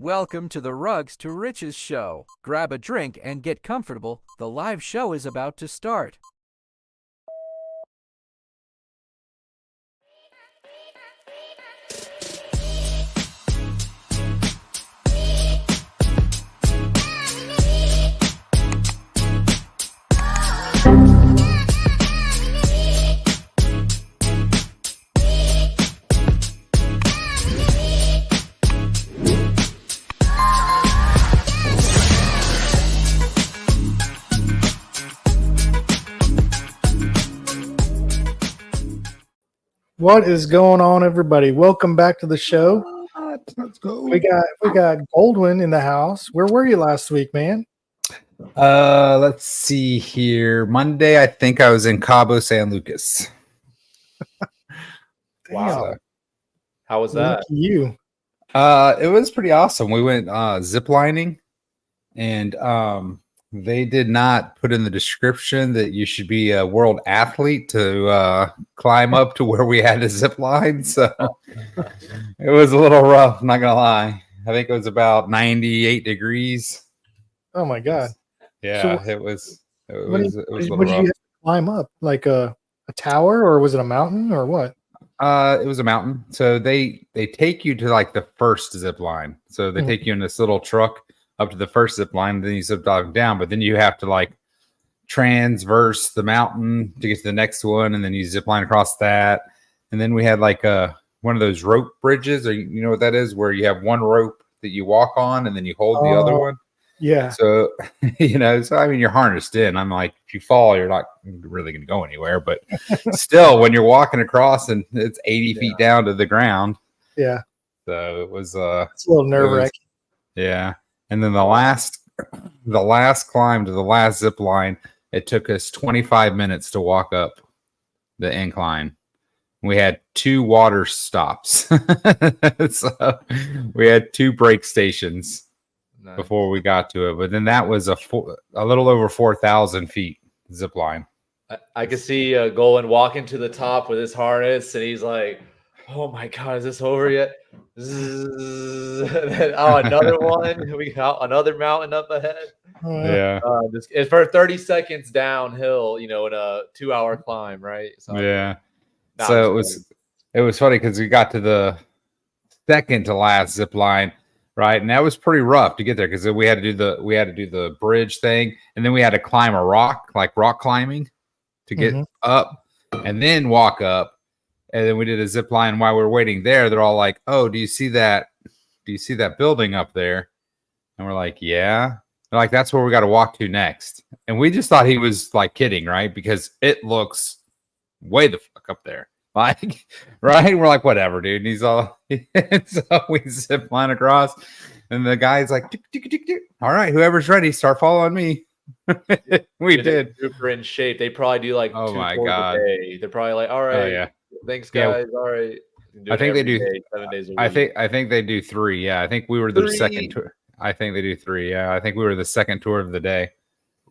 Welcome to the Rugs to Riches show. Grab a drink and get comfortable. The live show is about to start. What is going on, everybody? Welcome back to the show. Let's go. We got Goldwyn in the house. Where were you last week, man? Let's see here. Monday, I think I was in Cabo San Lucas. Wow. How was that? Lucky you. It was pretty awesome. We went zip lining, and they did not put in the description that you should be a world athlete to climb up to where we had to zip line. So it was a little rough, not gonna lie. I think it was about 98 degrees. Oh my God. Yeah, So it was a What little did you rough. have to climb up? Like a tower, or was it a mountain, or what? It was a mountain. So they take you to like the first zip line. So they take you in this little truck up to the first zip line, then you zip dive down, but then you have to like transverse the mountain to get to the next one, and then you zip line across that. And then we had like one of those rope bridges, or you know what that is, where you have one rope that you walk on and then you hold the other one. Yeah. So so I mean, you're harnessed in. I'm like, if you fall, you're not really going to go anywhere. But still, when you're walking across and it's 80 feet down to the ground. Yeah. So it was It's a little nerve wracking. Yeah. And then the last climb to the last zip line, it took us 25 minutes to walk up the incline. We had 2 water stops. So we had 2 break stations before we got to it. But then that was a little over 4,000 feet zip line. I could see Golan walking to the top with his harness, and he's like, "Oh my God, is this over yet?" Oh, another one. We got another mountain up ahead. Yeah. It's for 30 seconds downhill, in a 2-hour climb, right? So, Yeah. no, So it was funny because we got to the second to last zip line, right? And that was pretty rough to get there because we had to do the bridge thing, and then we had to climb a rock, like rock climbing, to get up and then walk up. And then we did a zip line while we were waiting there. They're all like, "Oh, do you see that? Do you see that building up there?" And we're like, "Yeah." They're like, "That's where we got to walk to next." And we just thought he was like kidding, right? Because it looks way the fuck up there. Like, right? We're like, "Whatever, dude." And he's all, so we zip line across, and the guy's like, "Tick, tick, tick, tick. All right, whoever's ready, start following me." We did. Super in shape. They probably do like 2 my tours God. a day. They're probably like, "All right, Oh yeah. thanks Yeah. guys. All right." I think they do. 7 days a week. I think they do 3. Yeah, I think we were the 3? second tour. I think they do 3. Yeah, I think we were the second tour of the day.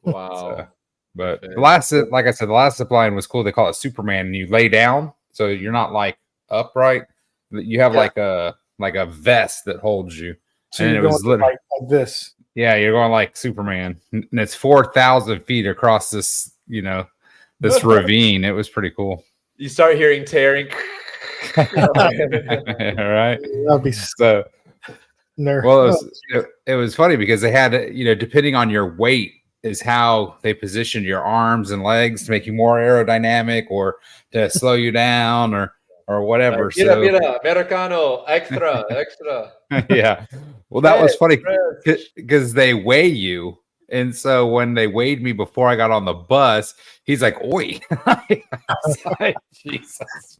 Wow. So, but the last, like I said, the last zip line was cool. They call it Superman, and you lay down, so you're not like upright. You have like a vest that holds you, So and you're it was going literally like this. yeah, you're going like Superman, and it's 4,000 feet across this this ravine. It was pretty cool. You start hearing tearing. All right. That'd be So nerve. well, it was funny because they had, depending on your weight is how they positioned your arms and legs to make you more aerodynamic or to slow you down or whatever. Mira, Americano, extra. Yeah. Well, that was funny because they weigh you. And so when they weighed me before I got on the bus, he's like, "Oi." I was like, Jesus,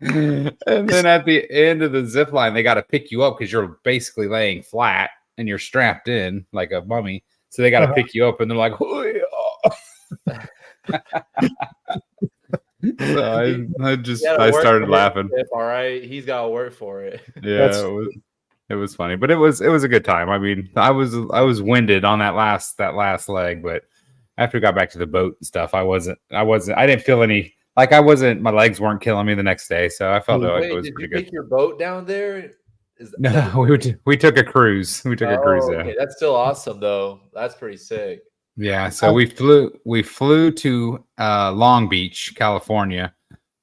man. And then at the end of the zip line, they got to pick you up because you're basically laying flat and you're strapped in like a mummy. So they got to pick you up, and they're like, "Oi." So I started laughing. All right, he's got to work for it. Yeah, it was funny, but it was a good time. I mean, I was winded on that last leg, but after we got back to the boat and stuff, I didn't feel any, like my legs weren't killing me the next day, so I felt like it was pretty good. Did you take your boat down there? Is No, that we took a cruise. We took a cruise there. okay, that's still awesome though. That's pretty sick. Yeah, so we flew to Long Beach, California.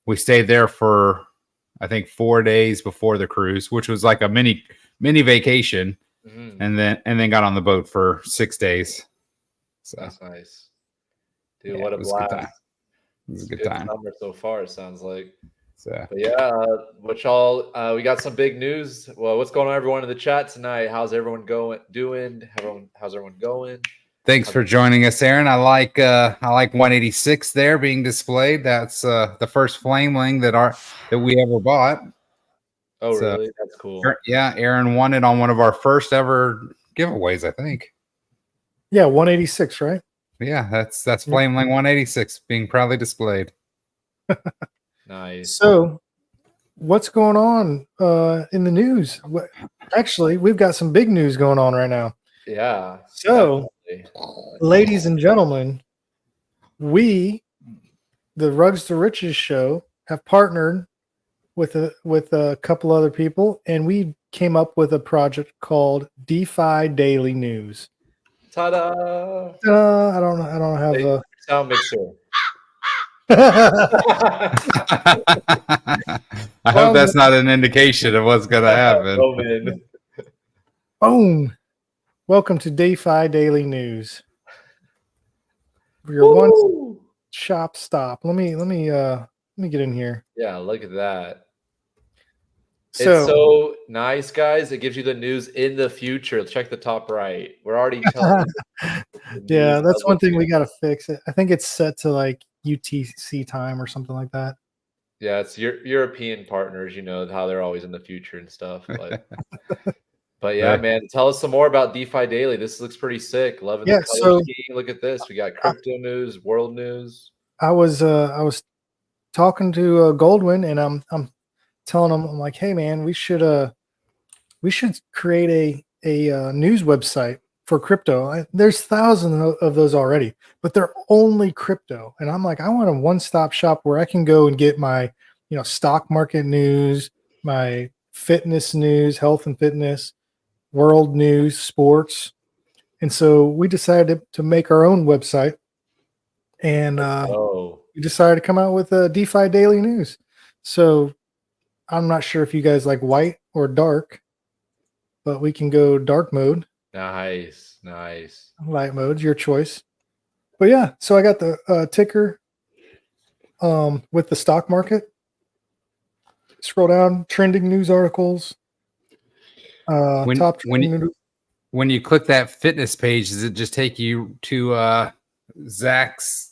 We stayed there for I think 4 days before the cruise, which was like a mini vacation, Mhm. and then got on the boat for 6 days. So That's nice. Dude, yeah, what a it was a good time. blast. It was It's a a good good time. summer so far, it sounds like. So But yeah, what y'all we got some big news. Well, what's going on everyone in the chat tonight? How's everyone doing? How's everyone going? thanks for joining us, Aaron. I like 186 there being displayed. That's the first flameling that we ever bought. Oh, So, really? That's cool. yeah, Aaron won it on one of our first ever giveaways, I think. Yeah, 186, right? Yeah, that's Flameling 186 being proudly displayed. Nice. So, what's going on in the news? Actually, we've got some big news going on right now. Yeah. So, definitely. ladies and gentlemen, we, the Rugs to Riches show, have partnered with a couple other people, and we came up with a project called DeFi Daily News. Ta-da! I don't know. I don't have Hey, a. sound mixer. I hope that's not an indication of what's going to happen. Roman. Boom! Welcome to DeFi Daily News. Your Woo! one-stop shop. Let me get in here. Yeah, look at that. So, It's so nice, guys. It gives you the news in the future. Check the top right. We're already telling you. yeah, that's one thing we got to fix. I think it's set to like UTC time or something like that. Yeah, it's your European partners, you know, how they're always in the future and stuff. But yeah, man, tell us some more about DeFi Daily. This looks pretty sick. Loving the color scheme. Look at this. We got crypto news, world news. I was talking to Goldwyn, and I'm telling him, I'm like, hey man, we should create a news website for crypto. There's thousands of those already, but they're only crypto. And I'm like, I want a one-stop shop where I can go and get my, stock market news, my fitness news, health and fitness, world news, sports. And so we decided to make our own website, and we decided to come out with a DeFi Daily News. So I'm not sure if you guys like white or dark, but we can go dark mode. Nice. Light mode's your choice. But yeah, so I got the ticker with the stock market. Scroll down, trending news articles. When you click that fitness page, does it just take you to Zach's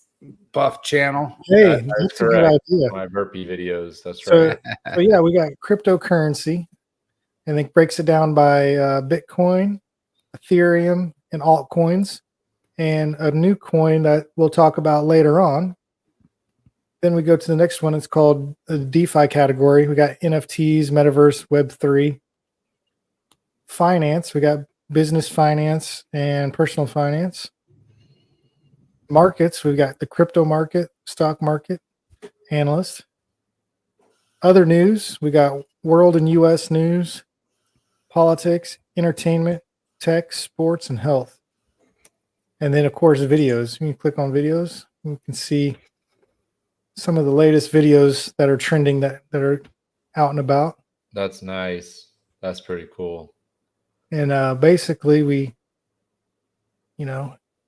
buff channel? Hey, that's a good idea. My burpee videos. That's right. right. So yeah, we got cryptocurrency, and it breaks it down by Bitcoin, Ethereum, and altcoins, and a new coin that we'll talk about later on. Then we go to the next one. It's called the DeFi category. We got NFTs, Metaverse, Web3. Finance, we got business finance and personal finance. Markets, we've got the crypto market, stock market, analyst. Other news, we got world and U.S. news, politics, entertainment, tech, sports, and health. And then, of course, videos. When you click on videos, you can see some of the latest videos that are trending that are out and about. That's nice. That's pretty cool. And basically, we,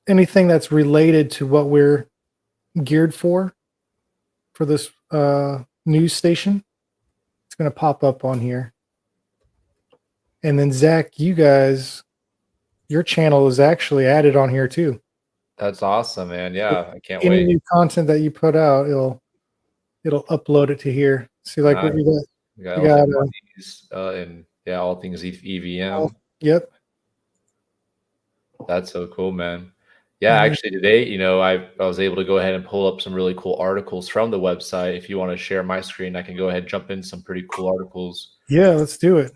anything that's related to what we're geared for this news station, it's going to pop up on here. And then Zach, your channel is actually added on here too. That's awesome, man. Yeah, I can't Any wait. new content that you put out, it'll upload it to here. See, like what you got. We got and all things EVM. Yep. That's so cool, man. Yeah, actually today, I was able to go ahead and pull up some really cool articles from the website. If you want to share my screen, I can go ahead and jump in some pretty cool articles. Yeah, let's do it.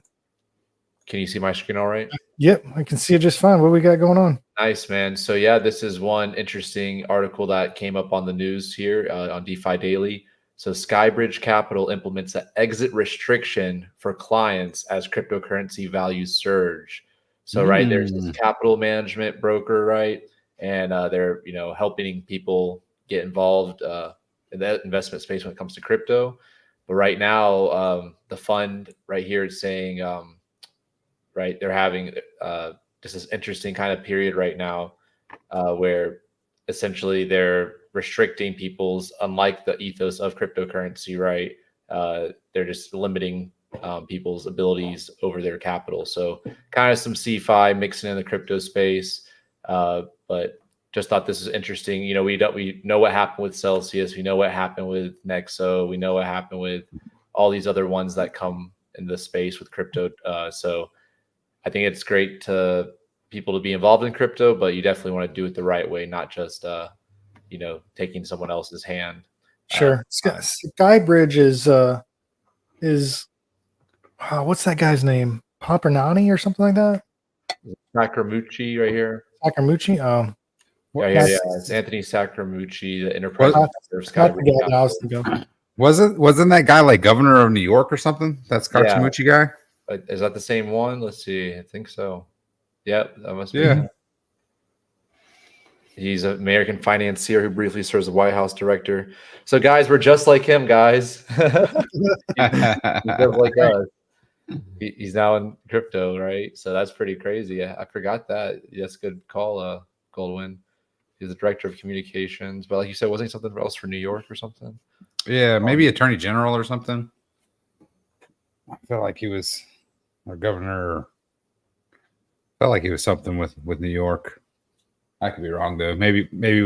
Can you see my screen all right? Yep, I can see it just fine. What we got going on? Nice, man. So yeah, this is one interesting article that came up on the news here on DeFi Daily. So Skybridge Capital implements an exit restriction for clients as cryptocurrency values surge. So right, there's this capital management broker, right? And they're helping people get involved in that investment space when it comes to crypto. But right now, the fund right here is saying, right, they're having just this interesting kind of period right now where essentially they're restricting people's, unlike the ethos of cryptocurrency, right? They're just limiting people's abilities over their capital. So kind of some CeFi mixing in the crypto space, but just thought this is interesting. We know what happened with Celsius. We know what happened with Nexo. We know what happened with all these other ones that come in the space with crypto. So I think it's great to people to be involved in crypto, but you definitely want to do it the right way, not just taking someone else's hand. Sure. Skybridge is what's that guy's name? Papernani or something like that? Sacramucci right here. Sacramucci? Yeah. It's Anthony Sacramucci, the enterprise investor of Skybridge. Wasn't that guy like governor of New York or something? That's Sacramucci guy? Is that the same one? Let's see. I think so. Yep, that must be. Yeah. He's an American financier who briefly serves as the White House director. So, guys, we're just like him, guys. He's just like us. He's now in crypto, right? So that's pretty crazy. I forgot that. Yes, good call, Goldwyn. He's the director of communications. But like you said, wasn't he something else for New York or something? Yeah, maybe attorney general or something. I felt like he was or governor. Felt like he was something with New York. I could be wrong though. Maybe he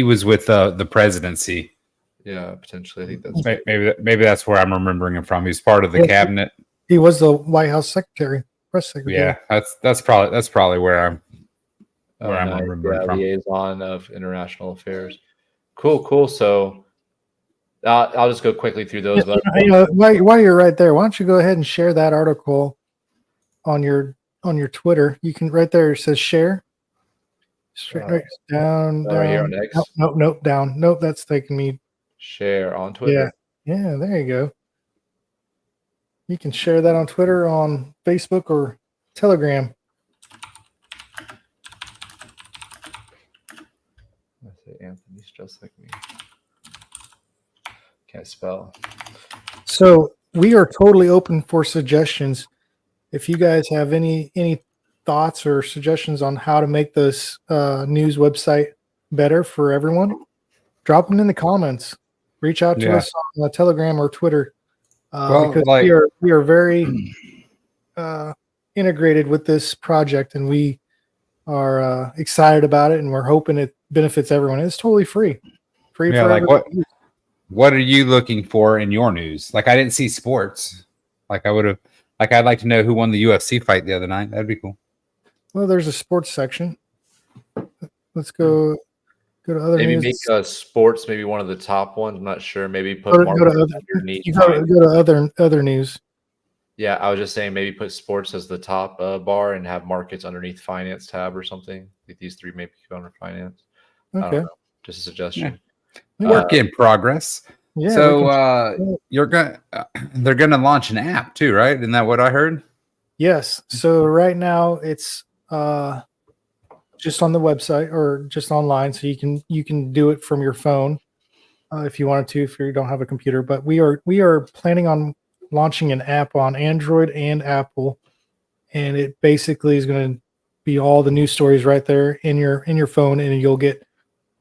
was with the presidency. Yeah, potentially. I think that's maybe that's where I'm remembering him from. He's part of the cabinet. He was the White House press secretary. Yeah, that's probably where I'm remembering from. Liaison of international affairs. Cool. So I'll just go quickly through those. While you're right there, why don't you go ahead and share that article on your Twitter? You can right there. It says share. Straight right down. Right here on X. Nope, down. Nope, that's taking me. Share on Twitter. Yeah. There you go. You can share that on Twitter, on Facebook, or Telegram. I say Anthony's just like me. Can't spell. So we are totally open for suggestions. If you guys have any thoughts or suggestions on how to make this news website better for everyone, drop them in the comments. Reach out to us on Telegram or Twitter because we are very integrated with this project, and we are excited about it, and we're hoping it benefits everyone. It's totally free for everyone. What are you looking for in your news? Like, I didn't see sports. Like, I'd like to know who won the UFC fight the other night. That'd be cool. Well, there's a sports section. Let's go to other news. Maybe make sports maybe one of the top ones. I'm not sure. Maybe put go to other news. Yeah, I was just saying maybe put sports as the top bar and have markets underneath finance tab or something. Like these three maybe go under finance. Okay. I don't know. Just a suggestion. Work in progress. Yeah. So they're gonna launch an app too, right? Isn't that what I heard? Yes. So right now it's just on the website or just online, so you can do it from your phone if you wanted to, if you don't have a computer. But we are planning on launching an app on Android and Apple, and it basically is going to be all the news stories right there in your phone, and you'll get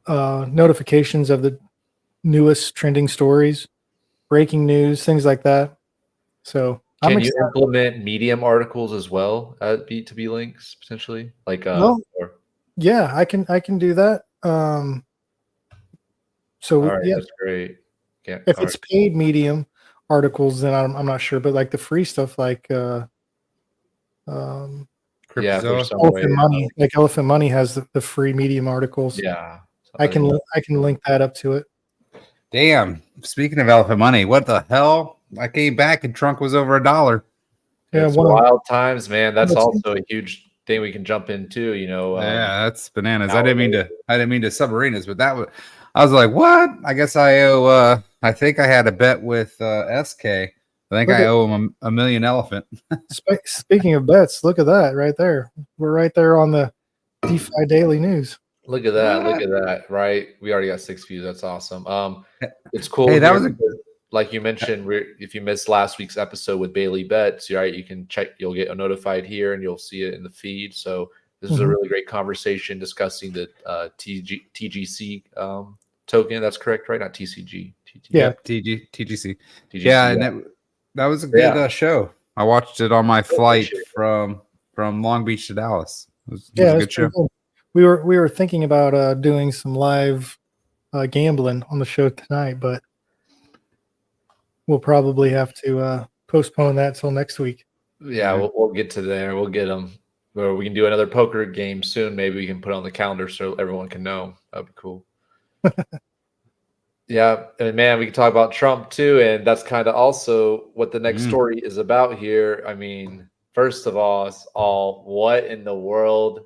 notifications of the newest trending stories, breaking news, things like that. So can you implement Medium articles as well at B2B links potentially? Like yeah, I can do that. That's great. Yeah, if it's paid Medium articles, then I'm not sure, but like the free stuff, like Elephant Money, like Elephant Money has the free Medium articles. Yeah, I can link that up to it. Damn. Speaking of Elephant Money, what the hell? I came back and Trunk was over $1. Yeah, it's wild times, man. That's also a huge thing we can jump into. Yeah, that's bananas. I didn't mean to submarinas, but I was like, what? I guess I owe I think I had a bet with SK. I think I owe him a million elephant. Speaking of bets, look at that right there. We're right there on the DeFi Daily News. Look at that. Look at that. Right. We already got 6 views. That's awesome. It's cool. Hey, that here was because, like you mentioned, if you missed last week's episode with Bailey Bets, right, you can check, you'll get notified here and you'll see it in the feed. So this was a really great conversation discussing the TGC token. That's correct, right? Not TCG. Yeah. TGC. Yeah, and that was a good show. I watched it on my flight from Long Beach to Dallas. It was a good show. Cool. We were thinking about doing some live gambling on the show tonight, but we'll probably have to postpone that till next week. Yeah, we'll get to there. We'll get them. Or we can do another poker game soon. Maybe we can put it on the calendar so everyone can know. That'd be cool. Yeah, and man, we can talk about Trump too, and that's kind of also what the next story is about here. I mean, first of all, it's all what in the world?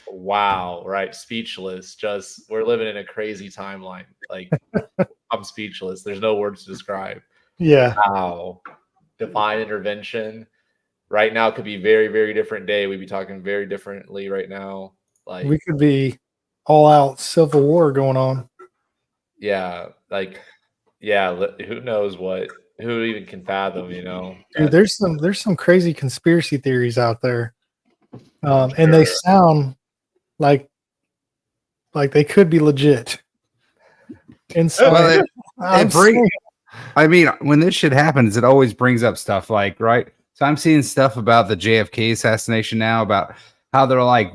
Wow, right? Speechless. Just we're living in a crazy timeline. Like I'm speechless. There's no words to describe. Yeah. Wow. Divine intervention. Right now could be very, very different day. We'd be talking very differently right now. Like we could be all out civil war going on. Yeah, like who knows what? Who even can fathom? You know, dude, there's some crazy conspiracy theories out there, and they sound like they could be legit. And so, I mean, when this shit happens, it always brings up stuff like, right? So I'm seeing stuff about the JFK assassination now, about how they're like,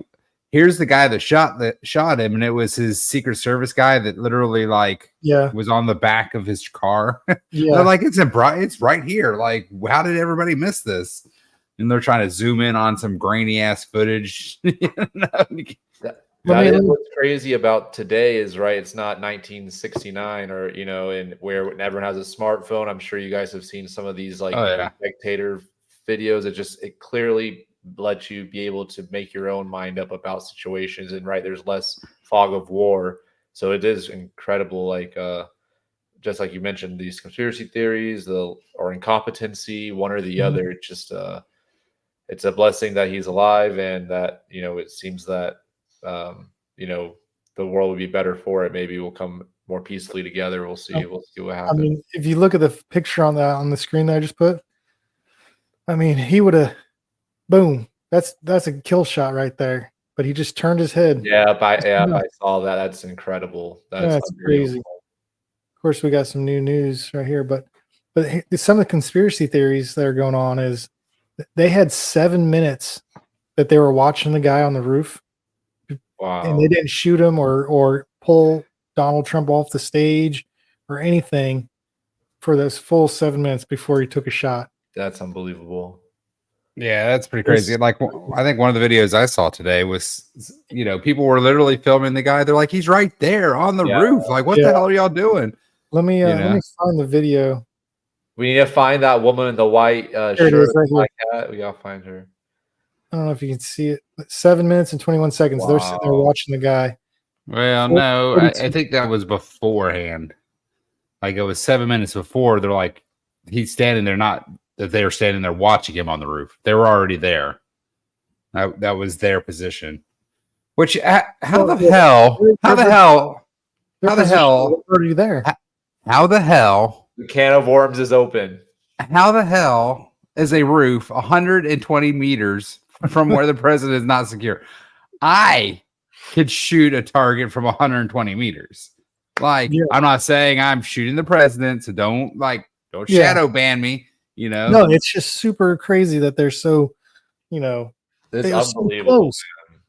here's the guy that shot him, and it was his Secret Service guy that literally was on the back of his car. Yeah, they're like, it's right here. Like, how did everybody miss this? And they're trying to zoom in on some grainy ass footage. What's crazy about today is, right, it's not 1969 or, and where everyone has a smartphone. I'm sure you guys have seen some of these spectator videos. It clearly lets you be able to make your own mind up about situations, and there's less fog of war. So it is incredible. Like, just like you mentioned, these conspiracy theories, or incompetency, one or the other. It's just, it's a blessing that he's alive, and that, it seems that, the world would be better for it. Maybe we'll come more peacefully together. We'll see. We'll see what happens. I mean, if you look at the picture on the screen that I just put, I mean, he would have, boom. That's a kill shot right there. But he just turned his head. Yeah, I saw that. That's incredible. That's crazy. Of course, we got some new news right here, but some of the conspiracy theories that are going on is they had 7 minutes that they were watching the guy on the roof. Wow. And they didn't shoot him or pull Donald Trump off the stage or anything for those full 7 minutes before he took a shot. That's unbelievable. Yeah, that's pretty crazy. Like, I think one of the videos I saw today was, people were literally filming the guy. They're like, he's right there on the roof. Like, what the hell are y'all doing? Let me find the video. We need to find that woman in the white shirt. It is right here. We gotta find her. I don't know if you can see it. 7 minutes and 21 seconds. Wow. They're sitting there watching the guy. Well, no, I think that was beforehand. Like, it was 7 minutes before. They're like, he's standing there, not that they were standing there watching him on the roof. They were already there. That was their position. Which, how the hell are you there? How the hell? The can of worms is open. How the hell is a roof 120 meters from where the president is not secure? I could shoot a target from 120 meters. Like, I'm not saying I'm shooting the president, so don't shadow ban me. No, it's just super crazy that they're so, it's unbelievable.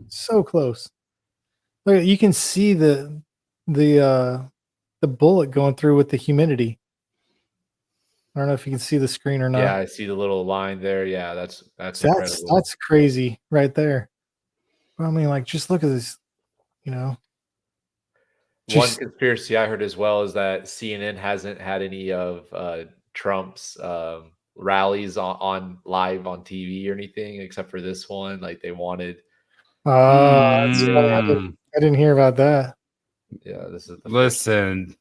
So close. Look, you can see the bullet going through with the humidity. I don't know if you can see the screen or not. Yeah, I see the little line there. Yeah, that's incredible. That's crazy right there. I mean, like, just look at this, One conspiracy I heard as well is that CNN hasn't had any of Trump's rallies on live on TV or anything except for this one. Like, they wanted. I didn't hear about that. Yeah, this is. Listen,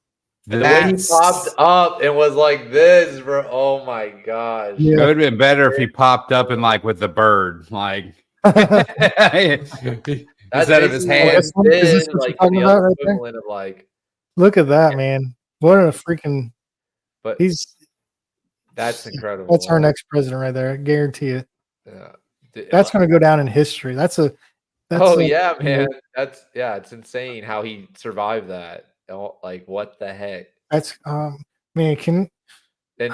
And the way he popped up and was like this, bro. Oh my gosh. It would have been better if he popped up and like with the bird, like instead of his hand. Is this what you're talking about right there? Of like, look at that, man. What a freaking. But that's incredible. That's our next president right there. I guarantee it. Yeah. That's going to go down in history. That's yeah, man. It's insane how he survived that. Like, what the heck? That's man, and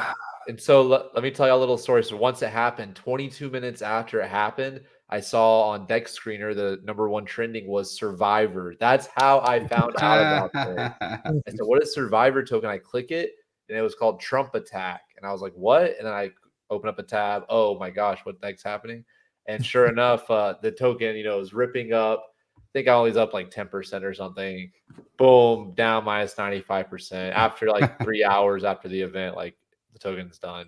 so let me tell you a little story. So once it happened, 22 minutes after it happened, I saw on Deck Screener the #1 trending was Survivor. That's how I found out about this. I said, "What is Survivor token?" I click it, and it was called Trump Attack, and I was like, "What?" And then I open up a tab. Oh my gosh, what the heck's happening? And sure enough, the token, is ripping up. I think I was up like 10% or something. Boom, down minus 95% after like 3 hours after the event. Like the token's done.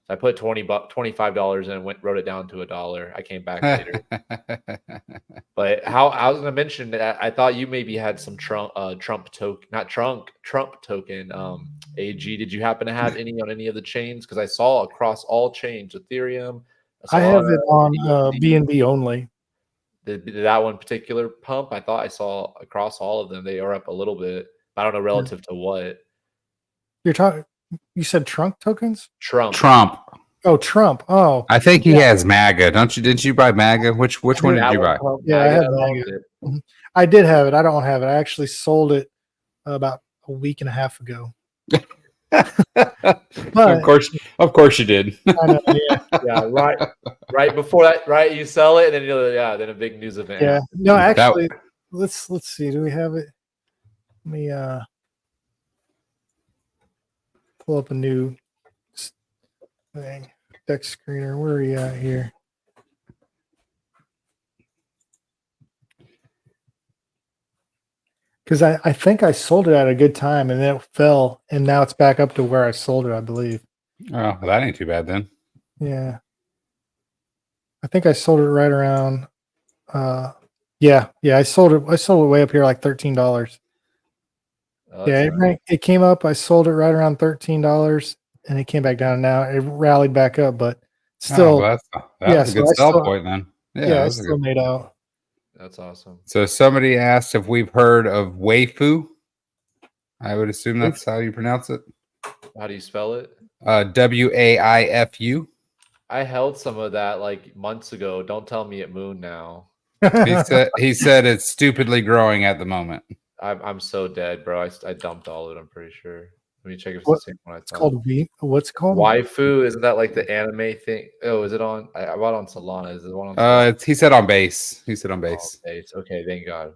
So I put $25 in and wrote it down to $1. I came back later. But how I was going to mention that I thought you maybe had some Trump token, not Trump token. AG, did you happen to have any on any of the chains? Because I saw across all chains, Ethereum. I have it on BNB only. Did that one particular pump? I thought I saw across all of them. They are up a little bit. I don't know relative to what. You're talking. You said trunk tokens? Trump. Oh, Trump. Oh, I think he has MAGA. Didn't you buy MAGA? Which one did you buy? Yeah, I had MAGA. I did have it. I don't have it. I actually sold it about a week and a half ago. But, of course you did. I know, yeah, right before that, right? You sell it, and then then a big news event. Yeah, no, actually, let's see. Do we have it? Let me pull up a new thing. Deck Screener. Where are you at here? Because I think I sold it at a good time and then it fell, and now it's back up to where I sold it, I believe. Oh, well, that ain't too bad then. Yeah. I think I sold it right around yeah, I sold it way up here like $13. It came up, I sold it right around $13 and it came back down, and now it rallied back up, but still that was a good sell point then. Yeah, I still made out. That's awesome. So somebody asked if we've heard of Waifu. I would assume that's how you pronounce it. How do you spell it? WAIFU. I held some of that like months ago. Don't tell me it mooned now. He said it's stupidly growing at the moment. I'm so dead, bro. I dumped all of it. I'm pretty sure. Let me check if it's the same one I thought. What's it called? Waifu. Isn't that like the anime thing? Oh, is it on? I bought on Solana. Is it one on Solana? He said on base. He said on base. Oh, base. Okay, thank God.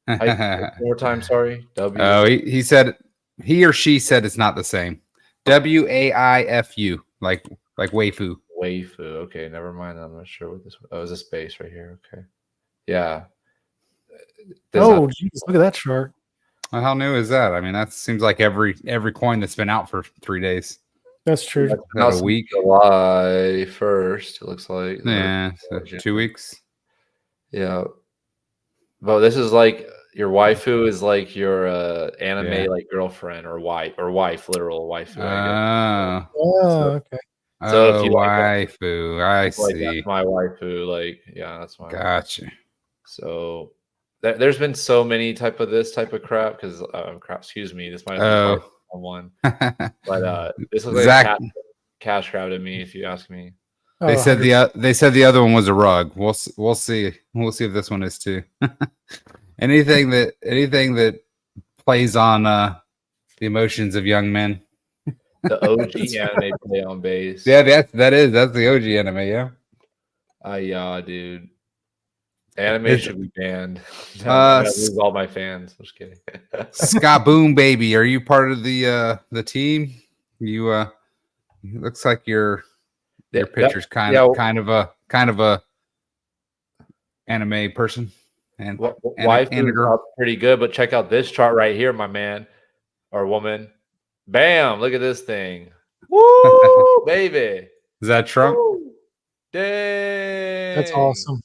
One more time, sorry. He said he or she said it's not the same. WAIFU, like waifu. Waifu. Okay, never mind. I'm not sure what this. Oh, is a space right here? Okay. Yeah. Geez, look at that chart. Well, how new is that? I mean, that seems like every coin that's been out for 3 days. That's true. About a week. July 1st, it looks like. Yeah, so 2 weeks. Yeah. But this is like your waifu is like your anime like girlfriend or wife, literal waifu. Okay. So if you waifu, I see. That's my waifu, that's my. Gotcha. So there's been so many this type of crap because excuse me, this might have been one, but this was like cash grabbed at me if you ask me. They said the other one was a rug. We'll see if this one is too. anything that plays on the emotions of young men. The OG anime play on base. Yeah, that's the OG anime. Yeah. Yeah, dude. Anime should be banned. Lose all my fans. I'm just kidding. Skaboom baby, are you part of the team? You looks like your picture's kind of a anime person. And waifu's up pretty good, but check out this chart right here, my man or woman. Bam! Look at this thing. Woo, baby. Is that Trump? Woo. Dang. That's awesome.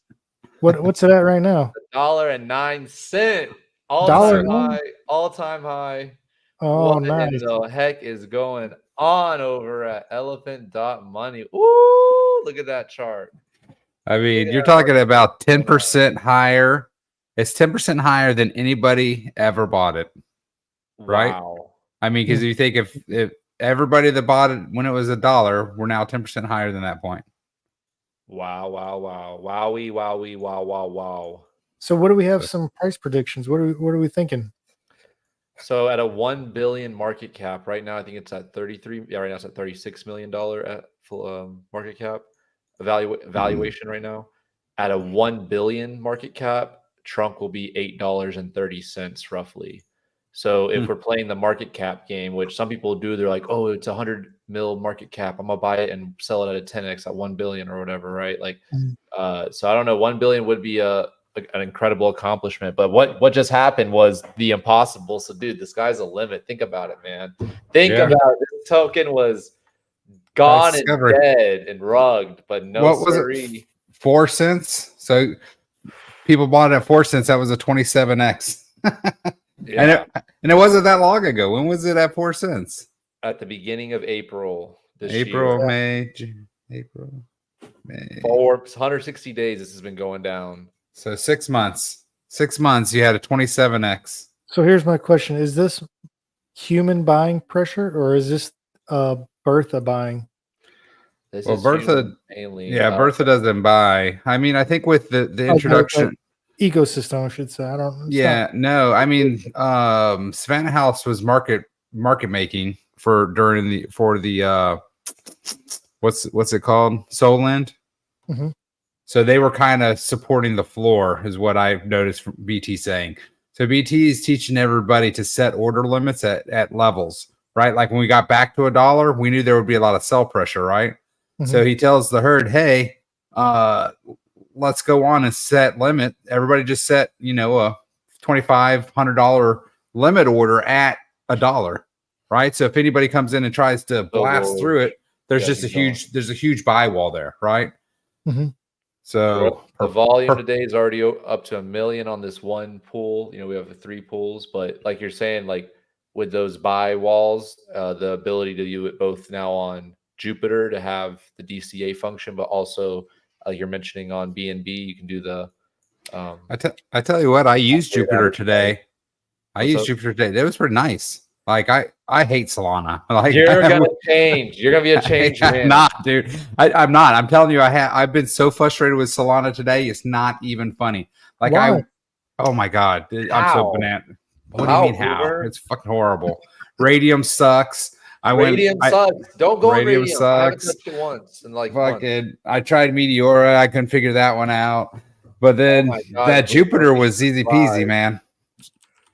What's it at right now? $1.09. All time high. Oh, What nice. in the heck is going on over at Elephant.money? Ooh, look at that chart. I mean, you're talking about 10% higher. It's 10% higher than anybody ever bought it, right? Wow. I mean, because you think if everybody that bought it when it was $1, we're now 10% higher than that point. Wow, wow, wow. Wowie, wowie, wow, wow, wow. So what do we have some price predictions? What are we thinking? So at a 1 billion market cap right now, I think it's at 33. Yeah, right now it's at $36 million at full market cap valuation right now. At a 1 billion market cap, Trunk will be $8.30 roughly. So if we're playing the market cap game, which some people do, they're like, oh, it's 100 mil market cap. I'm gonna buy it and sell it at a 10x at 1 billion or whatever, right? Like, so I don't know. 1 billion would be an incredible accomplishment, but what just happened was the impossible. So, dude, the sky's the limit. Think about it, man. Think about it. This token was gone and dead and rugged, but no, what was it? 4 cents. So people bought it at 4 cents. That was a 27x. Yeah. And it wasn't that long ago. When was it at 4 cents? At the beginning of April this April, year. May, June, April, May. For 160 days, this has been going down. So 6 months. 6 months, you had a 27x. So here's my question: is this human buying pressure, or is this Bertha buying? Well, Bertha, Bertha doesn't buy. I mean, I think with the introduction. Ecosystem, I should say. I don't. No. I mean, Savannah House was market making for the what's it called? Solend. Mm-hmm. So they were kind of supporting the floor, is what I've noticed from BT saying. So BT is teaching everybody to set order limits at levels, right? Like when we got back to $1, we knew there would be a lot of sell pressure, right? Mm-hmm. So he tells the herd, hey, let's go on and set limit. Everybody just set, a $2,500 limit order at $1, right? So if anybody comes in and tries to blast through it, there's a huge buy wall there, right? Mm-hmm. So the volume today is already up to 1 million on this one pool. We have the 3 pools, but like you're saying, like with those buy walls, the ability to do it both now on Jupiter to have the DCA function, but also you're mentioning on BNB, you can do the. I tell you what, I used Jupiter today. That was pretty nice. Like I hate Solana. Like you're gonna change. You're gonna be a change man. I'm not, dude. I'm not. I'm telling you, I've been so frustrated with Solana today. It's not even funny. Like Why? Oh my god, dude, I'm so banana. What do you mean how? Boomer? It's fucking horrible. Radium sucks. Radium sucks. Don't go Radium Radium. Sucks. I haven't touched it once in like fucking. I tried Meteora. I couldn't figure that one out. But then that Jupiter was easy peasy, man.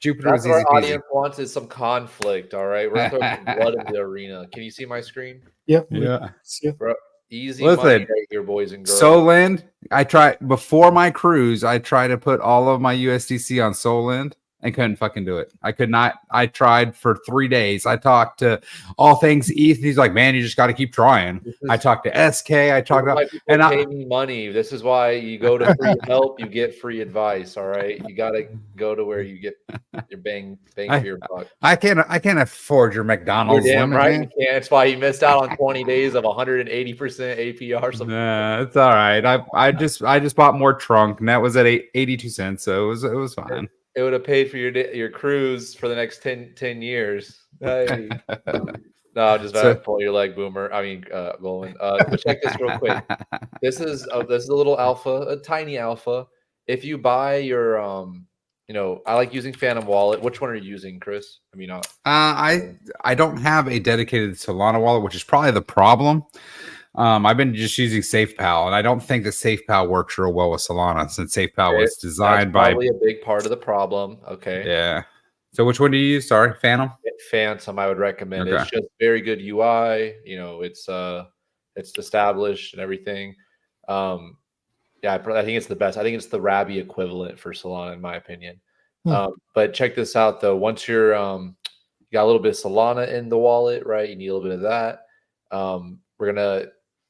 Jupiter was easy peasy. What our audience wants is some conflict. All right, we're throwing some blood in the arena. Can you see my screen? Yep. Yeah. Bro, easy money right here, boys and girls. Solend. I tried before my cruise. I tried to put all of my USDC on Solend. And couldn't fucking do it. I could not. I tried for 3 days. I talked to all things ETH. He's like, man, you just got to keep trying. I talked to SK. I talked about, and pay me money. This is why you go to free help. You get free advice. All right, you got to go to where you get your bang for your buck. I can't afford your McDonald's. You're damn right, you can't. That's why you missed out on 20 days of 180% APR. Nah, it's all right. I just bought more Trunk, and that was at 82 cents, so it was fine. It would have paid for your cruise for the next 10 years. Hey. No, just about to pull your leg, Boomer. I mean, Goldman. But check this real quick. This is a little alpha, a tiny alpha. If you buy your, I like using Phantom Wallet. Which one are you using, Chris? I mean, I don't have a dedicated Solana wallet, which is probably the problem. I've been just using SafePal, and I don't think that SafePal works real well with Solana since SafePal was designed by. Probably a big part of the problem. Okay. Yeah. So which one do you use? Sorry, Phantom. Phantom, I would recommend. Okay. It's just very good UI. It's established and everything. I think it's the best. I think it's the Rabby equivalent for Solana, in my opinion. But check this out, though. Once you're you got a little bit of Solana in the wallet, right? You need a little bit of that.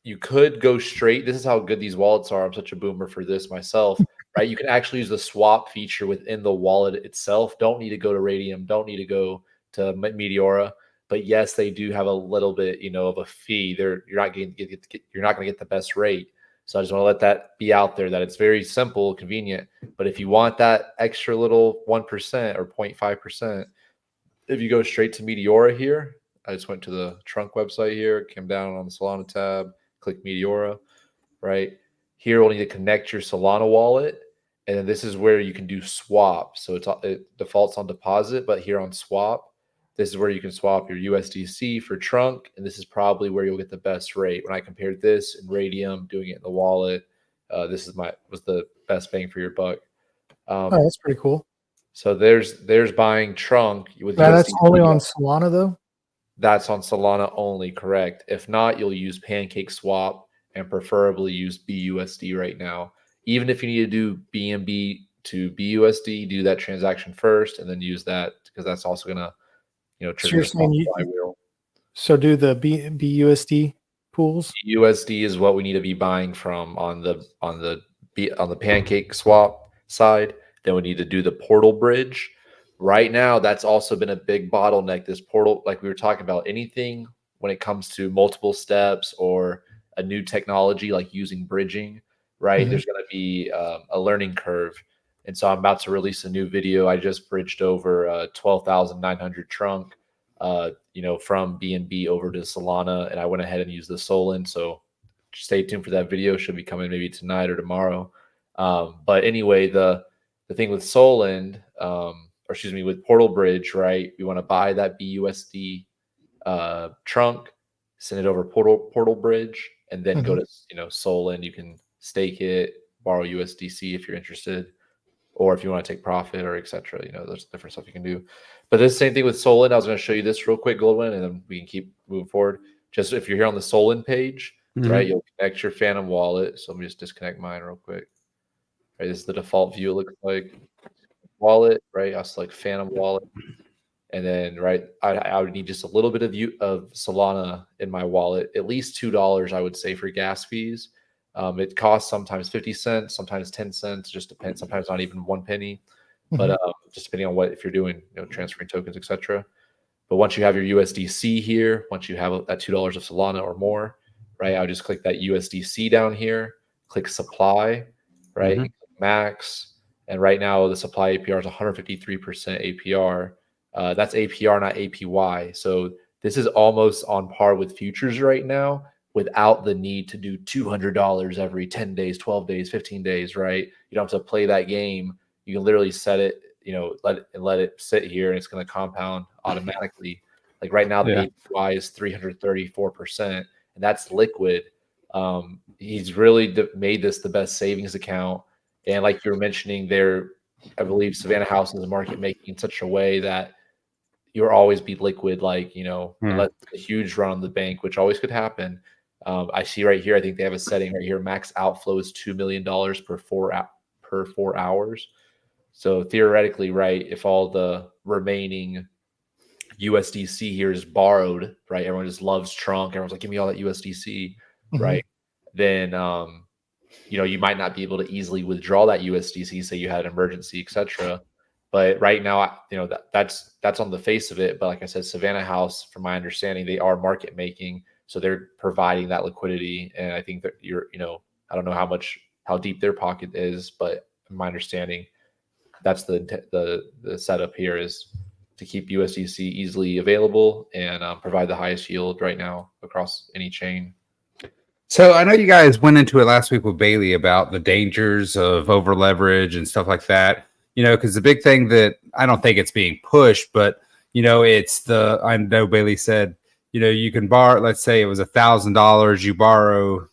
You could go straight. This is how good these wallets are. I'm such a boomer for this myself, right? You can actually use the swap feature within the wallet itself. Don't need to go to Radium. Don't need to go to Meteora. But yes, they do have a little bit, of a fee. You're not going to get the best rate. So I just want to let that be out there, that it's very simple, convenient. But if you want that extra little 1% or 0.5%, if you go straight to Meteora here, I just went to the Trunk website here, came down on the Solana tab, click Meteora, right? Here we'll need to connect your Solana wallet. And then this is where you can do swap. So it defaults on deposit, but here on swap, this is where you can swap your USDC for Trunk, and this is probably where you'll get the best rate. When I compared this in Radium, doing it in the wallet, this was the best bang for your buck. Oh, that's pretty cool. So there's buying Trunk with now, that's only on Solana though. That's on Solana only, correct? If not, you'll use Pancake Swap and preferably use BUSD right now. Even if you need to do BNB to BUSD, do that transaction first, and then use that, because that's also gonna trigger the flywheel. So do the BUSD pools? USD is what we need to be buying from on the Pancake Swap side. Then we need to do the portal bridge. Right now, that's also been a big bottleneck. This portal, like we were talking about, anything when it comes to multiple steps or a new technology like using bridging, right? There's going to be a learning curve. And so I'm about to release a new video. I just bridged over 12,900 Trunk, from BNB over to Solana, and I went ahead and used the Solon. So stay tuned for that video. Should be coming maybe tonight or tomorrow. But anyway, the thing with Solon, with Portal Bridge, right? We want to buy that BUSD Trunk, send it over Portal Bridge, and then go to Solon. You can stake it, borrow USDC if you're interested, or if you want to take profit or etc. There's different stuff you can do. But this same thing with Solon. I was going to show you this real quick, Goldwyn, and then we can keep moving forward. Just if you're here on the Solon page, right, you'll connect your Phantom wallet. So let me just disconnect mine real quick. Right, this is the default view. It looks like wallet, right? I'll select Phantom wallet, and then I would need just a little bit of Solana in my wallet, at least $2, I would say, for gas fees. It costs sometimes 50 cents, sometimes 10 cents, just depends. Sometimes not even 1 penny, but just depending on if you're doing, transferring tokens, etc. But once you have your USDC here, once you have that $2 of Solana or more, right, I'll just click that USDC down here, click supply, right, max. And right now the supply APR is 153% APR. That's APR, not APY. So this is almost on par with futures right now, without the need to do $200 every 10 days, 12 days, 15 days, right? You don't have to play that game. You can literally set it, let it sit here, and it's going to compound automatically. Like right now, the APY is 334%, and that's liquid. He's really made this the best savings account. And like you were mentioning there, I believe Savannah House is a market making in such a way that you'll always be liquid, unless a huge run on the bank, which always could happen. I see right here, I think they have a setting right here. Max outflow is $2 million per 4 hours. So theoretically, right, if all the remaining USDC here is borrowed, right, everyone just loves Trunk. Everyone's like, give me all that USDC, right? Then, you might not be able to easily withdraw that USDC, say you had an emergency, etc. But right now, that's on the face of it. But like I said, Savannah House, from my understanding, they are market making, so they're providing that liquidity. And I think that I don't know how deep their pocket is, but from my understanding, that's the setup here, is to keep USDC easily available and provide the highest yield right now across any chain. So I know you guys went into it last week with Bailey about the dangers of over leverage and stuff like that. Because the big thing that I don't think it's being pushed, but I know Bailey said, you can borrow, let's say it was $1,000, you borrow,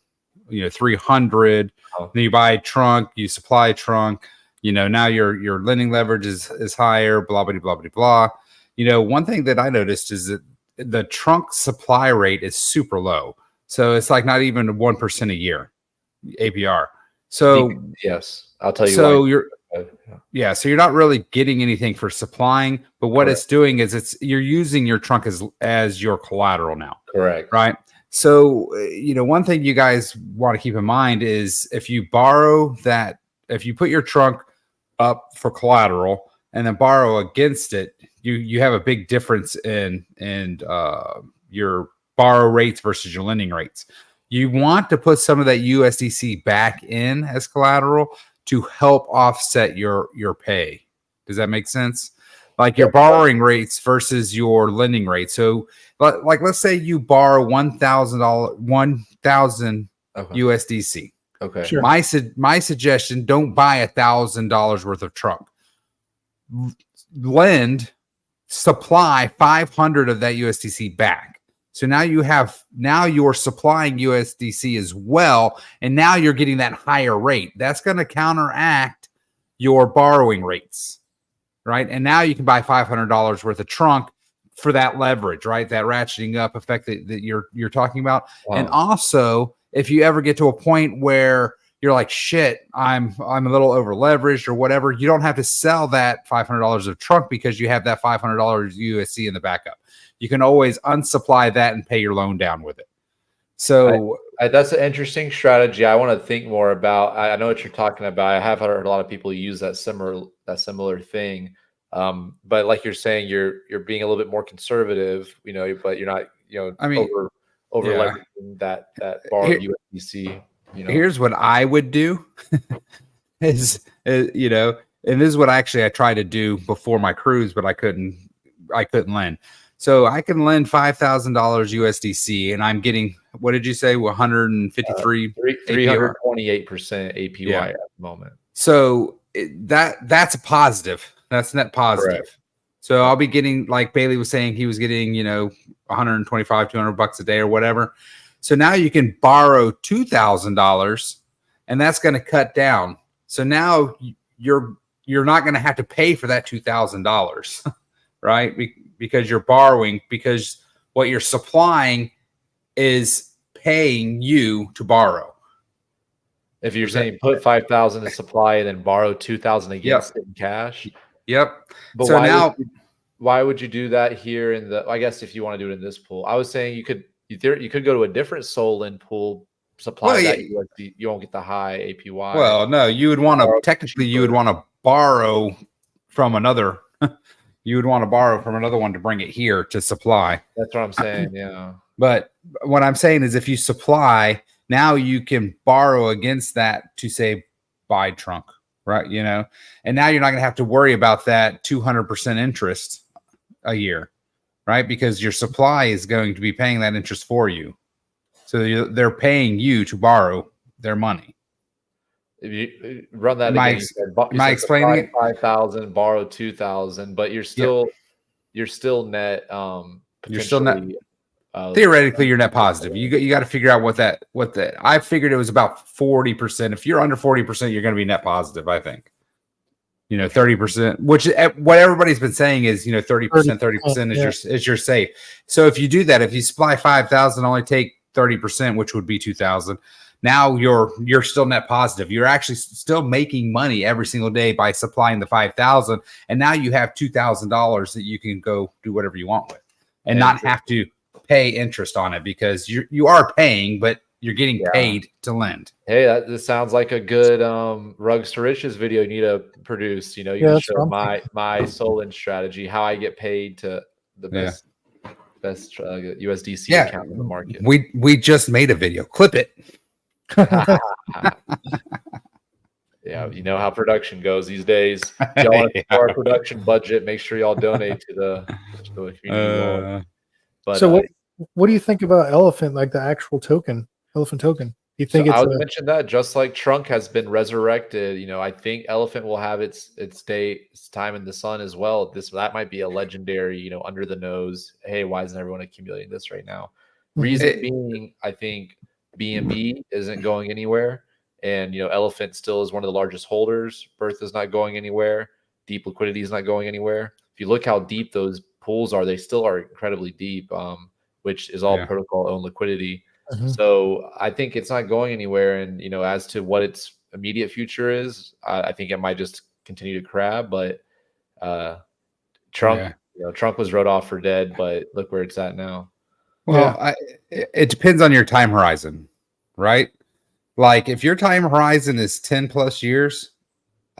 300, then you buy Trunk, you supply Trunk, now your lending leverage is higher, blah, blah, blah, blah, blah. One thing that I noticed is that the Trunk supply rate is super low. So it's like not even 1% a year APR. So yes, I'll tell you. So so you're not really getting anything for supplying, but what it's doing is you're using your Trunk as your collateral now. Correct. Right. So one thing you guys want to keep in mind is if you put your Trunk up for collateral and then borrow against it, you have a big difference in your borrow rates versus your lending rates. You want to put some of that USDC back in as collateral to help offset your pay. Does that make sense? Like your borrowing rates versus your lending rate. So, like, let's say you borrow $1,000 USDC. Okay. Sure. My suggestion: don't buy $1,000 worth of trunk. Supply 500 of that USDC back. So now you're supplying USDC as well, and now you're getting that higher rate. That's going to counteract your borrowing rates, right? And now you can buy $500 worth of trunk for that leverage, right? That ratcheting up effect that you're talking about. Wow. And also, if you ever get to a point where you're like, shit, I'm a little over leveraged or whatever, you don't have to sell that $500 of trunk because you have that $500 USC in the backup. You can always unsupply that and pay your loan down with it. So that's an interesting strategy. I want to think more about. I know what you're talking about. I have heard a lot of people use that similar thing. But like you're saying, you're being a little bit more conservative, but you're not, over leveraging that borrowed USDC. Here's what I would do is, and this is what I tried to do before my cruise, but I couldn't lend. So I can lend $5,000 USDC, and I'm getting, what did you say, 153 328% APY at the moment. So that's a positive. That's net positive. Correct. So I'll be getting, like Bailey was saying, he was getting, $125, $200 a day or whatever. So now you can borrow $2,000, and that's going to cut down. So now you're not going to have to pay for that $2,000, right? Because you're borrowing, because what you're supplying is paying you to borrow. If you're saying put 5,000 to supply and then borrow 2,000 against it in cash. Yep. But so why would you do that here in I guess if you want to do it in this pool? I was saying you could go to a different Solin pool, supply that USD, you won't get the high APY. Well, no, you would want to technically you would want to borrow from another. You would want to borrow from another one to bring it here to supply. That's what I'm saying. Yeah. But what I'm saying is, if you supply, now you can borrow against that to say buy trunk, right? And now you're not going to have to worry about that 200% interest a year, right? Because your supply is going to be paying that interest for you. So they're paying you to borrow their money. If you run that am again, I explaining it? 5,000, borrow 2,000, but you're still net. You're still net. Theoretically, you're net positive. You got to figure out what that. I figured it was about 40%. If you're under 40%, you're going to be net positive. I think. 30%, which what everybody's been saying is, 30% is your safe. So if you do that, if you supply 5,000, only take 30%, which would be 2,000. Now you're still net positive. You're actually still making money every single day by supplying the 5,000, and now you have $2,000 that you can go do whatever you want with, and not have to pay interest on it, because you are paying, but you're getting paid to lend. Hey, this sounds like a good Rugs to Riches video you need to produce. You show my Solin strategy, how I get paid to the best USDC account in the market. We just made a video. Clip it. Yeah, you know how production goes these days. If y'all want to our production budget, make sure y'all donate to the community. So what do you think about Elephant, like the actual token, Elephant token? You think I would mention that just like Trunk has been resurrected, I think Elephant will have its time in the sun as well. That might be a legendary, under the nose. Hey, why isn't everyone accumulating this right now? Reason being, I think BNB isn't going anywhere, and Elephant still is one of the largest holders. Birth is not going anywhere. Deep liquidity is not going anywhere. If you look how deep those pools are, they still are incredibly deep, which is all protocol owned liquidity. So I think it's not going anywhere. And as to what its immediate future is, I think it might just continue to crab. But Trunk was wrote off for dead, but look where it's at now. Well, it depends on your time horizon, right? Like if your time horizon is 10 plus years,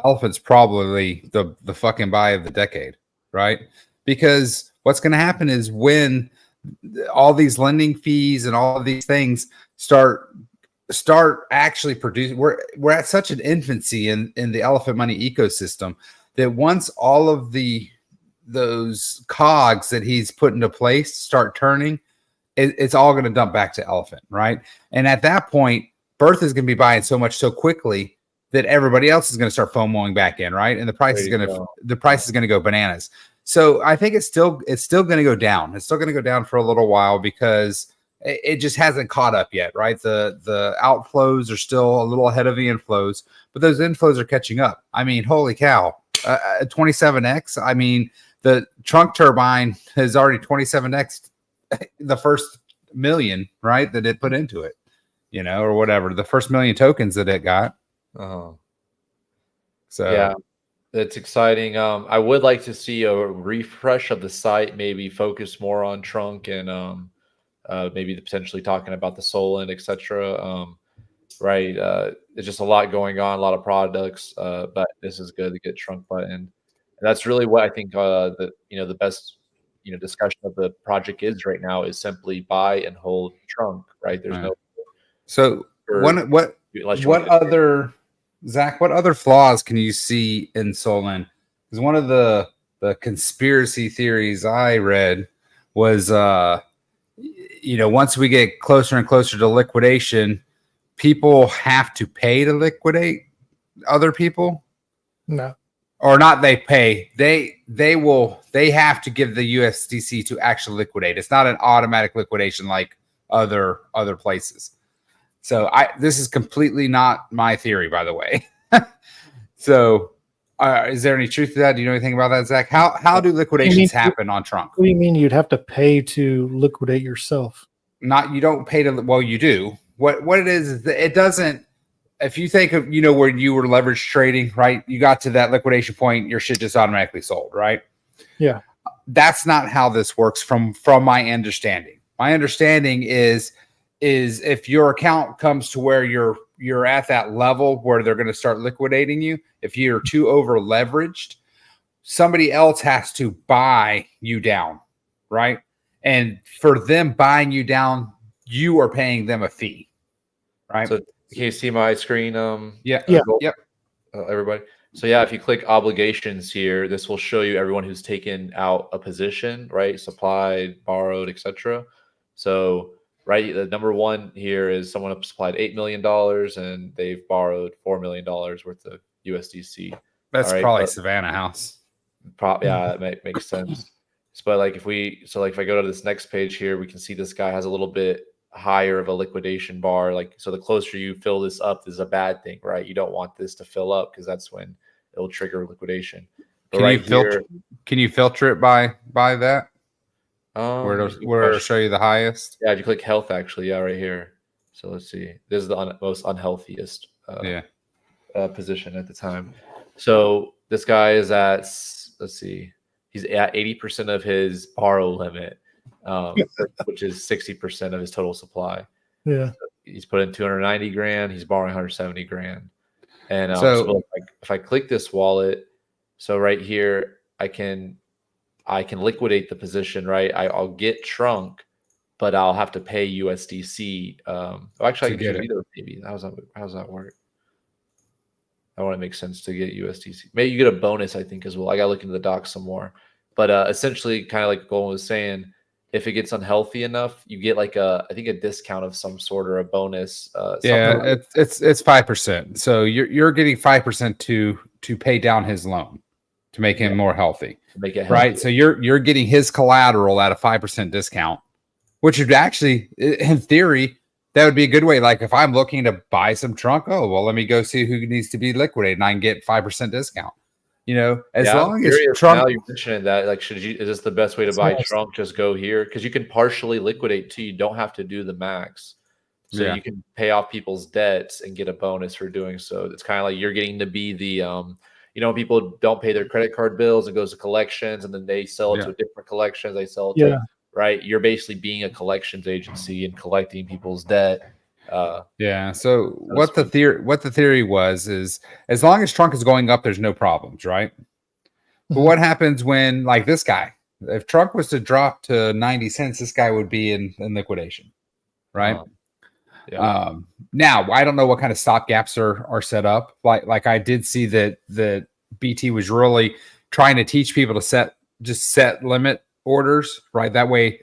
Elephant's probably the fucking buy of the decade, right? because what's going to happen is when all these lending fees and all of these things start actually producing, we're at such an infancy in the elephant money ecosystem that once all of those cogs that he's put into place start turning, it's all going to dump back to elephant, right? And at that point, Bertha is going to be buying so much so quickly that everybody else is going to start FOMOing back in, right? And the price is going to go bananas. So I think it's still going to go down. It's still going to go down for a little while because it just hasn't caught up yet, right? The outflows are still a little ahead of the inflows, but those inflows are catching up. I mean, holy cow, 27x. I mean, the trunk turbine has already 27x the first million, right, that it put into it, you know, or whatever, the first million tokens that it got. Oh, so yeah, that's exciting. I would like to see a refresh of the site, maybe focus more on trunk and maybe potentially talking about the Solana, etc. Right, it's just a lot going on, a lot of products, but this is good to get trunk button. And that's really what I think the best discussion of the project is right now is simply buy and hold trunk. Right, there's no. So what other Zach? What other flaws can you see in Solana? Because one of the conspiracy theories I read was, once we get closer and closer to liquidation, people have to pay to liquidate other people. No, or not. They pay. They have to give the USDC to actually liquidate. It's not an automatic liquidation like other places. So this is completely not my theory, by the way. So is there any truth to that? Do you know anything about that, Zach? How do liquidations happen on Trunk? What do you mean you'd have to pay to liquidate yourself? You don't pay to, well, you do. What it is that it doesn't, if you think of, where you were leverage trading, right? You got to that liquidation point, your shit just automatically sold, right? Yeah. That's not how this works from my understanding. My understanding is if your account comes to where you're at that level where they're going to start liquidating you, if you're too over leveraged, somebody else has to buy you down, right? And for them buying you down, you are paying them a fee, right? So can you see my screen? Yep. Everybody. So yeah, if you click obligations here, this will show you everyone who's taken out a position, right? Supplied, borrowed, etc. So right, the number one here is someone who supplied $8 million and they've borrowed $4 million worth of USDC. That's probably Savannah House. Yeah, that makes sense. But if I go to this next page here, we can see this guy has a little bit higher of a liquidation bar. So the closer you fill this up is a bad thing, right? You don't want this to fill up because that's when it'll trigger liquidation. But can you filter it by that? Where it'll show you the highest? Yeah, if you click health, actually, yeah, right here. So let's see. This is the most unhealthiest position at the time. So this guy is at, let's see, he's at 80% of his borrow limit, which is 60% of his total supply. Yeah. So he's put in 290 grand. He's borrowing 170 grand. And so if I click this wallet, so right here, I can liquidate the position, right? I'll get trunk, but I'll have to pay USDC. Actually, I can get either. Maybe how does that work? I want to make sense to get USDC. Maybe you get a bonus, I think, as well. I got to look into the docs some more. But essentially, kind of like Golden was saying, if it gets unhealthy enough, you get I think a discount of some sort or a bonus. It's 5%. So you're getting 5% to pay down his loan to make him more healthy. To make it healthy. Right. So you're getting his collateral at a 5% discount, which would actually, in theory, that would be a good way. Like if I'm looking to buy some trunk, let me go see who needs to be liquidated and I can get 5% discount. As long as trunk. Now you're mentioning that, is this the best way to buy trunk? Just go here because you can partially liquidate too. You don't have to do the max, so you can pay off people's debts and get a bonus for doing so. It's kind of like you're getting to be the people don't pay their credit card bills and goes to collections and then they sell it to a different collections. They sell it to, right? You're basically being a collections agency and collecting people's debt. So what the theory was is as long as trunk is going up, there's no problems, right? But what happens when, like this guy, If Trump was to drop to 90 cents, this guy would be in liquidation, right? Yeah. Now I don't know what kind of stop gaps are set up. Like I did see that BT was really trying to teach people to set limit orders, right? That way,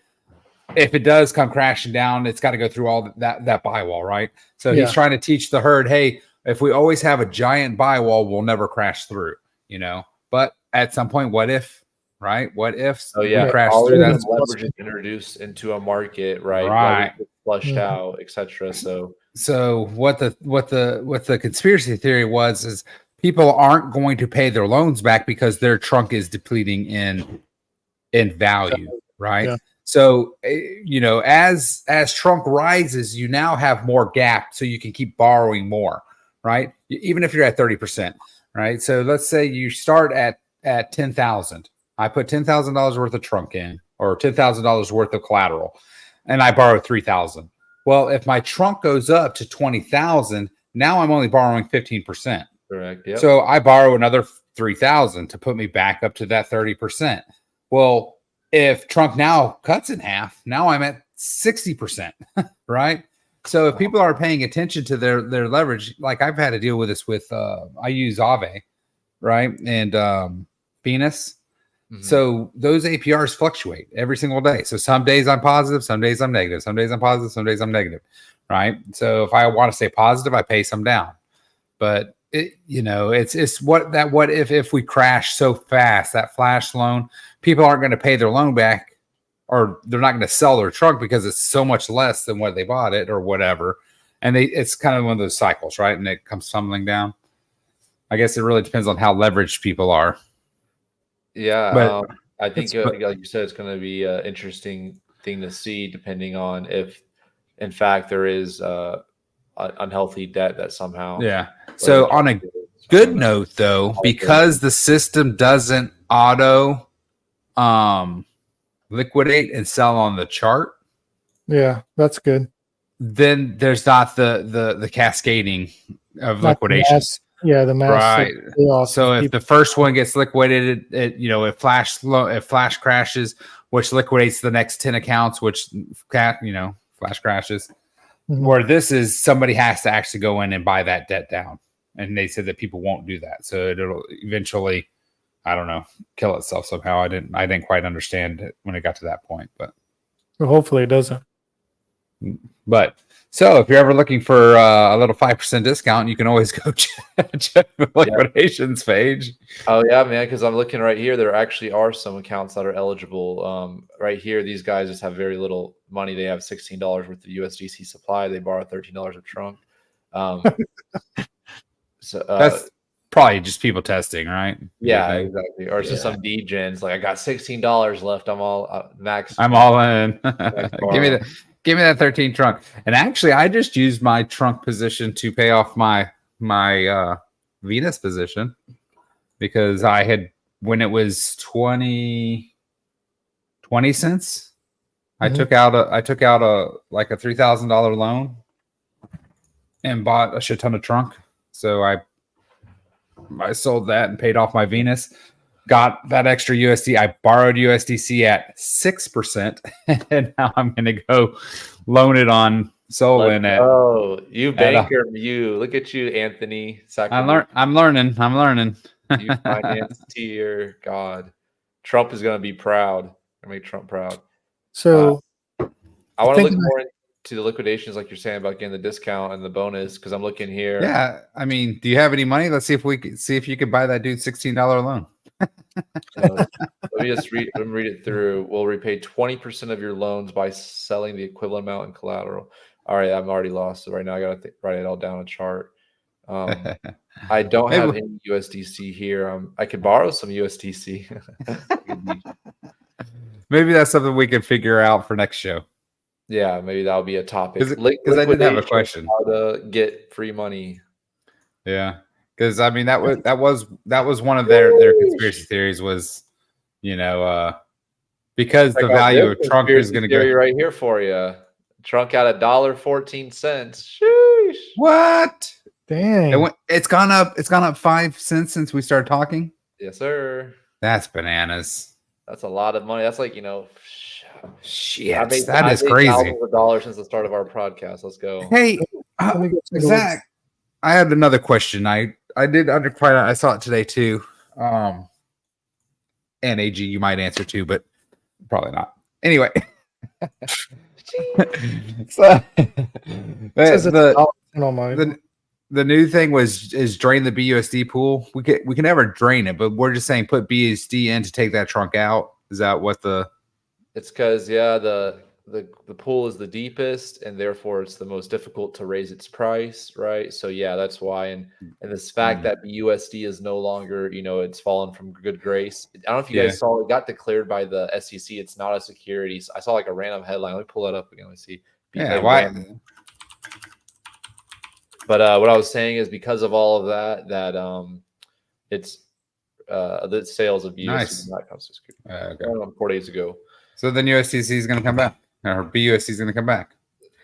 if it does come crashing down, it's got to go through all that buy wall, right? So he's trying to teach the herd, hey, if we always have a giant buy wall, we'll never crash through, you know. But at some point, what if, right? What if we crash through that? Leverage is introduced into a market, right? Right. Flushed out, etc. So what the conspiracy theory was is people aren't going to pay their loans back because their trunk is depleting in value, right? Yeah. So you know, as trunk rises, you now have more gap, so you can keep borrowing more, right? Even if you're at 30%, right? So let's say you start at 10,000. I put $10,000 worth of trunk in, or $10,000 worth of collateral, and I borrow 3,000. Well, if my trunk goes up to 20,000, now I'm only borrowing 15%. Correct. Yep. So I borrow another 3,000 to put me back up to that 30%. Well, if trunk now cuts in half, now I'm at 60%, right? So if people are paying attention to their leverage, like I've had to deal with this with, I use Aave, right? And Venus. Mm-hmm. So those APRs fluctuate every single day. So some days I'm positive, some days I'm negative, some days I'm positive, some days I'm negative, right? So if I want to stay positive, I pay some down. But it's what if we crash so fast, that flash loan, people aren't going to pay their loan back, or they're not going to sell their trunk because it's so much less than what they bought it or whatever. And it's kind of one of those cycles, right? And it comes tumbling down. I guess it really depends on how leveraged people are. Yeah, but I think, like you said, it's going to be an interesting thing to see, depending on if, in fact, there is unhealthy debt that somehow. Yeah. So on a good note, though, because the system doesn't auto liquidate and sell on the chart. Yeah, that's good. Then there's not the cascading of liquidations. The mass. Right. So if the first one gets liquidated, if flash crashes, which liquidates the next 10 accounts, which flash crashes. Mm-hmm. Where this is, somebody has to actually go in and buy that debt down, and they said that people won't do that, so it'll eventually, I don't know, kill itself somehow. I didn't quite understand it when it got to that point, but hopefully it doesn't. But so if you're ever looking for a little 5% discount, you can always go check the liquidations page. Oh yeah, man, because I'm looking right here. There actually are some accounts that are eligible. Right here, these guys just have very little money. They have $16 worth of USDC supply. They borrow $13 of trunk. So that's probably just people testing, right? Yeah, exactly. Or it's just some degens like, I got $16 left. I'm all max. I'm all in. Give me that 13 trunk. And actually, I just used my trunk position to pay off my Venus position, because I had, when it was 20 cents, I took out a like a $3,000 loan and bought a shit ton of trunk. So I sold that and paid off my Venus. Got that extra USD. I borrowed USDC at 6%, and now I'm going to go loan it on Solana. You banker, you look at you, Anthony. I'm learning. You finance tier, God. Trump is going to be proud. I make Trump proud. So I want to look more into the liquidations, like you're saying about getting the discount and the bonus, because I'm looking here. Yeah, I mean, do you have any money? Let's see if you could buy that dude $16 loan. Let me read it through. We'll repay 20% of your loans by selling the equivalent amount in collateral. All right, I'm already lost. So right now I got to write it all down on a chart. I don't have any USDC here. I could borrow some USDC. Maybe that's something we can figure out for next show. Yeah, maybe that'll be a topic. Because I did have a question. How to get free money? Yeah. Because I mean that was one of their conspiracy theories was, because the value of trunk is going to go right here for you. Trunk at $1.14. Sheesh. What? Dang! It's gone up 5 cents since we started talking. Yes, sir. That's bananas. That's a lot of money. That's like, Shit, I that is made crazy. thousands of dollars since the start of our podcast. Let's go. Hey, Let me go take a look. Zach, I had another question. I did underquite. I saw it today too. And AG, you might answer too, but probably not. Anyway, so Says it's $1 on mine. the new thing is drain the BUSD pool. We can never drain it, but we're just saying put BUSD in to take that trunk out. Is that what the? It's because the pool is the deepest, and therefore it's the most difficult to raise its price, right? So yeah, that's why. And this fact that BUSD is no longer, it's fallen from good grace. I don't know if you guys saw, it got declared by the SEC. It's not a security. I saw like a random headline. Let me pull that up again. Let's see. Yeah, why? But what I was saying is because of all of that it's the sales of USD did not come to security 4 days ago. So then USDC is going to come back, or BUSD is going to come back.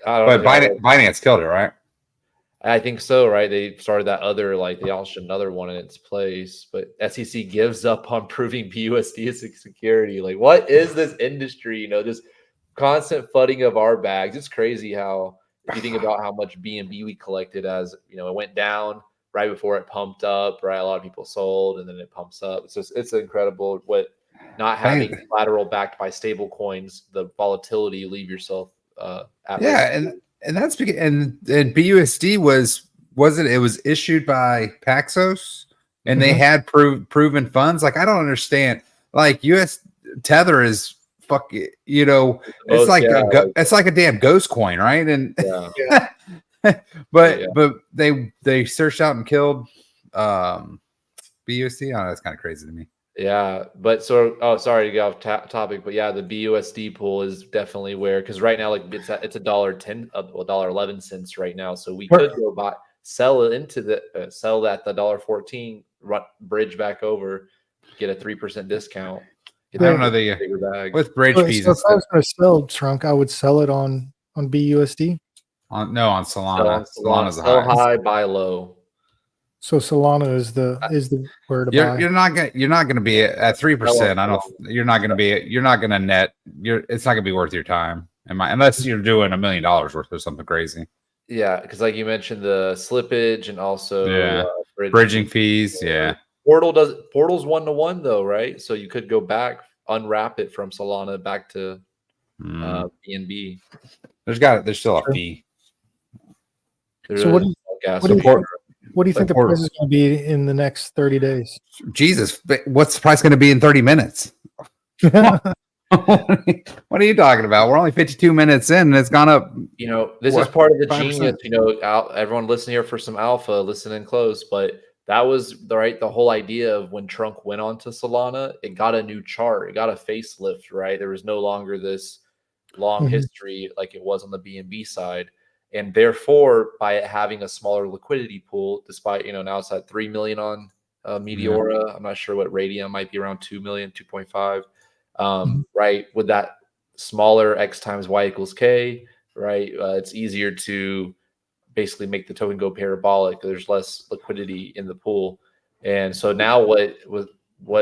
But Binance killed it, right? I think so, right? They started that other, they launched another one in its place, but SEC gives up on proving BUSD is a security. Like, what is this industry? Just constant flooding of our bags. It's crazy how, if you think about how much BNB we collected as, it went down right before it pumped up, right? A lot of people sold and then it pumps up. It's incredible what not having collateral backed by stable coins, the volatility you leave yourself at risk. And that's because and BUSD it was issued by Paxos and they had proven funds. Like, I don't understand. Like, US Tether is it's like it's like a damn ghost coin, right? And but they searched out and killed BUSD. Oh, that's kind of crazy to me. Yeah, but sorry to get off topic, but yeah, the BUSD pool is definitely where, because right now, it's $1.10, $1.11 right now, so we could go sell it into sell that the $1.14, bridge back over, get a 3% discount. I don't know with bridge fees. So if I was going to sell trunk, I would sell it on BUSD. On Solana. Solana's sell high, buy low. So Solana is the where to buy. You're not gonna be at 3%. You're not gonna net. It's not gonna be worth your time, unless you're doing $1 million worth of something crazy. Yeah, because like you mentioned, the slippage and also bridging fees. Yeah, Portal's 1-to-1 though, right? So you could go back, unwrap it from Solana back to BNB. There's still a fee. So what do you think the price is going to be in the next 30 days? Jesus, what's the price going to be in 30 minutes? What are you talking about? We're only 52 minutes in and it's gone up. This is part of the 5%. Genius. Everyone listen here for some alpha, listen in close. But that was the whole idea of when Trunk went on to Solana, it got a new chart. It got a facelift, right? There was no longer this long history like it was on the BNB side. And therefore, by it having a smaller liquidity pool, despite, now it's at 3 million on Meteora. I'm not sure what Radium might be, around 2 million, 2.5. Right? With that smaller X times Y equals K, right? It's easier to basically make the token go parabolic. There's less liquidity in the pool. And so now what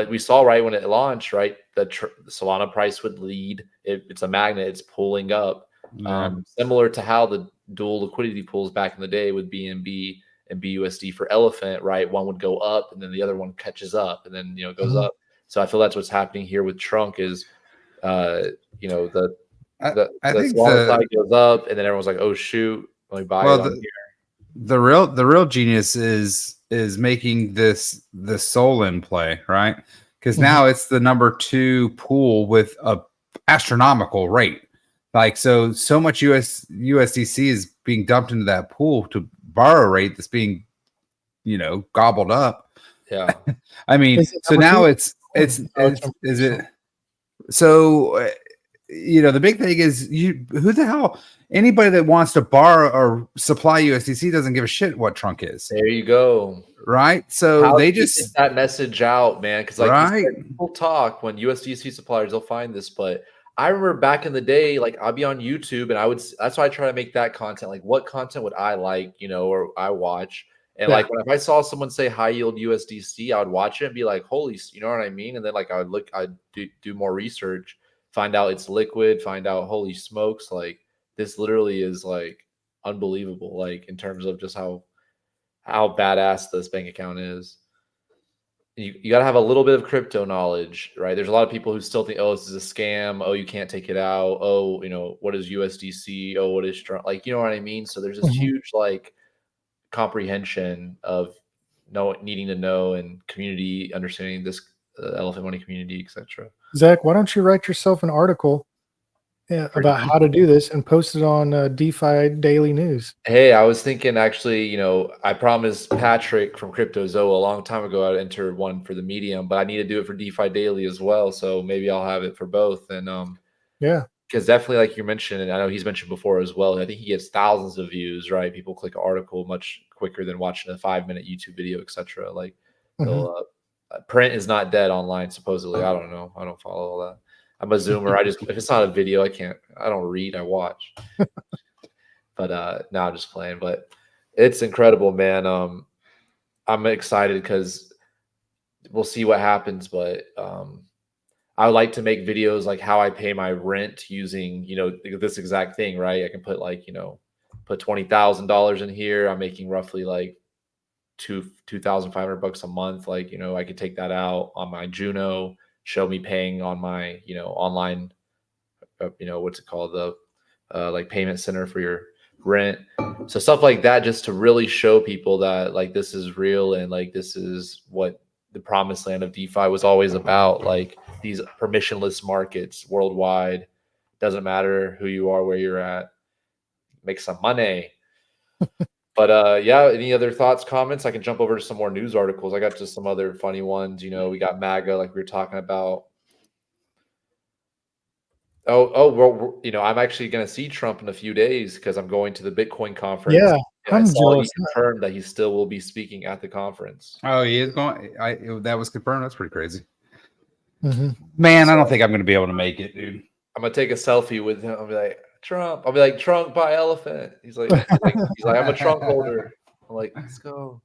we saw right when it launched, right? The Solana price would lead. It's a magnet. It's pulling up. Similar to how the dual liquidity pools back in the day with BNB and BUSD for Elephant, right? One would go up and then the other one catches up and then goes up. So I feel that's what's happening here with Trunk is the Solana side goes up and then everyone's like, oh shoot, let me buy it on here. The real genius is making this the Solon play, right? Because now it's the number 2 pool with a astronomical rate. Like, so much USDC is being dumped into that pool to borrow rate that's being, gobbled up. Yeah. I mean, so now is it? So, the big thing is who the hell, anybody that wants to borrow or supply USDC doesn't give a shit what Trunk is. There you go. Right. So they just get that message out, man. Cause people talk when USDC suppliers, they'll find this, but I remember back in the day, I'd be on YouTube and that's why I try to make that content. Like, what content would I like, or I watch? And like if I saw someone say high yield USDC, I would watch it and be like, holy, you know what I mean? And then like I'd do more research, find out it's liquid, find out, holy smokes, like this literally is like unbelievable, like in terms of just how badass this bank account is. You got to have a little bit of crypto knowledge, right? There's a lot of people who still think, oh, this is a scam. Oh, you can't take it out. Oh, you know, what is USDC? Oh, what is like, you know what I mean? So there's this huge like comprehension of needing to know and community understanding this elephant money community, etc. Zach, why don't you write yourself an article about how to do this and post it on DeFi Daily News? Hey, I was thinking actually, you know, I promised Patrick from CryptoZoa a long time ago I'd enter one for the Medium, but I need to do it for DeFi Daily as well. So maybe I'll have it for both. And yeah, because definitely, like you mentioned, and I know he's mentioned before as well, I think he gets thousands of views, right? People click an article much quicker than watching a 5-minute YouTube video, etc. Like, print is not dead online, supposedly. I don't know. I don't follow all that. I'm a Zoomer. If it's not a video, I don't read, I watch. But no, I'm just playing. But it's incredible, man. I'm excited because we'll see what happens. But I would like to make videos like how I pay my rent using, you know, this exact thing, right? I can put like, you know, put $20,000 in here. I'm making roughly like $2,500 a month. Like, you know, I could take that out on my Juno, show me paying on my, you know, online, you know, what's it called? The like payment center for your rent. So stuff like that, just to really show people that like this is real and like this is what the promised land of DeFi was always about. Like these permissionless markets worldwide, doesn't matter who you are, where you're at, make some money. But yeah, any other thoughts, comments? I can jump over to some more news articles. I got just some other funny ones. You know, we got MAGA, like we were talking about. Well, you know, I'm actually going to see Trump in a few days because I'm going to the Bitcoin conference. Yeah, I saw he confirmed that he still will be speaking at the conference. Oh, he is going. That was confirmed. That's pretty crazy. Man, I don't think I'm going to be able to make it, dude. I'm going to take a selfie with him. I'll be like, Trump. I'll be like, trunk by elephant. He's like, I'm a trunk holder. I'm like, let's go.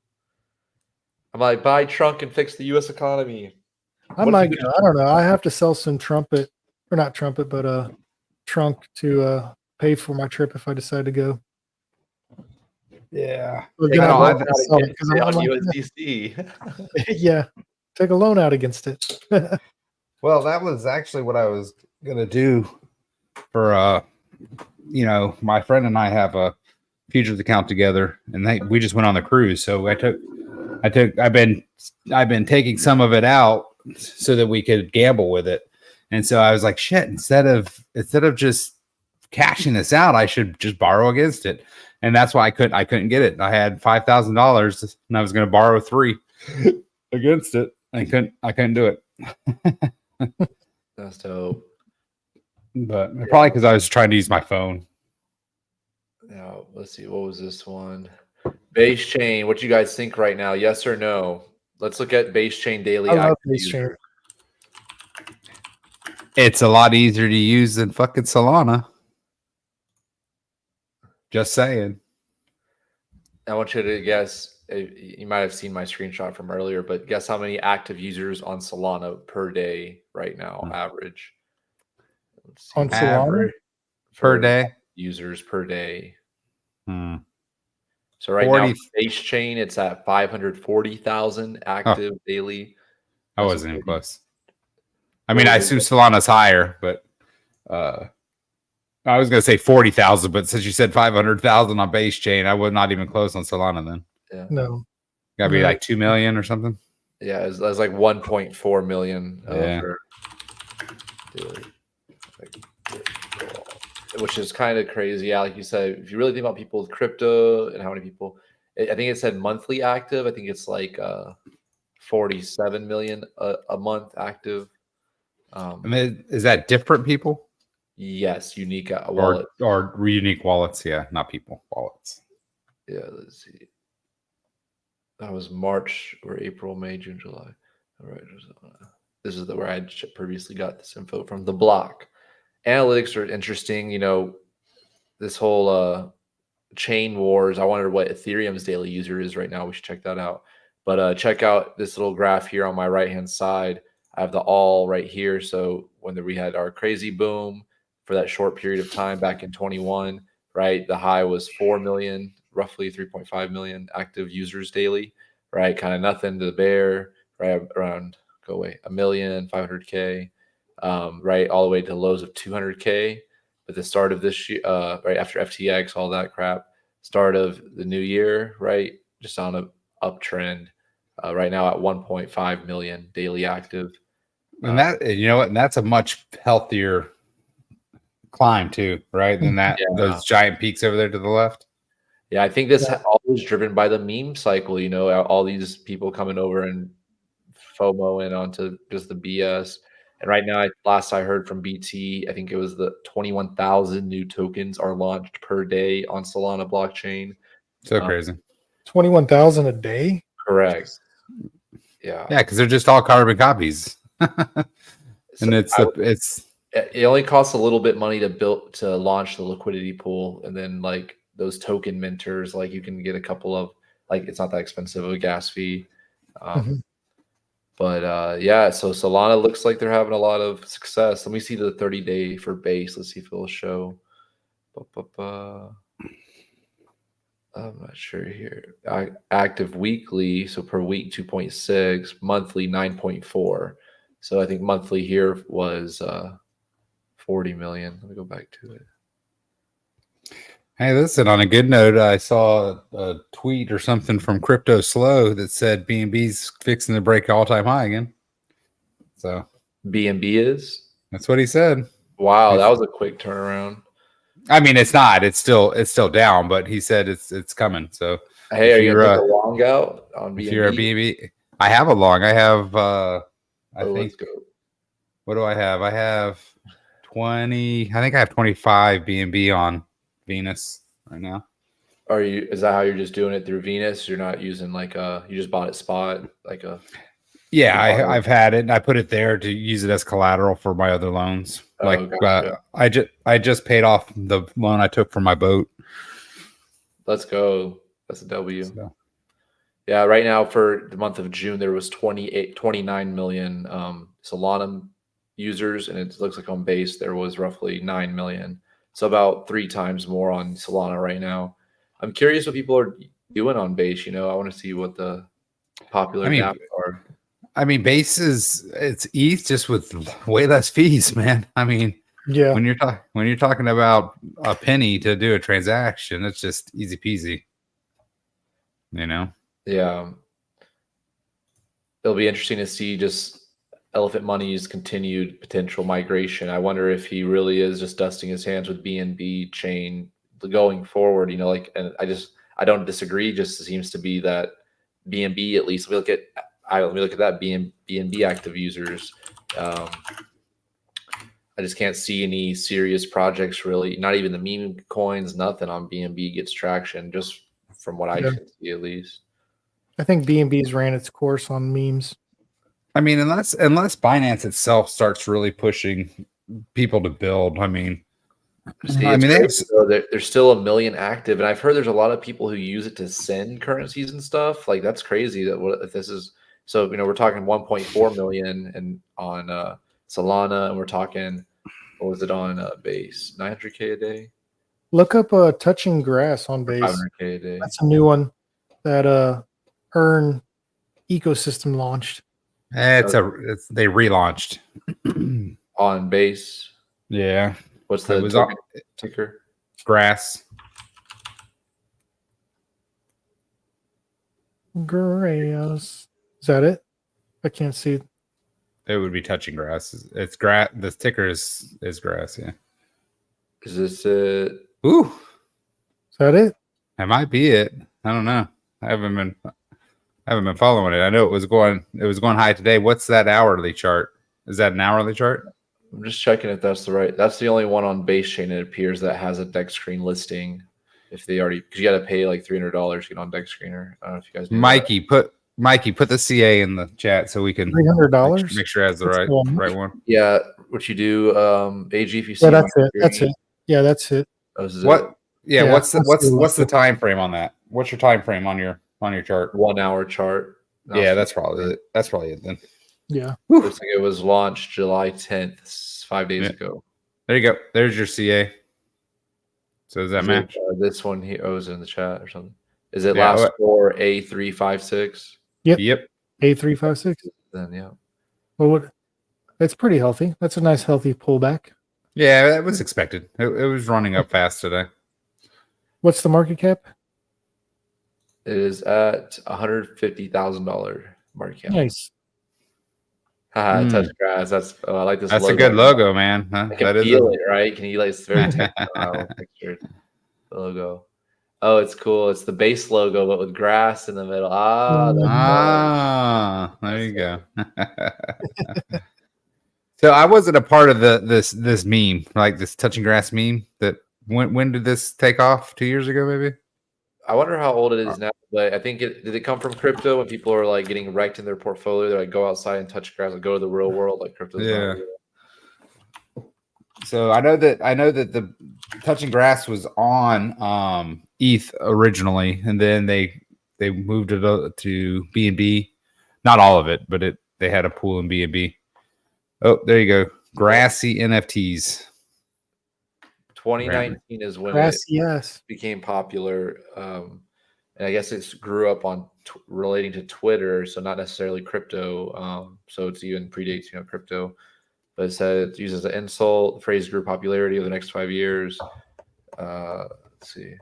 I'm like, buy trunk and fix the U.S. economy. I might go. I don't know. I have to sell some trumpet, or not trumpet, but trunk to pay for my trip if I decide to go. Yeah. On USDC. Yeah. Take a loan out against it. Well, that was actually what I was going to do for, you know, my friend and I have a futures account together and we just went on the cruise. So I've been taking some of it out so that we could gamble with it. And so I was like, shit, instead of just cashing this out, I should just borrow against it. And that's why I couldn't get it. I had $5,000 and I was going to borrow $3 against it. I couldn't do it. That's dope. But probably because I was trying to use my phone. Yeah, let's see. What was this one? Base chain. What do you guys think right now? Yes or no? Let's look at Base Chain Daily. I love Base Chain. It's a lot easier to use than fucking Solana. Just saying. I want you to guess. You might have seen my screenshot from earlier, but guess how many active users on Solana per day right now, average? On Solana? Per day? Users per day. So right now, Base Chain, it's at 540,000 active daily. I wasn't even close. I mean, I assume Solana's higher, but I was going to say 40,000, but since you said 500,000 on Base Chain, I was not even close on Solana then. Yeah. No. Got to be like 2 million or something. Yeah, it's like 1.4 million. Which is kind of crazy. Yeah, like you said, if you really think about people with crypto and how many people, I think it said monthly active. I think it's like 47 million a month active. I mean, is that different people? Yes, unique wallets. Or unique wallets. Yeah, not people, wallets. Yeah, let's see. That was March or April, May, June, July. All right. This is where I previously got this info from the block. Analytics are interesting. You know, this whole chain wars. I wonder what Ethereum's daily user is right now. We should check that out. But check out this little graph here on my right-hand side. I have the all right here. So when we had our crazy boom for that short period of time back in 21, right? The high was 4 million, roughly 3.5 million active users daily, right? Kind of nothing to the bear, right? Around, go away, 1,500,000, right? All the way to lows of 200K. But the start of this year, right after FTX, all that crap, start of the new year, right? Just on a uptrend. Right now at 1.5 million daily active. And that, you know what, and that's a much healthier climb too, right? Than that, those giant peaks over there to the left. Yeah, I think this all is driven by the meme cycle, you know, all these people coming over and FOMO in onto just the BS. And right now, last I heard from BT, I think it was the 21,000 new tokens are launched per day on Solana blockchain. So crazy. 21,000 a day? Correct. Yeah. Yeah, because they're just all carbon copies. And it only costs a little bit money to launch the liquidity pool, and then like those token minters, like you can get a couple of, like, it's not that expensive of a gas fee. But yeah, so Solana looks like they're having a lot of success. Let me see the 30-day for base. Let's see if it'll show. I'm not sure here. Active weekly, so per week 2.6, monthly 9.4. So I think monthly here was 40 million. Let me go back to it. Hey, listen, on a good note, I saw a tweet or something from Crypto Slow that said BNB's fixing to break all-time high again. So BNB is? That's what he said. Wow, that was a quick turnaround. I mean, it's not. It's still down, but he said it's coming. So hey, are you gonna take a long out on BNB? If you're a BNB, I have a long. I have I think. Let's go. What do I have? I have 20. I think I have 25 BNB on Venus right now. Is that how you're just doing it through Venus? You're not using like you just bought it spot like a. Yeah, I've had it and I put it there to use it as collateral for my other loans. Gotcha. I just paid off the loan I took for my boat. Let's go. That's a W. So. Yeah, right now for the month of June there was 29 million Solana users, and it looks like on base there was roughly 9 million. So about 3 times more on Solana right now. I'm curious what people are doing on base. You know, I want to see what the popular dApps are. I mean, base it's ETH just with way less fees, man. I mean, yeah, when you're talking about a penny to do a transaction, it's just easy peasy. You know? Yeah. It'll be interesting to see just Elephant Money's continued potential migration. I wonder if he really is just dusting his hands with BNB chain going forward, you know, like, and I don't disagree. Just seems to be that BNB, at least, let me look at that BNB active users. I just can't see any serious projects really. Not even the meme coins, nothing on BNB gets traction, just from what I can see at least. I think BNB's ran its course on memes. I mean, unless Binance itself starts really pushing people to build. I mean, there's still 1 million active, and I've heard there's a lot of people who use it to send currencies and stuff. Like, that's crazy. If this is so, you know, we're talking 1.4 million and on Solana, and we're talking, what was it on base? 900K a day. Look up Touching Grass on base. 500K a day. That's a new one that Earn ecosystem launched. They relaunched on base. Yeah. What's the ticker? Grass. Grass. Is that it? I can't see it. It would be Touching Grass. It's grass. The ticker is grass. Yeah. Is this it? Ooh. Is that it? That might be it. I don't know. I haven't been following it. I know it was going high today. What's that hourly chart? Is that an hourly chart? I'm just checking if that's that's the only one on base chain, it appears, that has a deck screen listing. If they already, because you got to pay like $300 to get on deck screener. I don't know if you guys know. Mikey, put the CA in the chat so we can $300. Make sure it has the right one. Yeah, what you do, AG, if you see. Yeah, that's it. That's it. Yeah, that's it. What Yeah, Yeah, what's let's see, the time frame on that? What's your time frame on your chart? 1 hour chart. Yeah, that's probably it. That's probably it then. Yeah. Looks like it was launched July 10th, 5 days ago. There you go. There's your CA. So does that match? This one here is in the chat or something. Is it Yeah, last for A356? Yep. A356. Then yeah. Well, it's pretty healthy. That's a nice healthy pullback. Yeah, that was expected. It was running up fast today. What's the market cap? It is at $150,000 market cap. Nice. Touch grass. I like this. That's logo. a good logo, man. Huh? I can That feel is it, right? Can you like? It's very tactile picture. The logo. Oh, it's cool. It's the base logo, but with grass in the middle. There you go. So I wasn't a part of this meme, like this touching grass meme. That when did this take off? 2 years ago, maybe. I wonder how old it is now, but I think did it come from crypto when people are like getting wrecked in their portfolio? They're like, go outside and touch grass, like go to the real world, like crypto. Yeah. So I know that the touching grass was on ETH originally, and then they moved it to BNB. Not all of it, but they had a pool in BNB. Oh, there you go. Grassy NFTs. 2019 is when it became popular. And I guess it grew up on relating to Twitter, so not necessarily crypto. So it's even predates, crypto. But it said it uses an insult. The phrase grew popularity over the next 5 years. Let's see.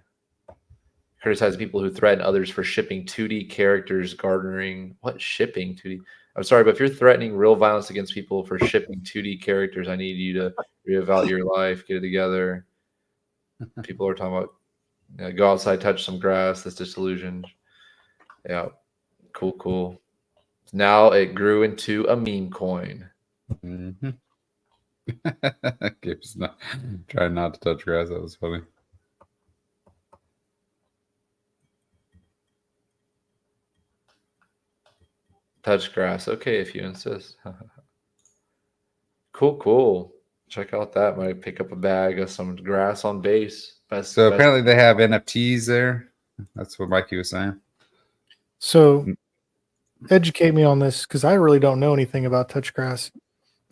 Criticize people who threaten others for shipping 2D characters, garnering what shipping 2D? I'm sorry, but if you're threatening real violence against people for shipping 2D characters, I need you to reevaluate your life, get it together. People are talking about go outside, touch some grass. That's disillusioned. Yeah, cool. Now it grew into a meme coin. Mm-hmm. Trying not to touch grass. That was funny. Touch grass. Okay, if you insist. Cool. Check out that. Might pick up a bag of some grass on base. So apparently they have NFTs there. That's what Mikey was saying. So educate me on this because I really don't know anything about touch grass.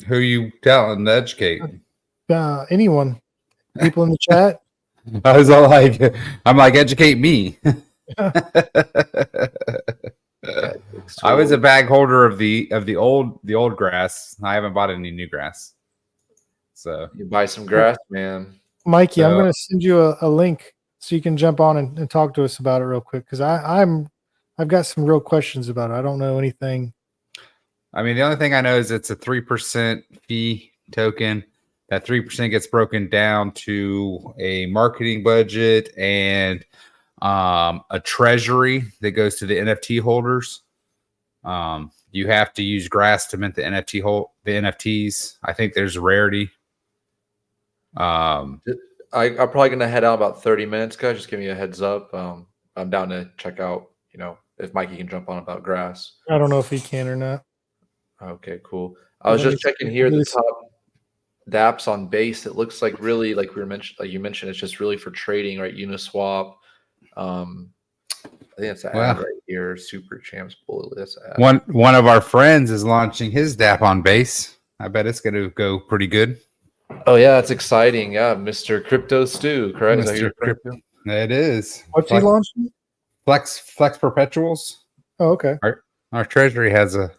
Who you telling to educate? Anyone. People in the chat. I was all like, I'm like, educate me. I was a bag holder of the old grass. I haven't bought any new grass. So you buy some grass, man. Mikey, I'm going to send you a link so you can jump on and talk to us about it real quick because I've got some real questions about it. I don't know anything. I mean, the only thing I know is it's a 3% fee token. That 3% gets broken down to a marketing budget and a treasury that goes to the NFT holders. You have to use grass to mint the NFTs. I think there's a rarity. I'm probably gonna head out about 30 minutes, guys. Just give me a heads up. I'm down to check out, if Mikey can jump on about grass. I don't know if he can or not. Okay, cool. I was just checking here the top dApps on base. It looks like really like you mentioned, it's just really for trading, right? Uniswap. I think it's an ad right here. Super Champs Bullet. That's an ad. One of our friends is launching his dApp on base. I bet it's going to go pretty good. Oh yeah, it's exciting. Yeah, Mr. Crypto Stew, correct? Mr. Crypto. It is. What's he launching? Flex Perpetuals. Oh, okay. Our treasury has a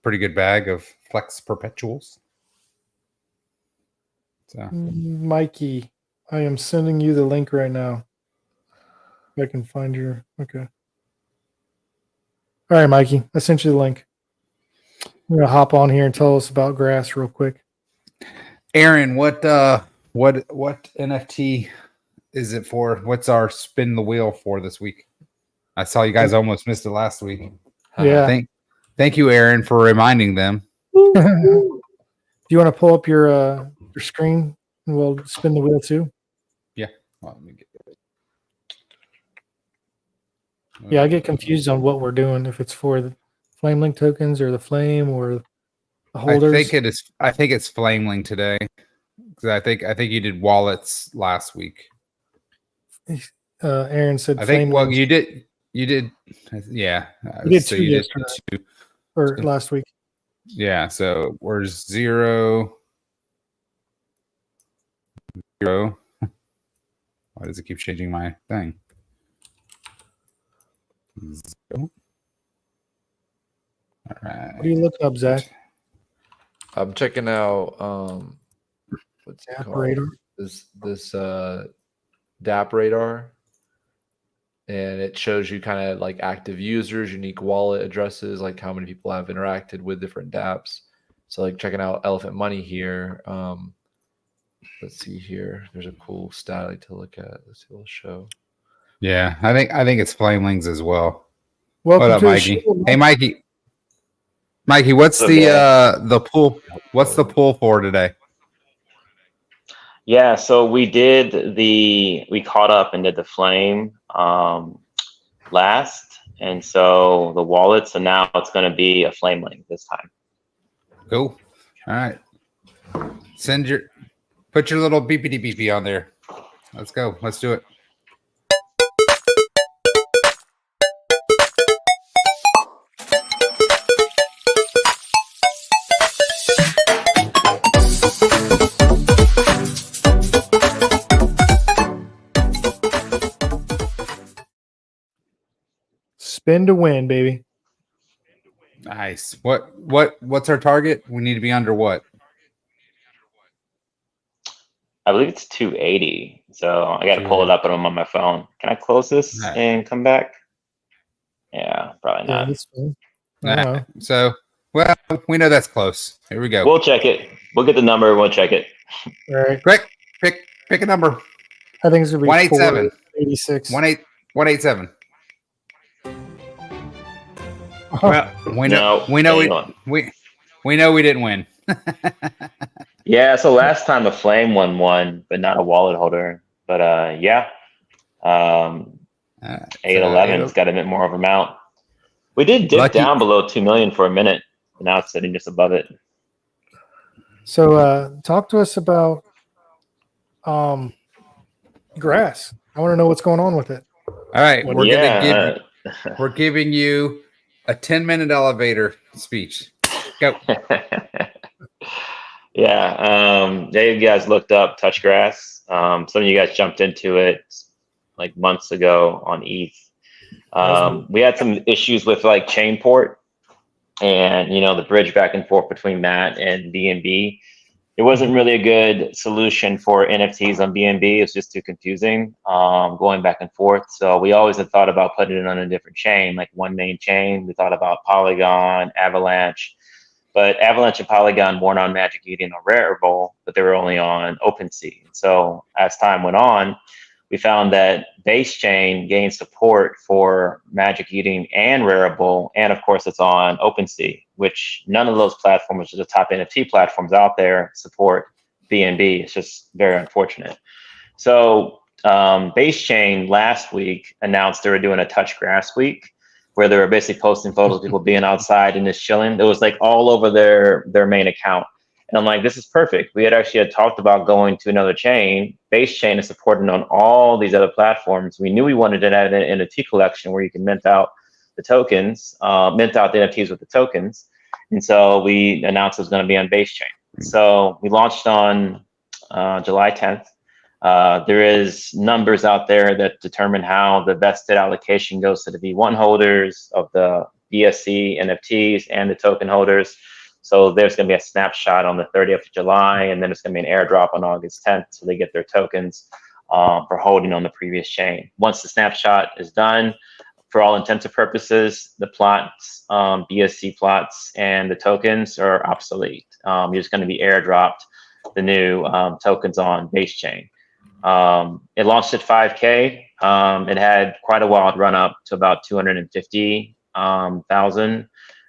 pretty good bag of Flex Perpetuals. So, Mikey, I am sending you the link right now. If I can find your okay. All right, Mikey, I sent you the link. I'm gonna hop on here and tell us about grass real quick. Aaron, what NFT is it for? What's our spin the wheel for this week? I saw you guys almost missed it last week. Yeah. Thank you, Aaron, for reminding them. Do you want to pull up your screen and we'll spin the wheel too? Yeah. Well, let me get it. Yeah, I get confused on what we're doing, if it's for the Flame Link tokens or the Flame or the holders. I think it's Flame Link today. Because I think you did wallets last week. Aaron said I think. Well, Flamelings. you did. Yeah. You did So two you did yesterday two. or last week. Yeah. So we're 0, 0. Why does it keep changing my thing? 0. All right. What are you looking up, Zach? I'm checking out what's it Dap called? Radar. This DAP radar, and it shows you kind of like active users, unique wallet addresses, like how many people have interacted with different dApps. So like checking out Elephant Money here. Let's see here. There's a cool stat I like to look at. Let's see what it'll show. Yeah, I think it's Flamelings as well. Welcome What up, to Mikey? the show. Hey, Mikey. Mikey, what's the pool? What's the pool for today? Yeah, so we caught up and did the flame last, and so the wallet. So now it's going to be a Flameling this time. Cool. All right. Put your little beepity beepy on there. Let's go. Let's do it. Spin to win, baby. Nice. What's our target? We need to be under what? I believe it's 280. So I got to pull it up, and I'm on my phone. Can I close this and come back? Yeah, probably not. Nah. So, well, we know that's close. Here we go. We'll check it. We'll get the number. We'll check it. All right. Quick, pick a number. I think it's gonna be 187. 86. 187. Oh. Well, we know we know we didn't win. Yeah, so last time a flame won, but not a wallet holder. But yeah, 811's got a bit more of amount. We did dip down below 2 million for a minute, but now it's sitting just above it. So talk to us about grass. I want to know what's going on with it. All right, we're giving you a 10-minute elevator speech. Go. Yeah, you guys looked up touch grass. Some of you guys jumped into it like months ago on ETH. We had some issues with like chain port and the bridge back and forth between that and BNB. It wasn't really a good solution for NFTs on BNB. It's just too confusing going back and forth. So we always had thought about putting it on a different chain, like one main chain. We thought about Polygon, Avalanche, but Avalanche and Polygon weren't on Magic Eden or Rarible, but they were only on OpenSea. So as time went on, we found that Base Chain gained support for Magic Eden and Rarible, and of course it's on OpenSea, which none of those platforms, which are the top NFT platforms out there, support BNB. It's just very unfortunate. So Base Chain last week announced they were doing a touch grass week, where they were basically posting photos of people being outside and just chilling. It was like all over their main account. And I'm like, this is perfect. We had talked about going to another chain. Base Chain is supported on all these other platforms. We knew we wanted to add an NFT collection where you can mint out the tokens, mint out the NFTs with the tokens. And so we announced it was going to be on Base Chain. So we launched on July 10th. There is numbers out there that determine how the vested allocation goes to the V1 holders of the BSC NFTs and the token holders. So there's going to be a snapshot on the 30th of July, and then it's going to be an airdrop on August 10th. So they get their tokens for holding on the previous chain. Once the snapshot is done, for all intents and purposes, the plots, BSC plots, and the tokens are obsolete. You're just going to be airdropped the new tokens on Base Chain. It launched at 5K. It had quite a wild run up to about 250,000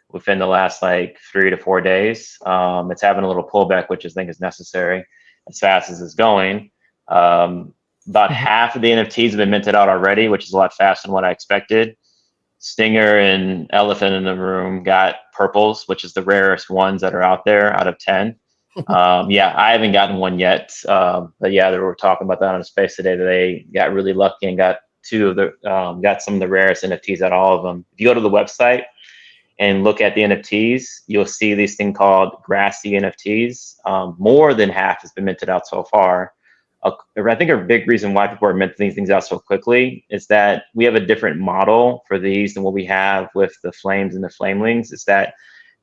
within the last like 3 to 4 days. It's having a little pullback, which I think is necessary as fast as it's going. About half of the NFTs have been minted out already, which is a lot faster than what I expected. Stinger and Elephant in the Room got purples, which is the rarest ones that are out there out of 10. Yeah, I haven't gotten one yet. But yeah, they were talking about that on the space today. That they got really lucky and got got some of the rarest NFTs out of all of them. If you go to the website and look at the NFTs, you'll see these thing called grassy NFTs. More than half has been minted out so far. I think a big reason why people are minting these things out so quickly is that we have a different model for these than what we have with the flames and the flamelings. Is that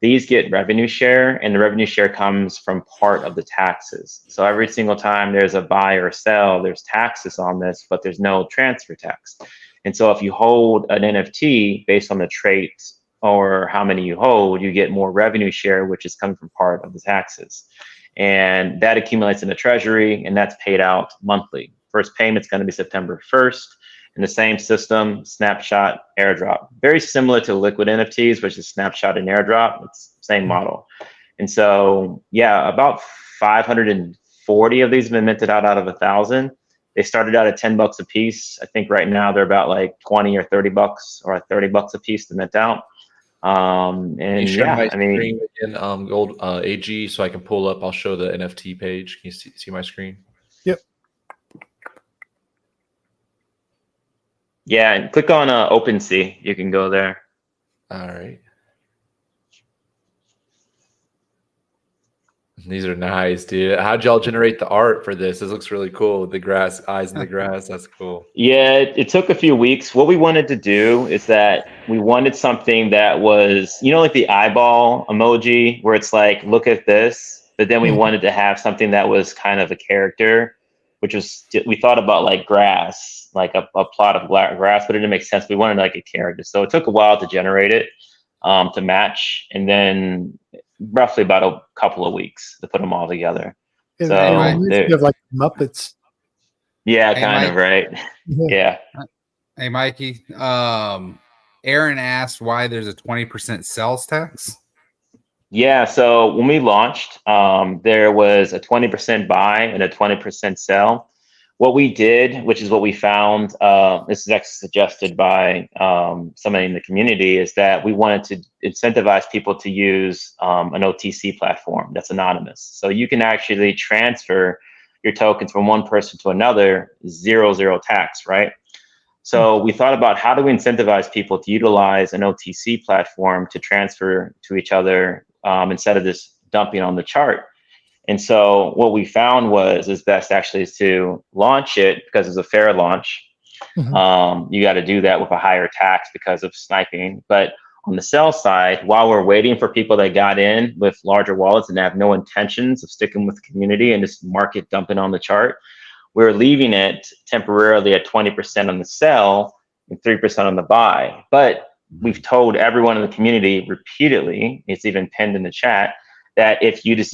these get revenue share, and the revenue share comes from part of the taxes. So every single time there's a buy or a sell, there's taxes on this, but there's no transfer tax. And so if you hold an NFT based on the traits or how many you hold, you get more revenue share, which is coming from part of the taxes. And that accumulates in the treasury, and that's paid out monthly. First payment's going to be September 1st. In the same system, snapshot, airdrop. Very similar to liquid NFTs, which is snapshot and airdrop. It's the same model. And so, yeah, about 540 of these have been minted out of 1,000. They started out at $10 a piece. I think right now they're about like 20 or 30 bucks, or $30 a piece to mint out. And yeah, I mean, again, gold AG, so I can pull up. I'll show the NFT page. Can you see my screen? Yep. Yeah, and click on OpenSea. You can go there. All right. These are nice, dude. How'd y'all generate the art for this? This looks really cool with the grass, eyes in the grass. That's cool. Yeah, it took a few weeks. What we wanted to do is that we wanted something that was, you know, like the eyeball emoji, where it's like, look at this. But then we wanted to have something that was kind of a character, which was, we thought about like grass, like a plot of grass, but it didn't make sense. We wanted like a character. So it took a while to generate it, to match. And then roughly about a couple of weeks to put them all together. And So you have like Muppets. Yeah, Hey, kind of, right? Yeah. Hey, Mikey. Aaron asked why there's a 20% sales tax. Yeah. So when we launched, there was a 20% buy and a 20% sell. What we did, which is what we found, this is actually suggested by somebody in the community, is that we wanted to incentivize people to use an OTC platform that's anonymous. So you can actually transfer your tokens from one person to another, zero tax, right? So we thought about how do we incentivize people to utilize an OTC platform to transfer to each other instead of just dumping on the chart. And so what we found is best actually is to launch it because it's a fair launch. You got to do that with a higher tax because of sniping. But on the sell side, while we're waiting for people that got in with larger wallets and have no intentions of sticking with the community and just market dumping on the chart, we're leaving it temporarily at 20% on the sell and 3% on the buy. But we've told everyone in the community repeatedly, it's even pinned in the chat, that if you just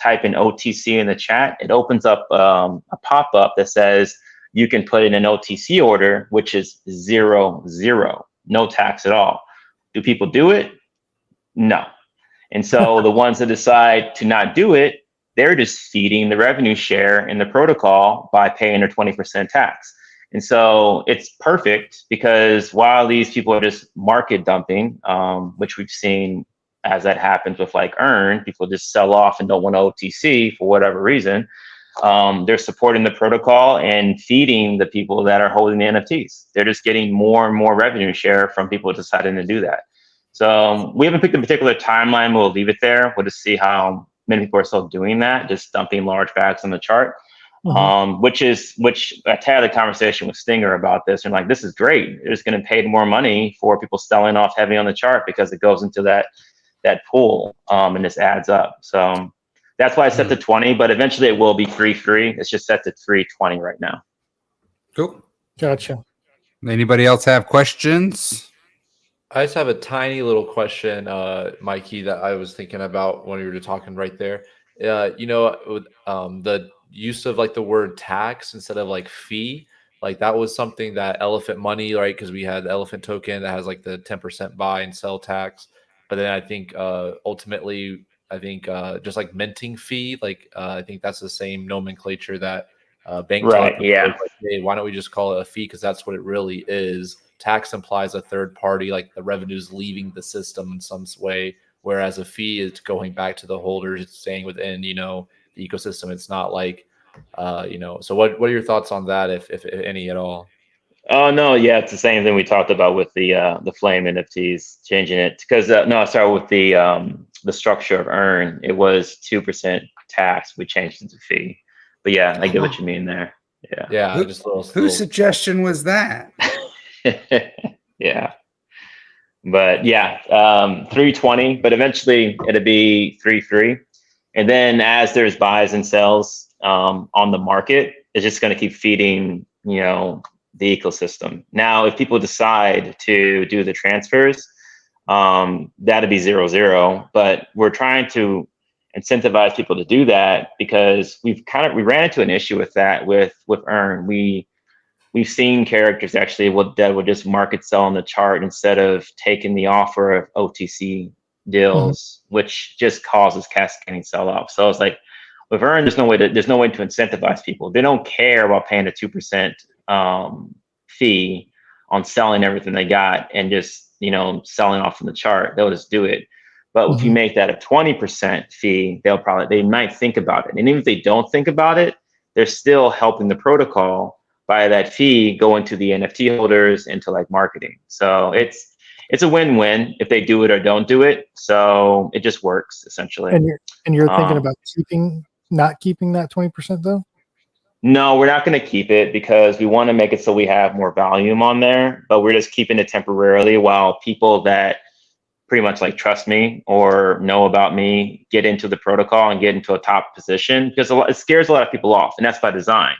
type in OTC in the chat, it opens up a pop-up that says you can put in an OTC order, which is 0, no tax at all. Do people do it? No. And so the ones that decide to not do it, they're just feeding the revenue share in the protocol by paying their 20% tax. And so it's perfect because while these people are just market dumping, which we've seen as that happens with like Earn, people just sell off and don't want to OTC for whatever reason. They're supporting the protocol and feeding the people that are holding the NFTs. They're just getting more and more revenue share from people deciding to do that. So we haven't picked a particular timeline. We'll leave it there. We'll just see how many people are still doing that, just dumping large bags on the chart. Which I had a conversation with Stinger about this, and like, this is great. They're just going to pay more money for people selling off heavy on the chart because it goes into that pool, and this adds up. So that's why I set to 20, but eventually it will be free. It's just set to 320 right now. Cool. Gotcha. Anybody else have questions? I just have a tiny little question, Mikey, that I was thinking about when we were talking right there. You know, with the use of like the word tax instead of like fee, like that was something that Elephant Money, right? Because we had the Elephant token that has like the 10% buy and sell tax. But then I think ultimately, just like minting fee, like I think that's the same nomenclature that Bank Right, Talk. yeah. Like, hey, why don't we just call it a fee? Because that's what it really is. Tax implies a third party, like the revenues leaving the system in some way. whereas a fee is going back to the holders. It's staying within, you know, the ecosystem. It's not like, you know. So what are your thoughts on that, if any at all? Oh no, yeah, it's the same thing we talked about with the Flame NFTs, changing it because no, I started with the structure of Earn. It was 2% tax. We changed it to fee. But yeah, I get what you mean there. Yeah. Yeah, just a little. Whose suggestion was that? Yeah. But yeah, 320, but eventually it'll be 3.3. And then as there's buys and sells on the market, it's just going to keep feeding, you know, the ecosystem. Now, if people decide to do the transfers, that'd be 0-0. But we're trying to incentivize people to do that because we ran into an issue with that with Earn. We've seen characters actually that would just market sell on the chart instead of taking the offer of OTC deals, which just causes cascading sell off. So it's like with Earn, there's no way to incentivize people. They don't care about paying a 2% fee on selling everything they got and just, you know, selling off from the chart. They'll just do it. But if you make that a 20% fee, they might think about it. And even if they don't think about it, they're still helping the protocol by that fee going to the NFT holders into like marketing. So it's a win-win if they do it or don't do it. So it just works essentially. And you're thinking about not keeping that 20% though? No, we're not going to keep it because we want to make it so we have more volume on there, but we're just keeping it temporarily while people that pretty much like trust me or know about me get into the protocol and get into a top position, because it scares a lot of people off, and that's by design.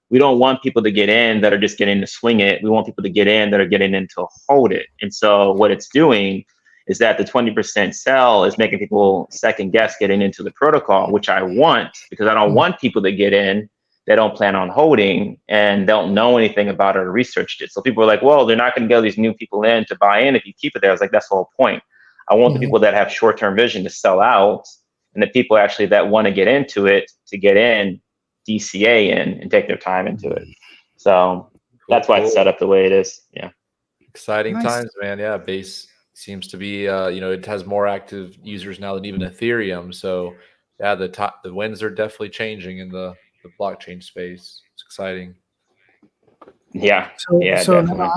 We don't want people to get in that are just getting to swing it. We want people to get in that are getting in to hold it. And so what it's doing is that the 20% sell is making people second guess getting into the protocol, which I want, because I don't want people to get in that don't plan on holding and don't know anything about it or researched it. So people are like, well, they're not going to get these new people in to buy in if you keep it there. I was like, that's the whole point. I want the people that have short-term vision to sell out, and the people actually that want to get into it to get in, DCA in, and take their time into it. So that's why it's set up the way it is. Yeah. Exciting times, man. Yeah. Base seems to be, you know, it has more active users now than even Ethereum. So yeah, the winds are definitely changing in the blockchain space. It's exciting. Yeah. So now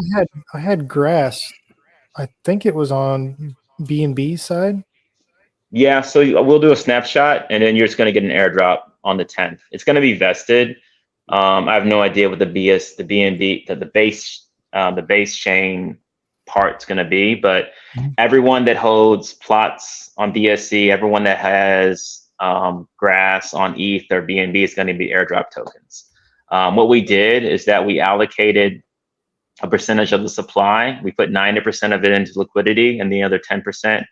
I had grass. I think it was on B&B side. Yeah, so we'll do a snapshot, and then you're just going to get an airdrop on the 10th. It's going to be vested. I have no idea what the BNB, the base chain part's going to be, but everyone that holds plots on BSC, everyone that has grass on ETH or BNB is going to be airdrop tokens. What we did is that we allocated a percentage of the supply. We put 90% of it into liquidity, and the other 10%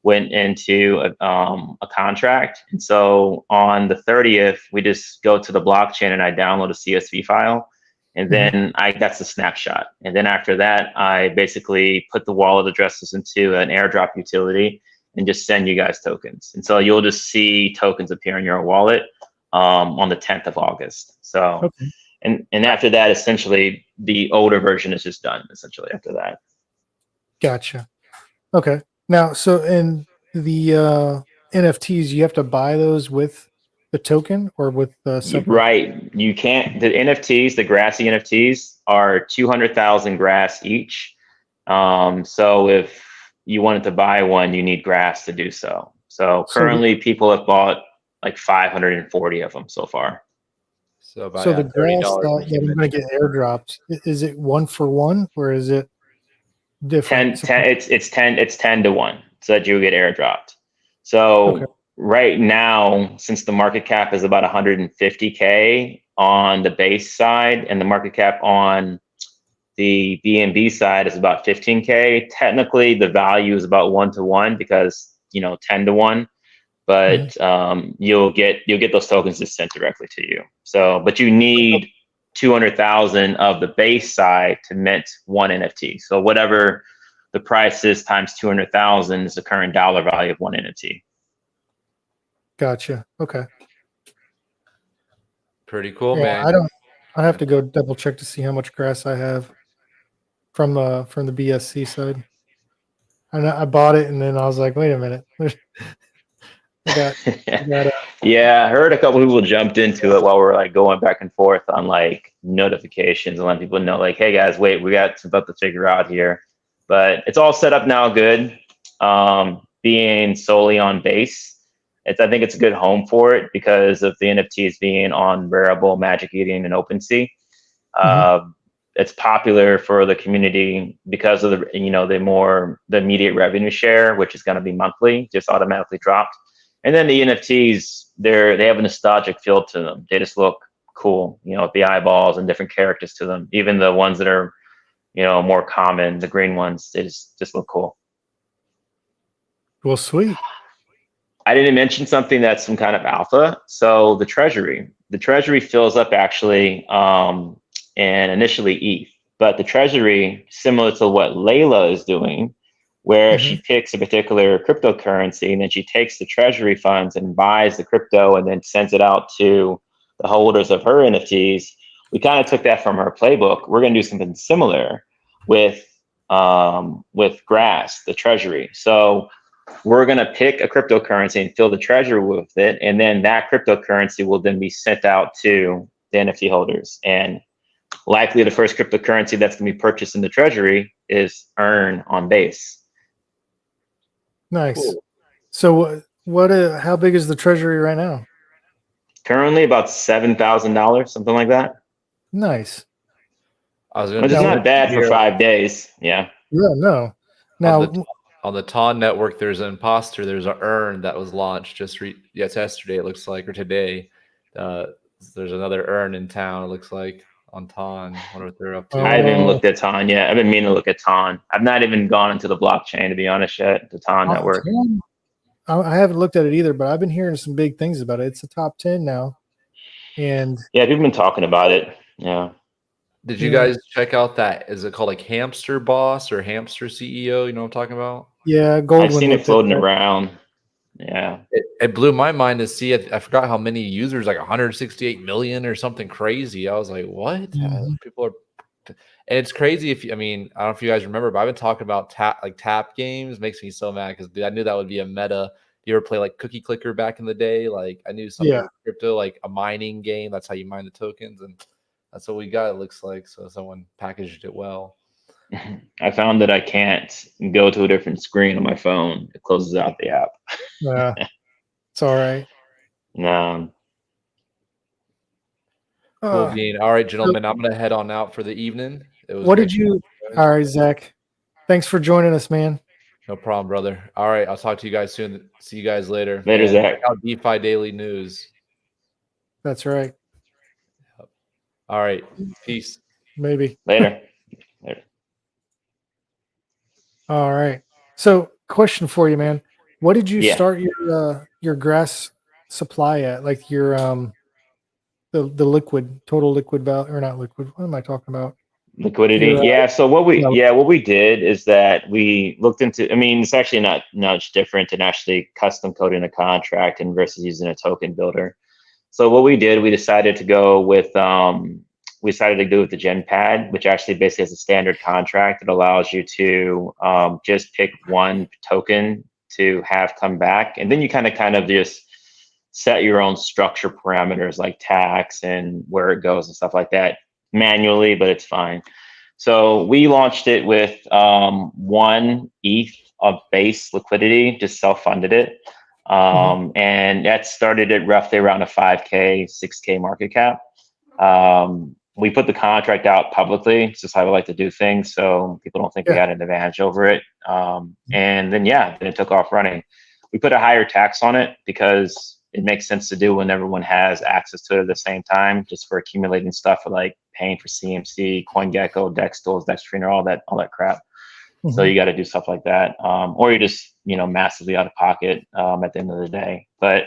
went into a contract. And so on the 30th, we just go to the blockchain and I download a CSV file. And then that's the snapshot. And then after that, I basically put the wallet addresses into an airdrop utility and just send you guys tokens. And so you'll just see tokens appear in your wallet on the 10th of August. So, and after that, essentially the older version is just done essentially after that. Gotcha. Okay. Now, so in the NFTs, you have to buy those with the token or with the separate? Right. You can't. The NFTs, the grassy NFTs, are 200,000 grass each. So if you wanted to buy one, you need grass to do so. So currently, people have bought like 540 of them so far. So about the grass that I'm going to get airdropped, is it 1-for-1 or is it different? 10, it's 10 to 1, so that you get airdropped. So right now, since the market cap is about 150K on the base side, and the market cap on the BNB side is about 15K, technically the value is about 1-to-1 because 10 to 1. But you'll get those tokens just sent directly to you. So, but you need 200,000 of the base side to mint one NFT. So whatever the price is times 200,000 is the current dollar value of one NFT. Gotcha. Okay. Pretty cool, man. I have to go double check to see how much grass I have from the BSC side. And I bought it, and then I was like, wait a minute. I got, Yeah, I heard a couple people jumped into it while we're like going back and forth on like notifications and letting people know, like, hey guys, wait, we got some stuff to figure out here. But it's all set up now, good. Being solely on base, I think it's a good home for it because of the NFTs being on Rarible, Magic Eden, and OpenSea. It's popular for the community because of the the immediate revenue share, which is going to be monthly, just automatically dropped. And then the NFTs, they have a nostalgic feel to them. They just look cool, with the eyeballs and different characters to them. Even the ones that are, more common, the green ones, they just look cool. well, sweet. I didn't mention something that's some kind of alpha. So the treasury fills up actually, and initially ETH, but the treasury, similar to what Layla is doing, where she picks a particular cryptocurrency and then she takes the treasury funds and buys the crypto and then sends it out to the holders of her NFTs. We kind of took that from her playbook. We're going to do something similar with Grass, the treasury. So we're going to pick a cryptocurrency and fill the treasury with it. And then that cryptocurrency will then be sent out to the NFT holders. And likely the first cryptocurrency that's going to be purchased in the treasury is Earn on Base. Nice. Cool. So how big is the treasury right now? Currently about $7,000, something like that. Nice. Which is not bad for 5 days. Yeah. Yeah, no. Now on the TON network, there's an imposter. There's an Earn that was launched yesterday, it looks like, or today. There's another Earn in town, it looks like, on TON. I wonder what they're up to. I haven't looked at TON yet. I've been meaning to look at TON. I've not even gone into the blockchain, to be honest, yet, the TON network. I haven't looked at it either, but I've been hearing some big things about it. It's a top 10 now. And yeah, people have been talking about it. Yeah. Did you guys check out that? Is it called like Hamster Boss or Hamster CEO? You know what I'm talking about? Yeah, I've seen it floating around. Yeah. It blew my mind to see it. I forgot how many users, like 168 million or something crazy. I was like, what? People are, and it's crazy. I don't know if you guys remember, but I've been talking about tap games. Makes me so mad because I knew that would be a meta. You ever play like Cookie Clicker back in the day? Like I knew something with crypto, like a mining game. That's how you mine the tokens, and that's what we got. It looks like so someone packaged it well. I found that I can't go to a different screen on my phone. It closes out the app. Yeah, it's all right. No. Cool bean. All right, gentlemen, I'm gonna head on out for the evening. What did you? All right, Zach. Thanks for joining us, man. No problem, brother. All right, I'll talk to you guys soon. See you guys later. Later, Zach. Check out DeFi Daily News. That's right. All right. Peace. Maybe. Later. All right. So, question for you, man. What did you start your grass supply at? Like your the liquid, total liquid value, or not liquid? What am I talking about? Liquidity. So what we did is that we looked into, it's actually not much different than actually custom coding a contract and versus using a token builder. So what we did, we decided to go with the Gen Pad, which actually basically has a standard contract that allows you to just pick one token to have come back. And then you kind of just set your own structure parameters like tax and where it goes and stuff like that manually, but it's fine. So we launched it with 1 ETH of base liquidity, just self-funded it. And that started at roughly around a 5K, 6K market cap. We put the contract out publicly. It's just how I like to do things, so people don't think we had an advantage over it. And then it took off running. We put a higher tax on it because it makes sense to do when everyone has access to it at the same time, just for accumulating stuff for like paying for CMC, CoinGecko, DEX tools, DexTrainer, all that crap. So you got to do stuff like that, or you're just massively out of pocket at the end of the day. But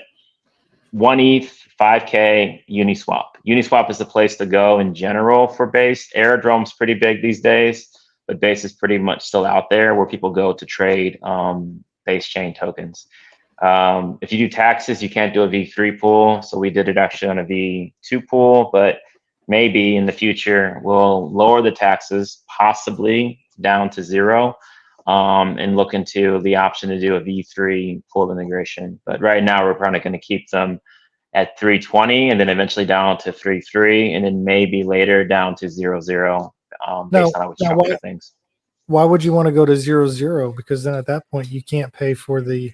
1 ETH, 5K, Uniswap. Uniswap is the place to go in general for Base. Aerodrome's pretty big these days, but Base is pretty much still out there where people go to trade Base chain tokens. If you do taxes, you can't do a V3 pool. So we did it actually on a V2 pool, but maybe in the future we'll lower the taxes, possibly down to 0. and look into the option to do a V3 full integration. But right now, we're probably going to keep them at 320 and then eventually down to 3.3 and then maybe later down to 0.0 based on how we structure things. Why would you want to go to 0.0? Because then at that point you can't pay for the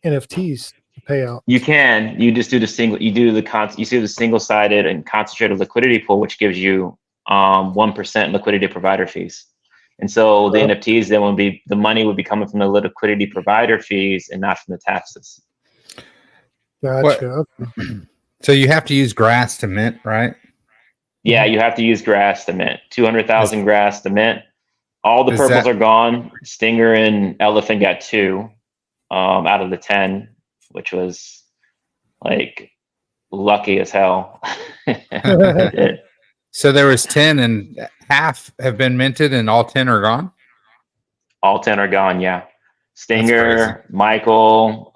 NFTs to pay out. You can. You just do the single. You do you see the single-sided and concentrated liquidity pool, which gives you 1% liquidity provider fees. And so the NFTs then would be, the money would be coming from the liquidity provider fees and not from the taxes. Gotcha. Okay. So you have to use grass to mint, right? Yeah, you have to use grass to mint. 200,000 grass to mint. All the purples are gone. Stinger and Elephant got 2 out of the 10, which was like lucky as hell. So there was 10 and half have been minted and all 10 are gone? All 10 are gone, yeah. Stinger, Michael,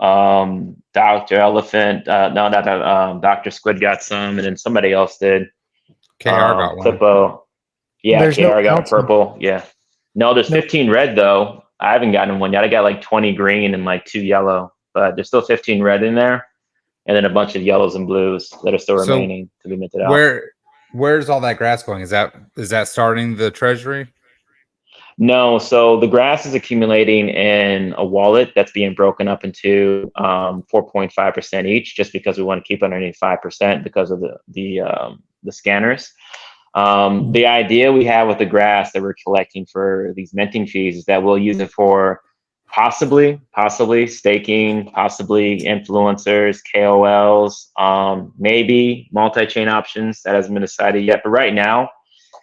Dr. Elephant, Dr. Squid got some, and then somebody else did. KR got one. Flippo. Yeah, There's KR got purple. Yeah. No, there's 15 red though. I haven't gotten one yet. I got like 20 green and like 2 yellow, but there's still 15 red in there, and then a bunch of yellows and blues that are still remaining to be minted out. Where's all that grass going? Is that starting the treasury? No, so the grass is accumulating in a wallet that's being broken up into 4.5% each, just because we want to keep underneath 5% because of the scanners. The idea we have with the grass that we're collecting for these minting fees is that we'll use it for possibly staking, possibly influencers, KOLs, maybe multi-chain options. That hasn't been decided yet, but right now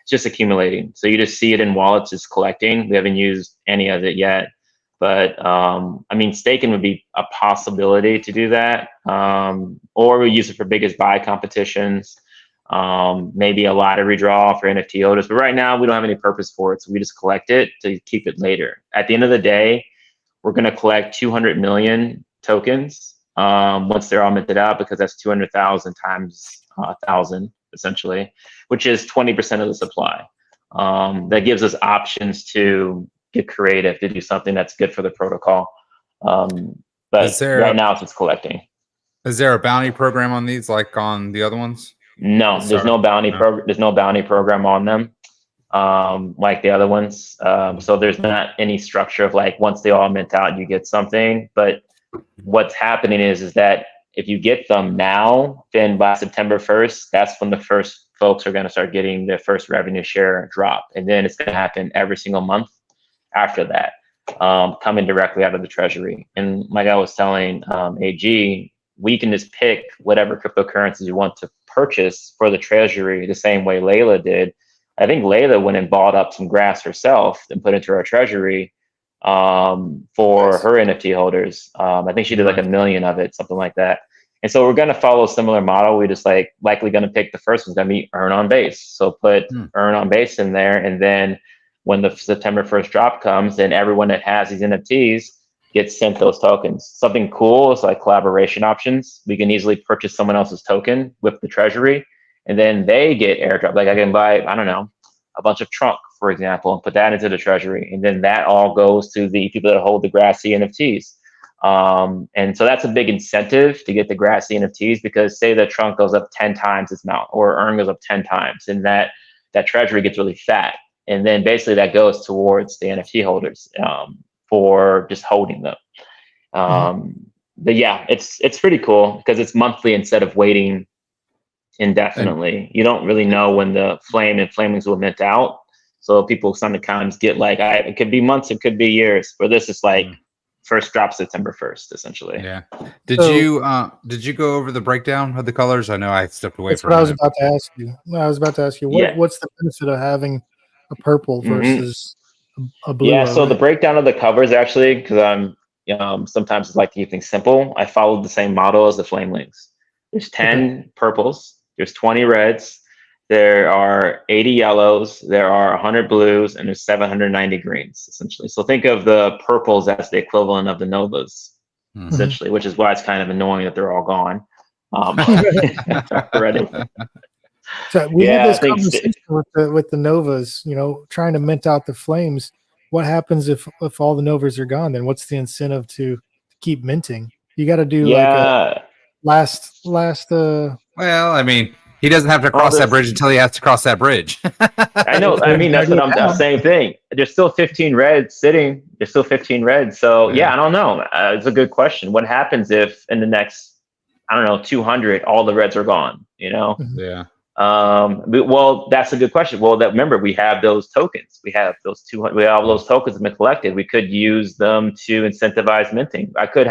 it's just accumulating. So you just see it in wallets, it's collecting. We haven't used any of it yet, but I mean, staking would be a possibility to do that, or we use it for biggest buy competitions. Maybe a lottery draw for NFT holders, but right now we don't have any purpose for it, so we just collect it to keep it later. At the end of the day, we're going to collect 200 million tokens once they're all minted out, because that's 200,000 times 1,000 essentially, which is 20% of the supply. That gives us options to get creative, to do something that's good for the protocol. But right now it's just collecting. Is there a bounty program on these like on the other ones? No, there's no bounty there's no bounty program on them like the other ones. So there's not any structure of like once they all mint out you get something. But what's happening is that if you get them now, then by September 1st, that's when the first folks are going to start getting their first revenue share drop, and then it's going to happen every single month after that, coming directly out of the treasury. And like I was telling AG, we can just pick whatever cryptocurrencies you want to purchase for the treasury the same way Layla did. I think Layla went and bought up some grass herself and put into our treasury for her NFT holders. I think she did like 1 million of it, something like that. And so we're going to follow a similar model. We just likely going to pick the first one's going to be earn on base. So put earn on base in there. And then when the September 1st drop comes, then everyone that has these NFTs gets sent those tokens. Something cool is like collaboration options. We can easily purchase someone else's token with the treasury, and then they get airdrop. Like I can buy, I don't know, a bunch of trunk, for example, and put that into the treasury. And then that all goes to the people that hold the Grassy NFTs. And so that's a big incentive to get the Grassy NFTs, because say the trunk goes up 10 times its amount, or earn goes up 10 times, and that treasury gets really fat. And then basically that goes towards the NFT holders for just holding them. But yeah, it's pretty cool because it's monthly instead of waiting indefinitely. You don't really know when the flame and flamings will mint out. So people sometimes get like, it could be months, it could be years. For this, it's like first drop September 1st, essentially. Yeah. Did you go over the breakdown of the colors? I know I stepped away from what I was about to ask you. I was about to ask you, what's the benefit of having a purple versus a blue? Yeah, so the breakdown of the covers actually, because I'm sometimes like to keep things simple. I followed the same model as the flamelings. There's 10 purples, there's 20 reds, there are 80 yellows, there are 100 blues, and there's 790 greens, essentially. So think of the purples as the equivalent of the novas, essentially, which is why it's kind of annoying that they're all gone already. So we had this conversation with the novas, trying to mint out the flames. what happens if all the Novas are gone? Then what's the incentive to keep minting? You got to do like a last. Well, I mean, he doesn't have to cross that bridge until he has to cross that bridge. I know. I mean, that's what I'm same thing. There's still 15 reds sitting. There's still 15 reds. So yeah, I don't know. It's a good question. What happens if in the next, I don't know, 200, all the reds are gone? You know? Yeah. Well, that's a good question. Well, remember, we have those tokens. We have those 200. We have all those tokens have been collected. We could use them to incentivize minting. I could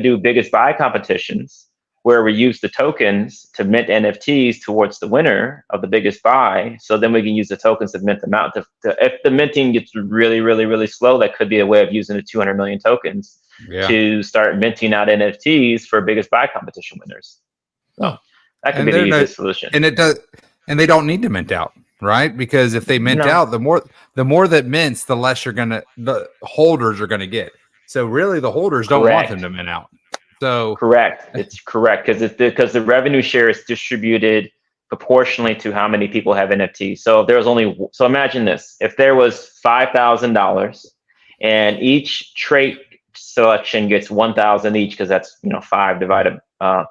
do biggest buy competitions where we use the tokens to mint NFTs towards the winner of the biggest buy. So then we can use the tokens to mint them out. If the minting gets really, really, really slow, that could be a way of using the 200 million tokens to start minting out NFTs for biggest buy competition winners. So that could be the easiest solution. And they don't need to mint out, right? Because if they mint out, the more that mints, the less the holders are gonna get. So really, the holders don't want them to mint out. So correct. It's correct because the revenue share is distributed proportionally to how many people have NFTs. So if there was so imagine this: if there was $5,000, and each trait selection gets 1,000 each, because that's 5,000 divided by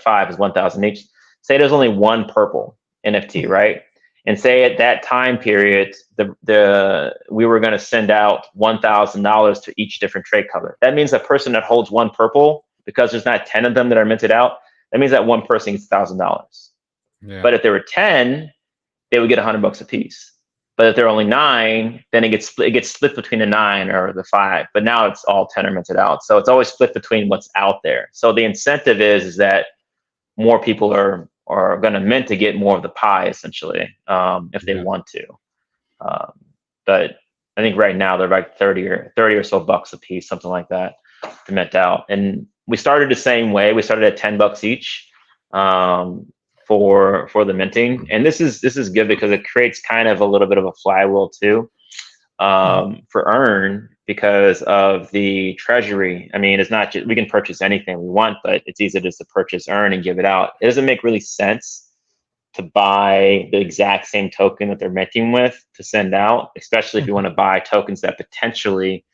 5 is 1,000 each. Say there's only one purple NFT, right? And say at that time period, we were going to send out $1,000 to each different trait color. That means a person that holds one purple, because there's not 10 of them that are minted out, that means that one person gets $1,000. Yeah. But if there were 10, they would get $100 a piece. But if there are only 9, then it gets split between the 9 or the 5. But now it's all 10 are minted out. So it's always split between what's out there. So the incentive is that more people are going to mint to get more of the pie, essentially, if they want to. But I think right now they're like 30 or so bucks a piece, something like that, to mint out. And we started the same way. We started at $10 each for the minting. And this is good because it creates kind of a little bit of a flywheel too for Earn, because of the treasury. I mean, it's not just, we can purchase anything we want, but it's easy just to purchase Earn and give it out. It doesn't make really sense to buy the exact same token that they're minting with to send out, especially if you want to buy tokens that potentially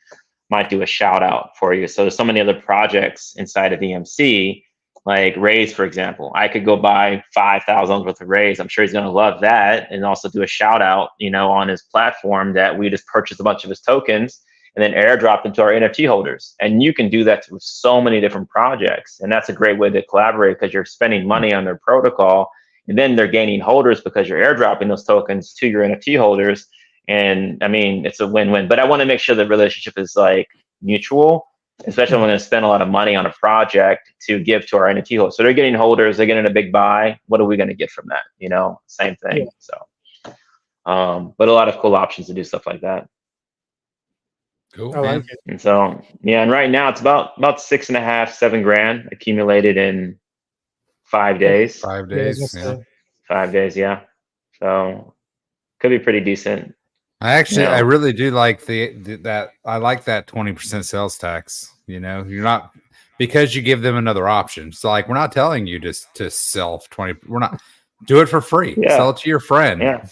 might do a shout out for you. So there's so many other projects inside of EMC, like Raise, for example. I could go buy 5,000 worth of Raise. I'm sure he's going to love that, and also do a shout out, on his platform that we just purchased a bunch of his tokens and then airdrop them to our NFT holders. And you can do that with so many different projects. And that's a great way to collaborate, because you're spending money on their protocol, and then they're gaining holders because you're airdropping those tokens to your NFT holders. And I mean, it's a win-win. But I want to make sure the relationship is like mutual, especially when I'm going to spend a lot of money on a project to give to our NFT holders. So they're getting holders, they're getting a big buy. What are we going to get from that? Same thing. Yeah. So, but a lot of cool options to do stuff like that. Cool. I like it. And so, yeah, and right now it's about $6.5, $7,000 accumulated in 5 days. 5 days. Yeah. 5 days. Yeah. So could be pretty decent. I really do like that. I like that 20% sales tax. You're not, because you give them another option. So like, we're not telling you to sell 20. We're not, do it for free. Yeah. Sell it to your friend. Yeah.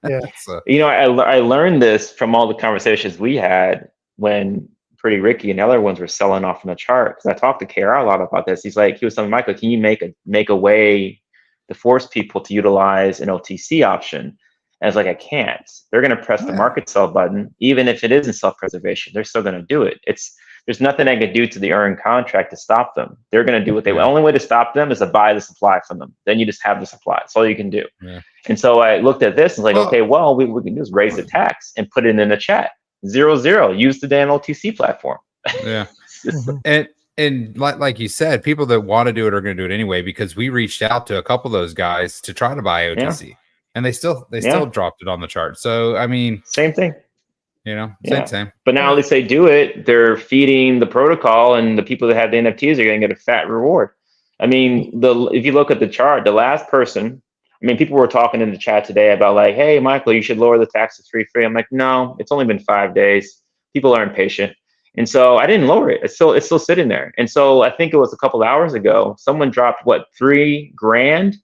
Yeah. So, I learned this from all the conversations we had when Pretty Ricky and other ones were selling off from the chart. Because I talked to KR a lot about this. He was telling Michael, can you make a way to force people to utilize an OTC option? And it's like, I can't. They're going to press the market sell button, even if it isn't self-preservation. They're still going to do it. There's nothing I can do to the Earn contract to stop them. They're going to do what they want. The only way to stop them is to buy the supply from them. Then you just have the supply. That's all you can do. Yeah. And so I looked at this and was like, okay, well, we can do is raise the tax and put it in the chat. 0.0. Use the damn OTC platform. Yeah. And like you said, people that want to do it are going to do it anyway, because we reached out to a couple of those guys to try to buy OTC. Yeah. And they still dropped it on the chart. So I mean, same thing. Same. But now at least they do it. They're feeding the protocol, and the people that have the NFTs are going to get a fat reward. I mean, if you look at the chart, the last person. I mean, people were talking in the chat today about like, hey, Michael, you should lower the tax to 3.3. I'm like, no, it's only been 5 days. People are impatient, and so I didn't lower it. It's still sitting there. And so I think it was a couple hours ago, someone dropped $3,000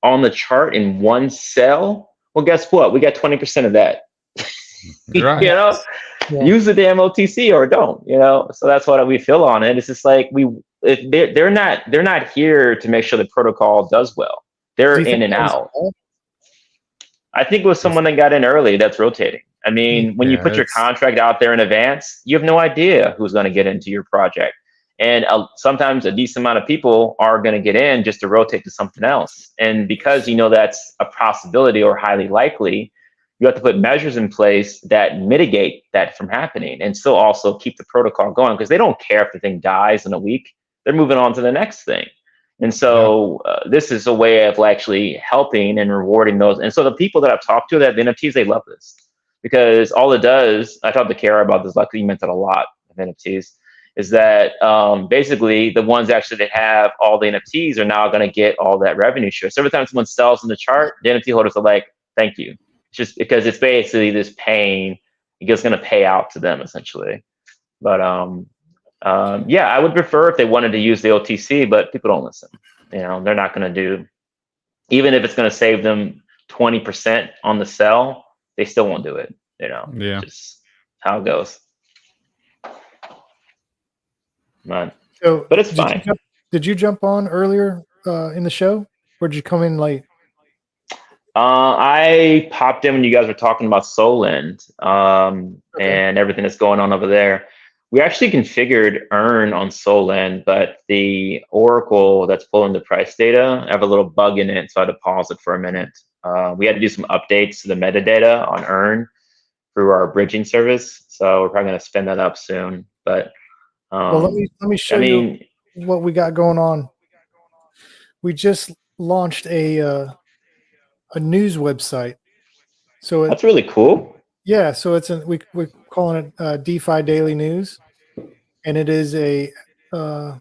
on the chart in one sell. Well, guess what? We got 20% of that. Right. You know, Yeah. use the damn OTC or don't. You know, so that's what we feel on it. It's just like they're not here to make sure the protocol does well. Do They're you think in and that was out. all? I think it was someone that got in early that's rotating. I mean, when you Yeah, put your it's- contract out there in advance, you have no idea who's going to get into your project. And sometimes a decent amount of people are going to get in just to rotate to something else. And because you know that's a possibility or highly likely, you have to put measures in place that mitigate that from happening and still also keep the protocol going, because they don't care if the thing dies in a week. They're moving on to the next thing. And so this is a way of actually helping and rewarding those. And so the people that I've talked to that the NFTs, they love this, because all it does, I talked to Kara about this, luckily you meant it a lot of NFTs, is that basically the ones actually that have all the NFTs are now going to get all that revenue share. So every time someone sells in the chart, the NFT holders are like, thank you. It's just because it's basically this paying, it's going to pay out to them essentially. But yeah, I would prefer if they wanted to use the OTC, but people don't listen. You know, they're not going to do, even if it's going to save them 20% on the sell, they still won't do it. You know, Yeah. just how it goes. But So it's fine. Did you jump on earlier in the show, or did you come in late? I popped in when you guys were talking about Solend and everything that's going on over there. We actually configured Earn on Solend, but the Oracle that's pulling the price data, I have a little bug in it, so I had to pause it for a minute. We had to do some updates to the metadata on Earn through our bridging service, so we're probably going to spin that up soon. But Well, let me show you what we got going on. We just launched a news website. So that's really cool. Yeah, so we're calling it DeFi Daily News, and it is a I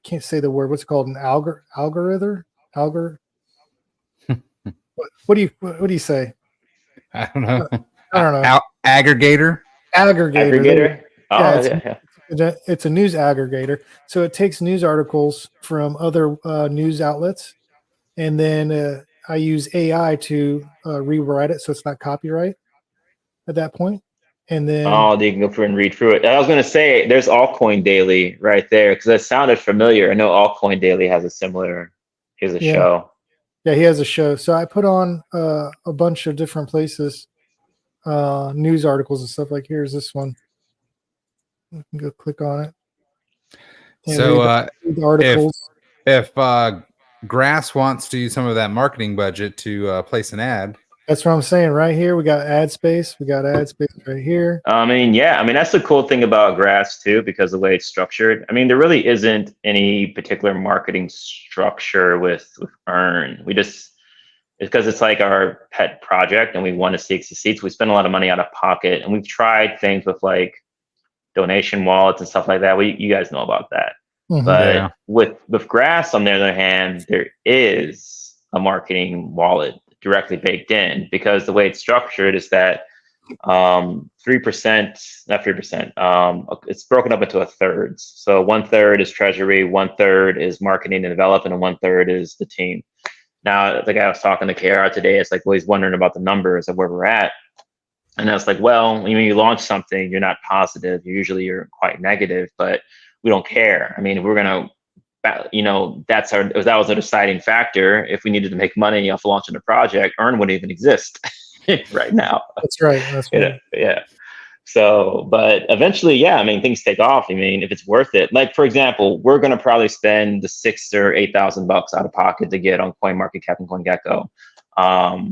can't say the word. What's it called? An algorithm? What do you say? I don't know. I don't know. Aggregator. Aggregator. Oh, yeah, it's a news aggregator. So it takes news articles from other news outlets, and then I use AI to rewrite it so it's not copyright at that point. And then you can go through and read through it. I was going to say there's Altcoin Daily right there, because that sounded familiar. I know Altcoin Daily has a similar. Here's a show. Yeah, he has a show. So I put on a bunch of different places, news articles and stuff. Like here's this one. You can go click on it. So read the articles. if Grass wants to use some of that marketing budget to place an ad. That's what I'm saying right here. We got ad space. We got ad space right here. I mean, yeah. I mean, that's the cool thing about Grass too, because the way it's structured. I mean, there really isn't any particular marketing structure with Earn. We just, it's because it's like our pet project and we want to succeed. So we spend a lot of money out of pocket, and we've tried things with like donation wallets and stuff like that. You guys know about that. Mm-hmm. But with Grass, on the other hand, there is a marketing wallet directly baked in, because the way it's structured is that 3%, not 3%, it's broken up into a thirds. So 1/3 is treasury, 1/3 is marketing and development, and 1/3 is the team. Now, the guy I was talking to KR today, it's like, well, he's wondering about the numbers of where we're at. And I was like, well, when you launch something, you're not positive. You're quite negative, but we don't care. I mean, we're going to, that was a deciding factor. If we needed to make money off launching a project, Earn wouldn't even exist right now. That's right. That's right. Yeah. So, but eventually, yeah, I mean, things take off. I mean, if it's worth it, like, for example, we're going to probably spend the $6,000 or $8,000 out of pocket to get on CoinMarketCap and CoinGecko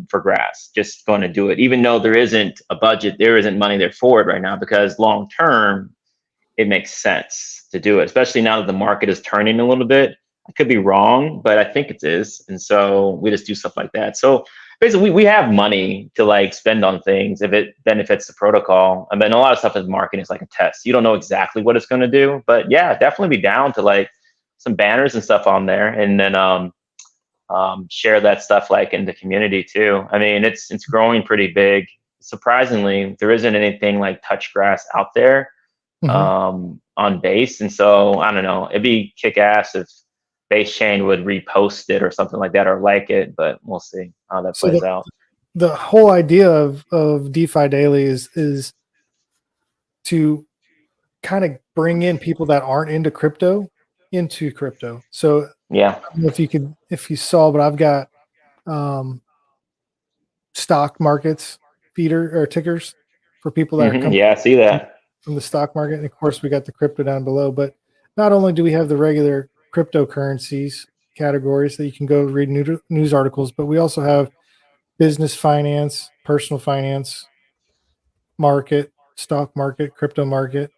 for Grass. Just going to do it, even though there isn't a budget, there isn't money there for it right now, because long term, it makes sense to do it, especially now that the market is turning a little bit. I could be wrong, but I think it is. And so we just do stuff like that. So basically we have money to like spend on things if it benefits the protocol. I mean, a lot of stuff is marketing is like a test. You don't know exactly what it's going to do, but yeah, definitely be down to like some banners and stuff on there, and then share that stuff like in the community too. I mean, it's growing pretty big. Surprisingly, there isn't anything like Touch Grass out there on Base. And so I don't know, it'd be kick ass if Base Chain would repost it or something like that, or like it, but we'll see how that plays out. the whole idea of DeFi Daily is to kind of bring in people that aren't into crypto. So Yeah. I don't know if you saw, but I've got stock markets feeder or tickers for people that are coming Yeah, I see that. from the stock market. And of course, we got the crypto down below. But not only do we have the regular cryptocurrencies categories that you can go read news articles, but we also have business finance, personal finance, market, stock market, crypto market.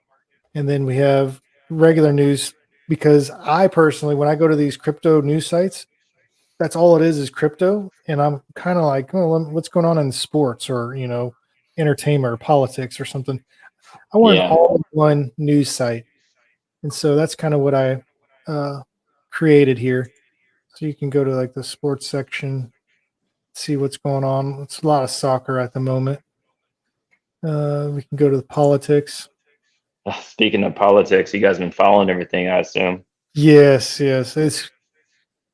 And then we have regular news because I personally, when I go to these crypto news sites, that's all it is crypto. And I'm kind of like, oh, what's going on in sports or, entertainment or politics or something. I want an Yeah. all-in-one news site. And so that's kind of what I created here. So you can go to like the sports section, see what's going on. It's a lot of soccer at the moment. We can go to the politics. Speaking of politics, you guys been following everything, I assume. Yes. It's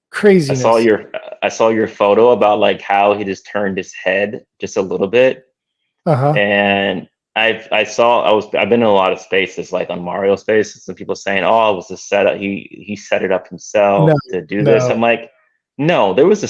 craziness. I saw your photo about like how he just turned his head just a little bit. And I've been in a lot of spaces like on Mario spaces and people saying, oh, it was a setup. He set it up himself to do this. I'm like, no, there was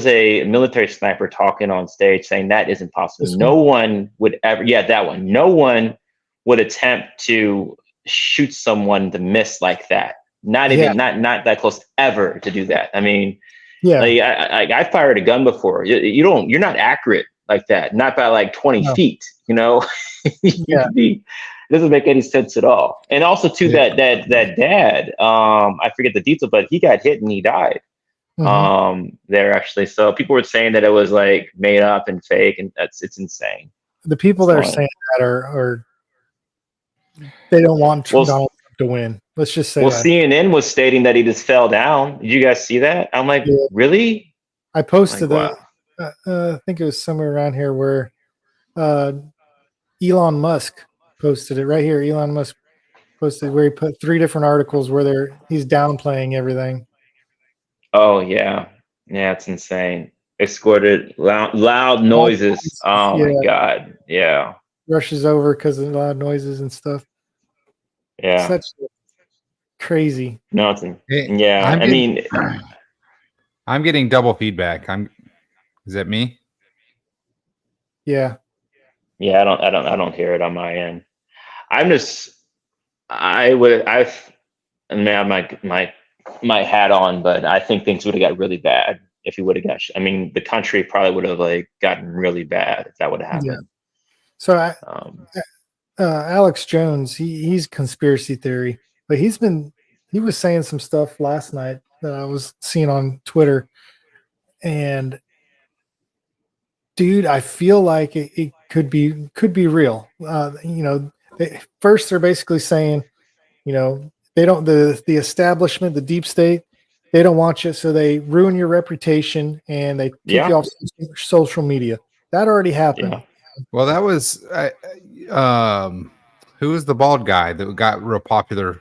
a military sniper talking on stage saying that isn't possible. No one would ever. Yeah, that one. No one would attempt to shoot someone to miss like that. Not even not that close ever to do that. I mean, like I fired a gun before. You're not accurate like that. Not by like 20 feet. It doesn't make any sense at all. And also too that dad. I forget the detail, but he got hit and he died. There actually. So people were saying that it was like made up and fake, and it's insane. The people that are saying that are they don't want Donald Trump to win. Let's just say that. CNN was stating that he just fell down. Did you guys see that? I'm like, really? I posted that. I think it was somewhere around here where Elon Musk posted it right here. Elon Musk posted where he put 3 different articles where he's downplaying everything. Oh yeah, it's insane. Exported loud noises. Oh my god, yeah. Rushes over because of loud noises and stuff. Yeah, such crazy. No, I'm getting double feedback. Is that me? Yeah. Yeah, I don't hear it on my end. I have my hat on, but I think things would have got really bad if he would have got. I mean, the country probably would have like gotten really bad if that would have happened. Yeah. So Alex Jones, he's conspiracy theory, but he was saying some stuff last night that I was seeing on Twitter, and dude, I feel like it could be real. First they're basically saying, they don't the establishment, the deep state, they don't want you, so they ruin your reputation and they kick you off social media. That already happened. Yeah. Well, that was who was the bald guy that got real popular?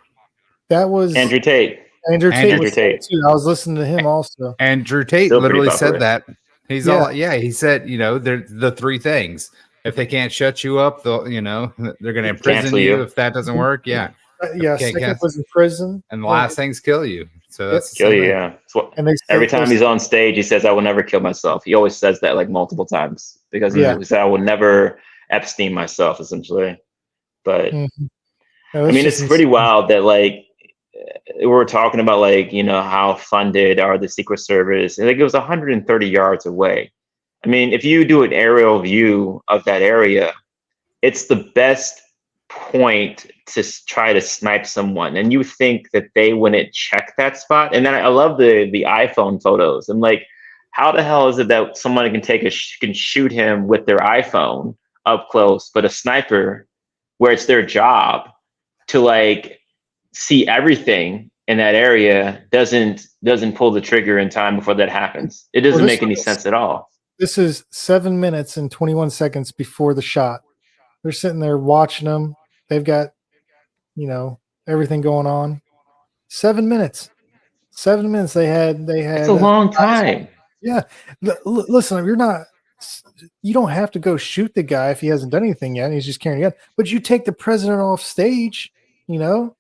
That was Andrew Tate. Andrew Tate. Too. I was listening to him also. Andrew Tate literally said that. He said, they're the 3 things. If they can't shut you up, they're going to imprison you if that doesn't work. Yeah. Second was in prison. And the last thing's kill you. So that's kill you, yeah. Every time he's on stage, he says, I will never kill myself. He always says that like multiple times because he said, I will never Epstein myself, essentially. But it's pretty wild that like we're talking about like, how funded are the Secret Service. Like it was 130 yards away. I mean, if you do an aerial view of that area, it's the best point to try to snipe someone. And you think that they wouldn't check that spot. And then I love the iPhone photos. I'm like, how the hell is it that someone can shoot him with their iPhone up close, but a sniper, where it's their job to like see everything in that area, doesn't pull the trigger in time before that happens? It doesn't make any sense at all. This is 7 minutes and 21 seconds before the shot. They're sitting there watching them. They've got, everything going on. 7 minutes. 7 minutes. They had. It's a long time. Yeah. Listen, you're not you don't have to go shoot the guy if he hasn't done anything yet and he's just carrying a gun. But you take the president off stage, you know.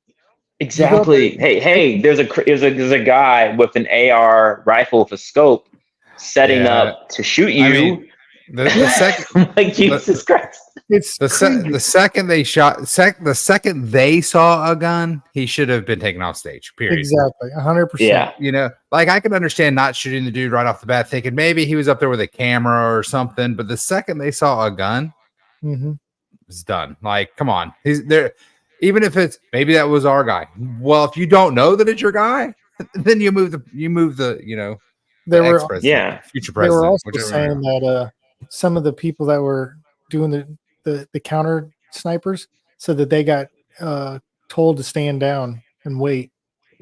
Exactly. Hey, there's a guy with an AR rifle with a scope setting up to shoot you. I mean, the second, like Jesus Christ. It's the second they the second they saw a gun, he should have been taken off stage. Period. Exactly, 100%. Yeah. You know, like I can understand not shooting the dude right off the bat, thinking maybe he was up there with a camera or something. But the second they saw a gun, it's done. Like, come on, he's there. Even if it's maybe that was our guy. Well, if you don't know that it's your guy, then you move the you know, There were future president. They were also saying that some of the people that were doing the counter snipers said that they got told to stand down and wait.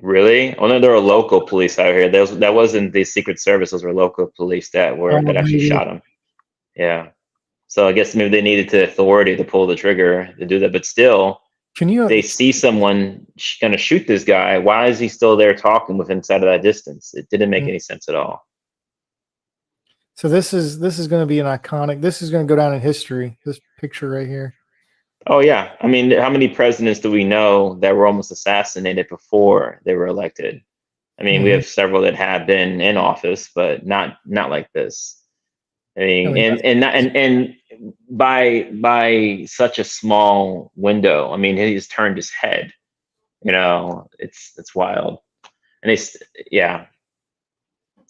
Really? Oh no, there were local police out here. That wasn't the Secret Service. Those were local police that actually shot him. Yeah. So I guess maybe they needed the authority to pull the trigger to do that. But still, they see someone going to shoot this guy. Why is he still there talking with inside of that distance? It didn't make any sense at all. So this is going to be an iconic. This is going to go down in history. This picture right here. Oh yeah, I mean, how many presidents do we know that were almost assassinated before they were elected? I mean, we have several that have been in office, but not like this. I mean, and by such a small window. I mean, he's turned his head. You know, it's wild. And it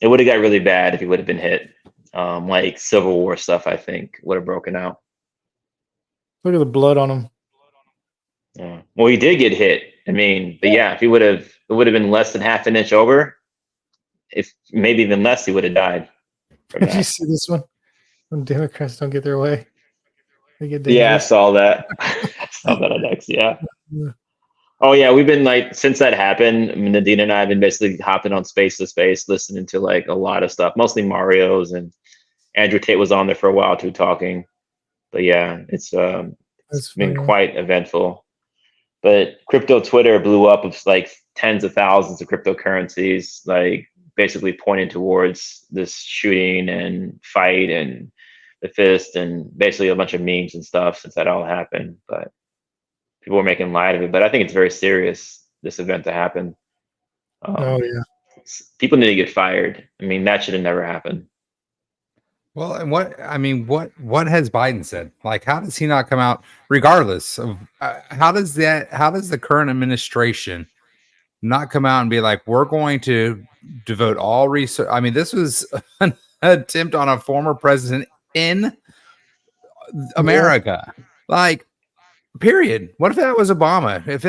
would have got really bad if he would have been hit. Like Civil War stuff, I think, would have broken out. Look at the blood on him. Yeah. Well, he did get hit. I mean, but yeah, if he it would have been less than half an inch over. If maybe even less, he would have died. Did you see this one? When Democrats don't get their way, they get dangerous. Yeah, I saw that. I saw that on X. Yeah. Oh yeah, we've been like since that happened. I mean, Nadine and I have been basically hopping on Space to Space, listening to like a lot of stuff, mostly Mario's, and Andrew Tate was on there for a while too, talking. But yeah, it's been quite eventful. But crypto Twitter blew up with like tens of thousands of cryptocurrencies, like basically pointing towards this shooting and fight and the fist and basically a bunch of memes and stuff since that all happened. But people were making light of it. But I think it's very serious, this event to happen. People need to get fired. I mean, that should have never happened. Well, and what has Biden said? Like, how does he not come out, regardless of how does the current administration not come out and be like, we're going to devote all research? I mean, this was an attempt on a former president in America, like, period. What if that was Obama? If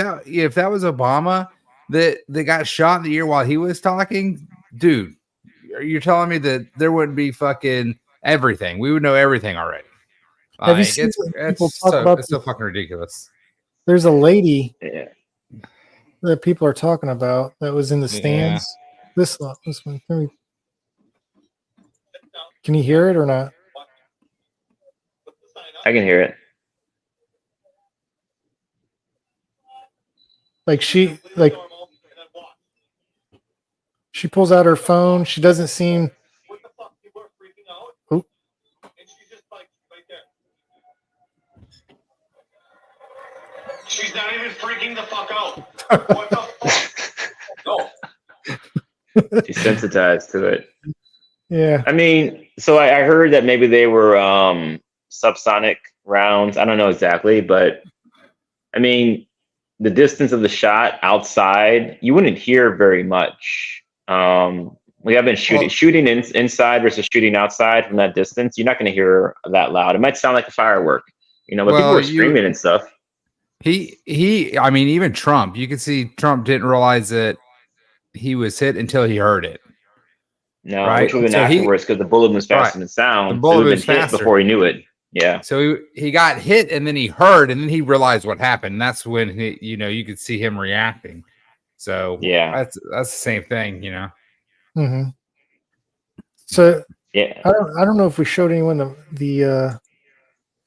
that was Obama that got shot in the ear while he was talking, dude, you're telling me that there wouldn't be fucking everything? We would know everything already. Have you seen people talk about it's so fucking ridiculous. There's a lady that people are talking about that was in the stands. This one. Can you hear it or not? I can hear it. Like she pulls out her phone. She doesn't seem. Oh. She's not even freaking the fuck out. What the fuck? No. She's sensitized to it. Yeah. I mean, so I heard that maybe they were subsonic rounds. I don't know exactly, but I mean, the distance of the shot outside, you wouldn't hear very much. We have been shooting inside versus shooting outside from that distance. You're not going to hear that loud. It might sound like a firework, but people were screaming and stuff. I mean, even Trump, you can see Trump didn't realize that he was hit until he heard it. No, right? Which would have been afterwards because the bullet was faster than sound. The bullet was faster before he knew it. Yeah. So he got hit and then he heard and then he realized what happened. That's when you could see him reacting. So yeah, that's the same thing, Mm-hmm. So yeah, I don't know if we showed anyone the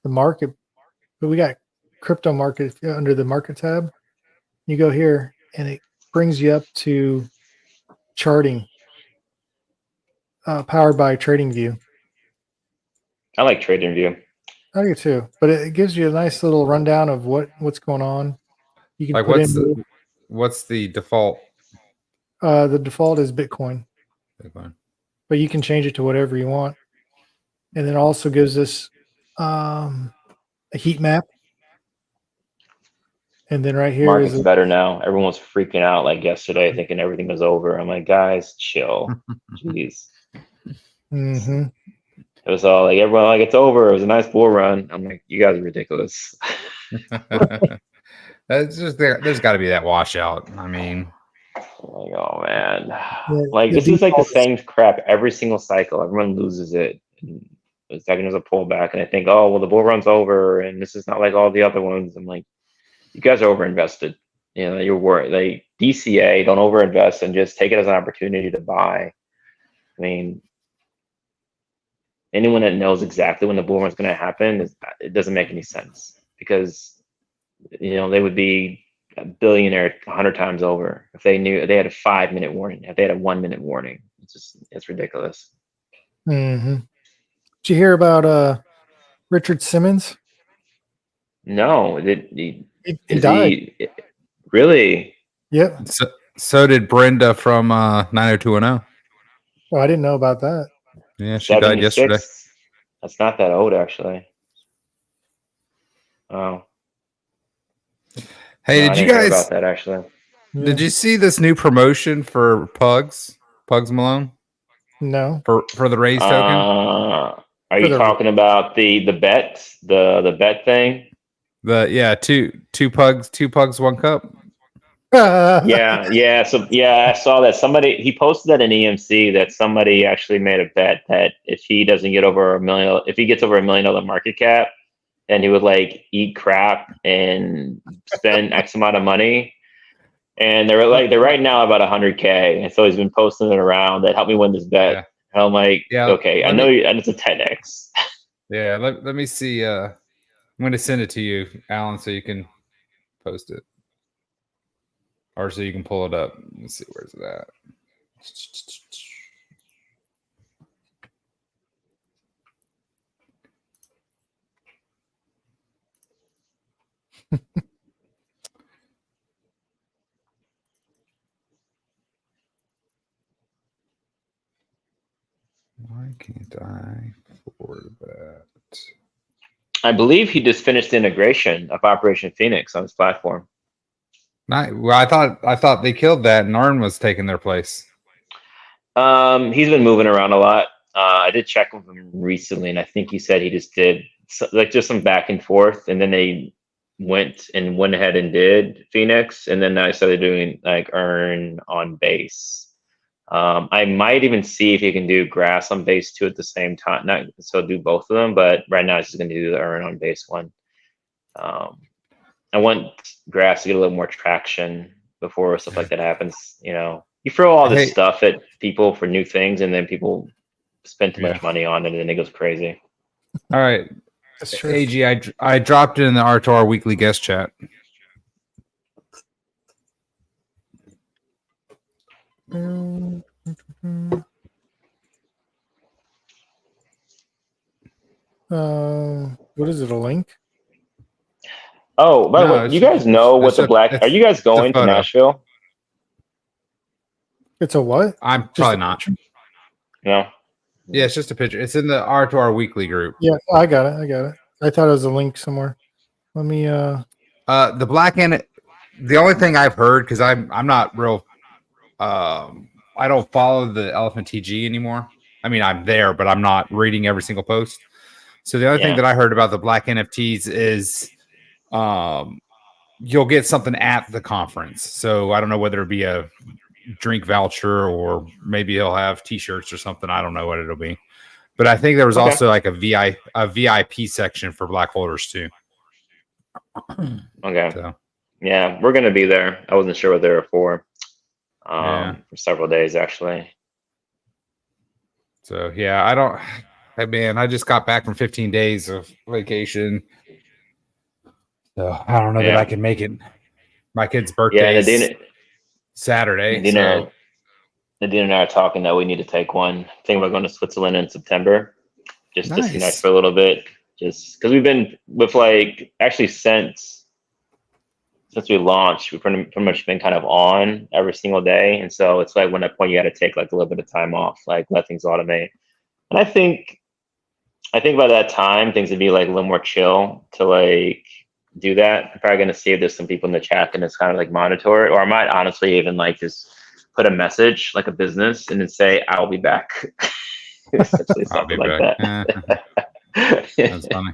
market, but we got crypto market under the market tab. You go here and it brings you up to charting, powered by TradingView. I like TradingView. I do too, but it gives you a nice little rundown of what's going on. You can Like put what's the default? the default is Bitcoin, Bitcoin? but you can change it to whatever you want. And then it also gives us a heat map. And then right here Market's is better now. Everyone was freaking out like yesterday, thinking everything was over. I'm like, guys, chill. Jeez. mm-hmm. It was all like everyone like it's over. It was a nice bull run. I'm like, you guys are ridiculous. That's just there's got to be that washout. I mean, Like, oh man, Yeah, like the this is like the default same crap every single cycle. Everyone loses it. And the second there's a pullback, and I think, oh well, the bull run's over, and this is not like all the other ones. I'm like, you guys are overinvested. You know, you're worried. Like DCA, don't overinvest and just take it as an opportunity to buy. I mean, anyone that knows exactly when the bull run's going to happen, it doesn't make any sense because you know they would be a billionaire 100 times over if they knew they had a 5-minute warning, if they had a 1-minute warning. It's ridiculous. Mm-hmm. Did you hear about Richard Simmons? No, He died. Really? Yep. So did Brenda from 90210. Oh, I didn't know about that. Yeah, she died 76? yesterday. That's not that old, actually. Oh. Hey, No, I did you didn't hear guys? about that actually? Yeah. Did you see this new promotion for Pugs Malone No. for the Raise token? Are For you the- talking about the bet, the bet thing? Two pugs, 1 cup. Yeah. So I saw that he posted that in EMC that somebody actually made a bet that if he doesn't get over $1 million, if he gets over $1 million market cap, then he would like eat crap and spend X amount of money. And they're right now about 100K, and so he's been posting it around that helped me win this bet. Yeah. And I'm like, Yeah, okay, I know and it's a 10x. Yeah, let me see. I'm going to send it to you, Alan, so you can post it. Or so you can pull it up. Let's see, where's it at? Why can't I forward that? I believe he just finished the integration of Operation Phoenix on his platform. Well, I thought they killed that and Arn was taking their place. He's been moving around a lot. I did check with him recently, and I think he said he just did just some back and forth, and then they went ahead and did Phoenix, and then I started doing like earn on base. I might even see if you can do grass on base too at the same time. Not so do both of them, but right now it's just going to do the earn on base one. I want grass to get a little more traction before stuff like that happens. You know, you throw all this stuff at people for new things, and then people spend too much money on it, and then it goes crazy. All right, That's true. AG, I dropped it in the R2R weekly guest chat. What is it? A link? Oh, by the No, way, it's you guys know what the black? it's- Are you guys going to photo. Nashville? It's a what? I'm probably not. No. Yeah, it's just a picture. It's in the R2R weekly group. Yeah, I got it. I thought it was a link somewhere. Let me The black and the only thing I've heard, because I'm not real I don't follow the Elephant TG anymore. I mean, I'm there, but I'm not reading every single post. So the other thing that I heard about the black NFTs is you'll get something at the conference. So I don't know whether it be a drink voucher or maybe he'll have t-shirts or something. I don't know what it'll be. But I think there was also like a VIP section for black holders too. Okay. So. Yeah, we're gonna be there. I wasn't sure what they were for several days actually. So yeah, I just got back from 15 days of vacation. So I don't know that I can make it. My kid's birthday is Saturday. Nadine and I are talking that we need to take one. I think we're going to Switzerland in September. just Nice. disconnect for a little bit, just because we've been with like actually since we launched, we've pretty much been kind of on every single day, and so it's like when that point you got to take like a little bit of time off, like let things automate. And I think by that time things would be like a little more chill to like do that. I'm probably gonna see if there's some people in the chat and it's kind of like monitor it, or I might honestly even like just put a message like a business and then say I'll be back. Essentially something like that. That's funny.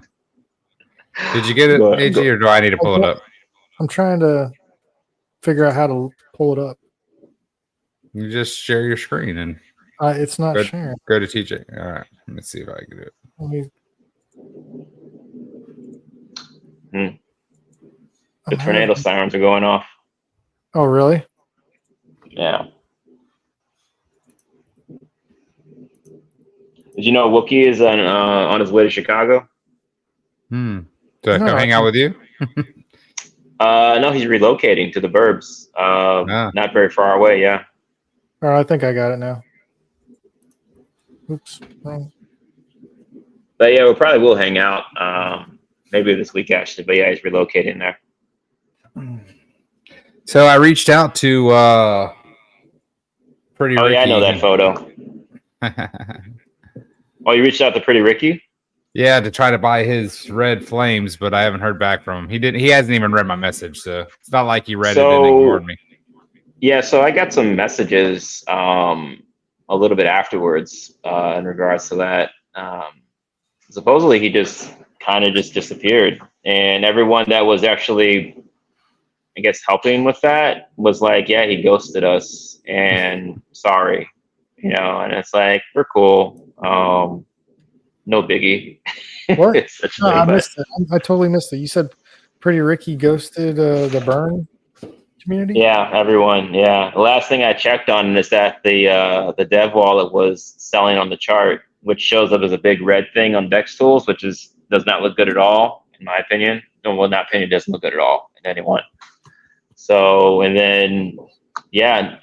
Did you get it, AG, or do I need to pull it up? I'm trying to figure out how to pull it up. You just share your screen and It's not sharing. go to TJ. All right, let me see if I can do it. The tornado sirens are going off. Oh, really? Yeah. Did you know Wookie is on his way to Chicago? To come hang out with you? No, he's relocating to the burbs. Not very far away. Yeah. All right, I think I got it now. Oops. Wrong. But yeah, we probably will hang out. Maybe this week actually. But yeah, he's relocating there. So I reached out to Pretty Ricky. Yeah, I know that photo. Oh, you reached out to Pretty Ricky? Yeah, to try to buy his red flames, but I haven't heard back from him. He hasn't even read my message, so it's not like he read it and ignored me. Yeah, so I got some messages a little bit afterwards in regards to that. Supposedly he just kind of just disappeared, and everyone that was actually, I guess, helping with that was like, yeah, he ghosted us and sorry, and it's like, we're cool. No biggie. What? No, I missed it. I totally missed it. You said Pretty Ricky ghosted the burn community? Yeah, everyone. Yeah. The last thing I checked on is that the dev wallet was selling on the chart, which shows up as a big red thing on Dex Tools, which does not look good at all, in my opinion. No, well, not opinion, doesn't look good at all in anyone. So, and then, yeah,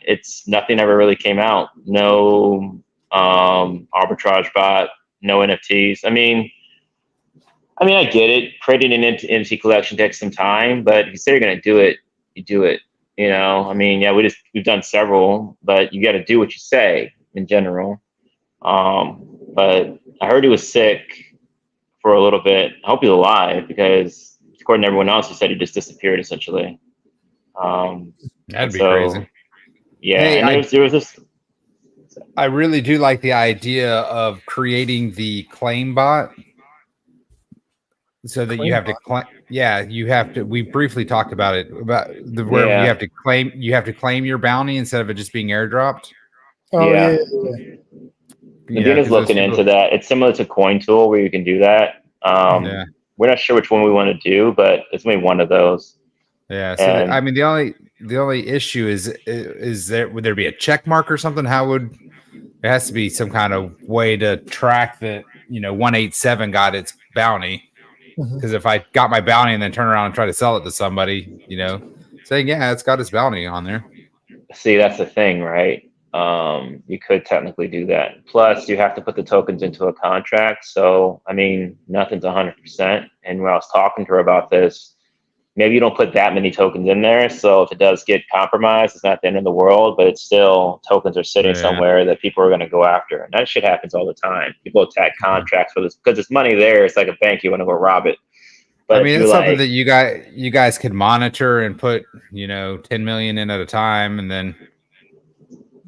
nothing ever really came out. No arbitrage bot, no NFTs. I mean, I get it. Creating an NFT collection takes some time, but if you say you're going to do it, you do it. Yeah, we've done several, but you got to do what you say in general. But I heard he was sick for a little bit. I hope he's alive because according to everyone else, he said he just disappeared essentially. That'd be crazy. Yeah, hey, and there was this. I really do like the idea of creating the claim bot so that you have to claim. Yeah, you have to. We briefly talked about it where you have to claim your bounty instead of it just being airdropped. Oh yeah. Medina's looking into that. It's similar to Coin Tool where you can do that. We're not sure which one we want to do, but it's maybe one of those. Yeah. So the only issue is would there be a check mark or something? There has to be some kind of way to track that 187 got its bounty. Because if I got my bounty and then turn around and try to sell it to somebody, saying, yeah, it's got its bounty on there. See, that's the thing, right? You could technically do that. Plus, you have to put the tokens into a contract. So, nothing's 100%. And when I was talking to her about this, maybe you don't put that many tokens in there. So if it does get compromised, it's not the end of the world, but it's still tokens are sitting somewhere that people are going to go after. And that shit happens all the time. People attack contracts for this because there's money there. It's like a bank. You want to go rob it. But it's something that you guys could monitor and put, 10 million in at a time. And then,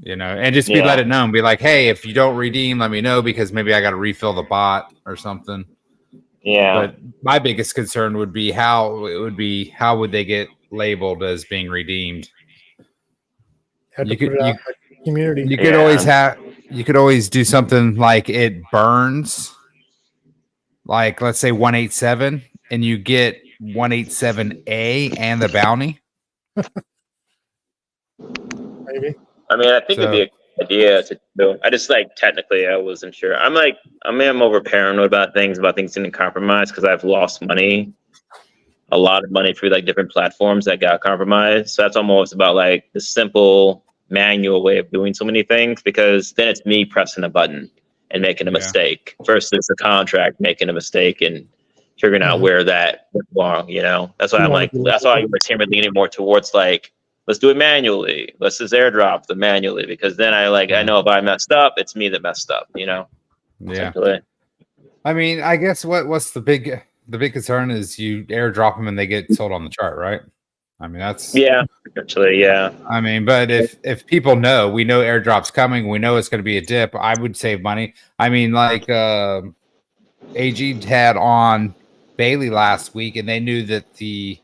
and just let it known. Be like, hey, if you don't redeem, let me know because maybe I got to refill the bot or something. Yeah. But my biggest concern would be how would they get labeled as being redeemed? You could always do something like it burns, like let's say 187, and you get 187A and the bounty. Maybe. I think it'd be a good idea to do. I just technically I wasn't sure. I'm over paranoid about things getting compromised because I've lost money, a lot of money through different platforms that got compromised. So that's almost about the simple manual way of doing so many things because then it's me pressing a button. and making a mistake versus a contract making a mistake and figuring out where that went wrong. You know, that's why I'm like, that's why you were leaning more towards like, let's do it manually. Let's just airdrop the manually, because then I know if I messed up, it's me that messed up. You know. Yeah. Essentially. I mean, I guess what's the big concern is you airdrop them and they get sold on the chart, right? I mean, that's actually, yeah. I mean, but if people know, we know airdrop's coming, we know it's going to be a dip, I would save money. I mean, like AG had on Bailey last week, and they knew that the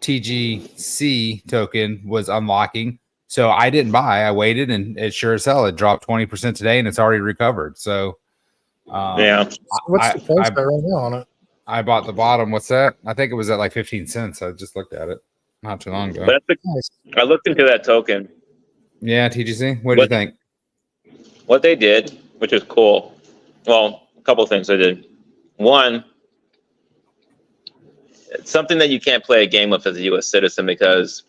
TGC token was unlocking, so I didn't buy. I waited, and it sure as hell it dropped 20% today, and it's already recovered. So what's the price right now on it? I bought the bottom. What's that? I think it was at like 15 cents. I just looked at it not too long ago. But I looked into that token. Yeah, TGC. What do you think? What they did, which is cool. Well, a couple of things they did. One, it's something that you can't play a game with as a U.S. citizen because,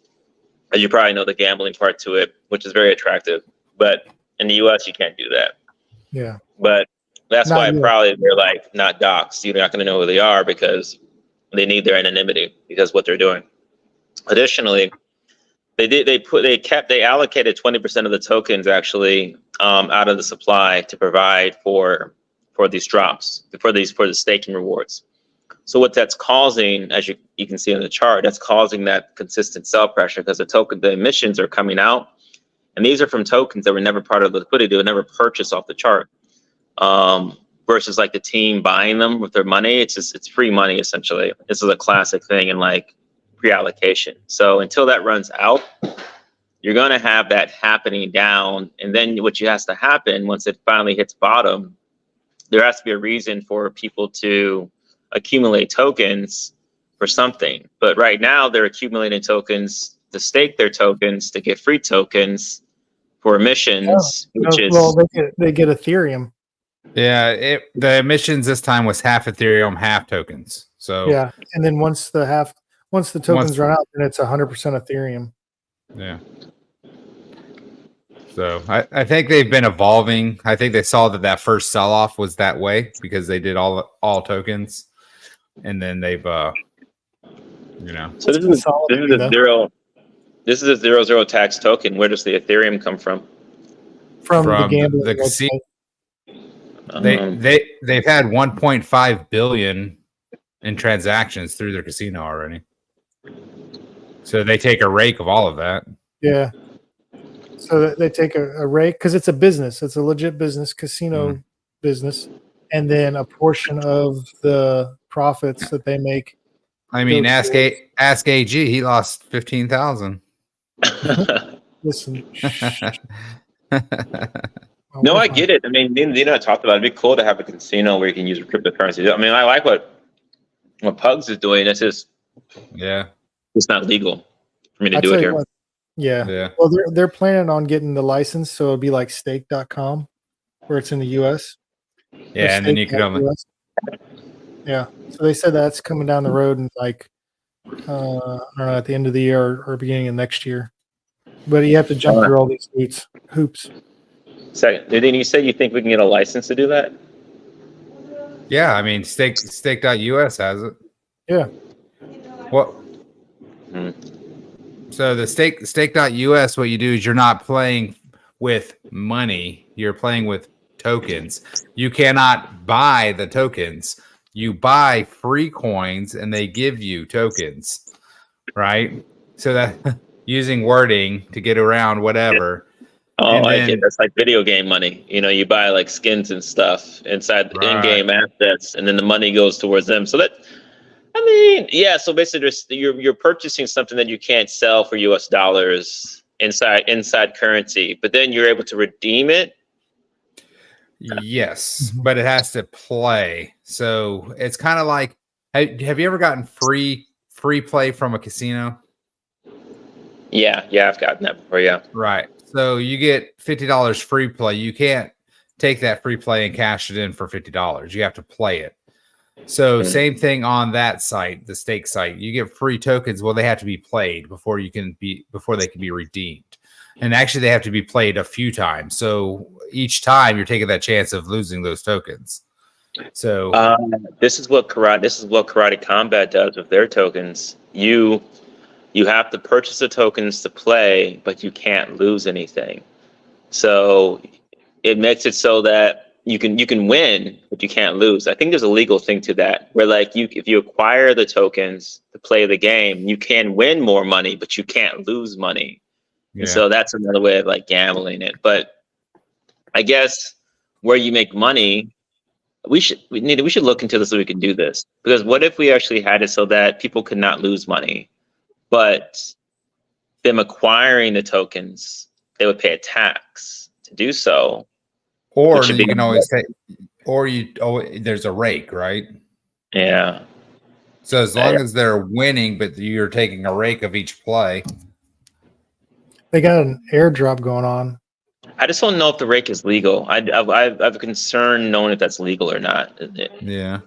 as you probably know, the gambling part to it, which is very attractive. But in the U.S., you can't do that. Yeah. But that's why probably they're like not doxxed. You're not going to know who they are because they need their anonymity because what they're doing. Additionally, they allocated 20% of the tokens actually out of the supply to provide for these drops for the staking rewards. So what that's causing, as you can see on the chart, that's causing that consistent sell pressure because the emissions are coming out, and these are from tokens that were never part of the liquidity, they were never purchased off the chart. Versus like the team buying them with their money, it's free money essentially. This is a classic thing in like pre-allocation. So until that runs out, you're going to have that happening down, and then what has to happen once it finally hits bottom, there has to be a reason for people to accumulate tokens for something. But right now they're accumulating tokens to stake their tokens to get free tokens for emissions, they get Ethereum. Yeah, the emissions this time was half Ethereum, half tokens. So yeah, and then once the tokens run out, then it's 100% Ethereum. Yeah. So I think they've been evolving. I think they saw that first sell off was that way because they did all tokens, and then they've So this is a 0 tax token. Where does the Ethereum come from? From the casino. They've had 1.5 billion in transactions through their casino already. So they take a rake of all of that. Yeah. So they take a rake because it's a business. It's a legit business, casino business, and then a portion of the profits that they make. I mean, ask AG. He lost 15,000. Listen. No, I get it. I mean, I talked about it. It'd be cool to have a casino where you can use cryptocurrency. I mean, I like what Pugs is doing. It's just, it's not legal for me to do it here. Yeah. Well, they're planning on getting the license, so it'll be like stake.com, where it's in the U.S. Yeah, and then you can only. Yeah. So they said that's coming down the road in like, I don't know, at the end of the year or beginning of next year. But you have to jump through all these hoops. Second, then you said you think we can get a license to do that? Yeah, I mean, stake.us has it. Yeah. What? So the stake.us, what you do is you're not playing with money, you're playing with tokens. You cannot buy the tokens. You buy free coins and they give you tokens, right? So that using wording to get around whatever. Oh, I like it. That's like video game money. You buy like skins and stuff inside the in-game assets, and then the money goes towards them. So that, I mean, yeah. So basically, you're purchasing something that you can't sell for U.S. dollars inside currency, but then you're able to redeem it. Yes, but it has to play. So it's kind of like, have you ever gotten free play from a casino? Yeah, I've gotten that before. Yeah, right. So you get $50 free play. You can't take that free play and cash it in for $50. You have to play it. So same thing on that site, the stake site. You get free tokens. Well, they have to be played before they can be redeemed. And actually, they have to be played a few times. So each time you're taking that chance of losing those tokens. So this is what Karate Combat does with their tokens. You have to purchase the tokens to play, but you can't lose anything. So it makes it so that you can win, but you can't lose. I think there's a legal thing to that, where like if you acquire the tokens to play the game, you can win more money, but you can't lose money. yeah. And so that's another way of like gambling it. But I guess where you make money, we should look into this so we can do this. Because what if we actually had it so that people could not lose money, but them acquiring the tokens, they would pay a tax to do so. Or you can always take, there's a rake, right? Yeah. So as long as they're winning, but you're taking a rake of each play. They got an airdrop going on. I just don't know if the rake is legal. I have a concern knowing if that's legal or not. Yeah.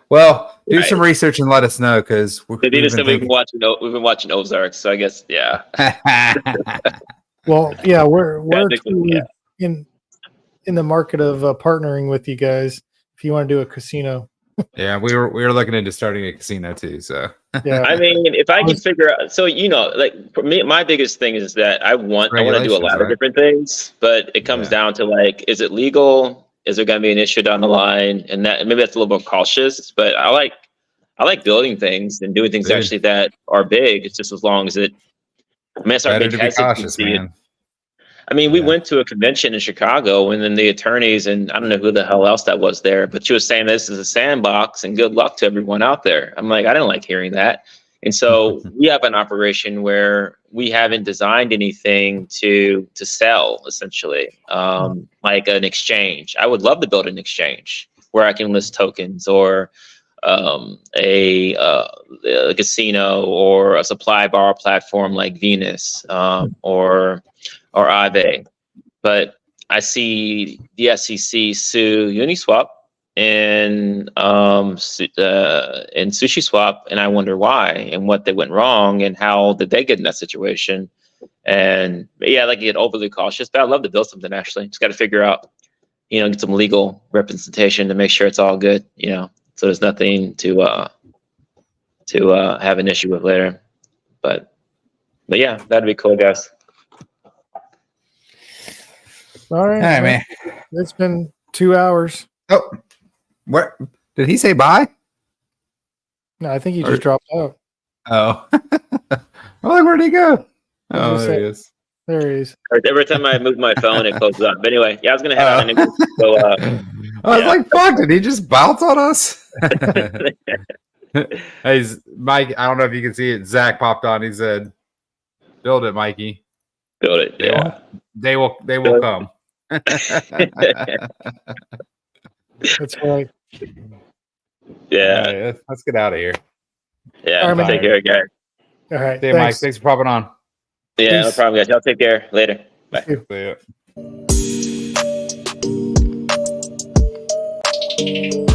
Well, do some research and let us know, because we've been watching Ozark, so I guess yeah. Well, yeah, we're totally in the market of partnering with you guys if you want to do a casino. Yeah, we were looking into starting a casino too. So yeah, I mean, if I can figure out, so like for me, my biggest thing is that I want to do a lot of different things, but it comes down to like, is it legal? Is there going to be an issue down the line? And that maybe that's a little more cautious, but I like building things and doing things actually that are big. It's just as long as it's our big hesitancy. I mean, we went to a convention in Chicago, and then the attorneys, and I don't know who the hell else that was there, but she was saying this is a sandbox and good luck to everyone out there. I'm like, I didn't like hearing that. And so we have an operation where we haven't designed anything to sell, essentially, like an exchange. I would love to build an exchange where I can list tokens, or a casino, or a supply bar platform like Venus, or Aave. But I see the SEC sue Uniswap and SushiSwap, and I wonder why and what they went wrong and how did they get in that situation. And yeah, I like to get overly cautious, but I'd love to build something actually. Just got to figure out, get some legal representation to make sure it's all good, so there's nothing to have an issue with later. But yeah, that'd be cool, guys. All right, man. It's been 2 hours. Oh, what did he say? Bye? No, I think he just dropped out. Oh, well, where'd he go? Oh, there he is. There he is. Every time I move my phone, it closes up. But anyway, yeah, I was gonna head out anyway. So, I was like, "Fuck! Did he just bounce on us?" Hey, Mike. I don't know if you can see it. Zach popped on. He said, "Build it, Mikey. Build it." Yeah, they will come. That's right. Yeah. Right, let's get out of here. Yeah. Right, take care, guys. All right. Hey, Mike. Thanks for popping on. Yeah, no problem, guys. Y'all take care. Later. Bye. See ya.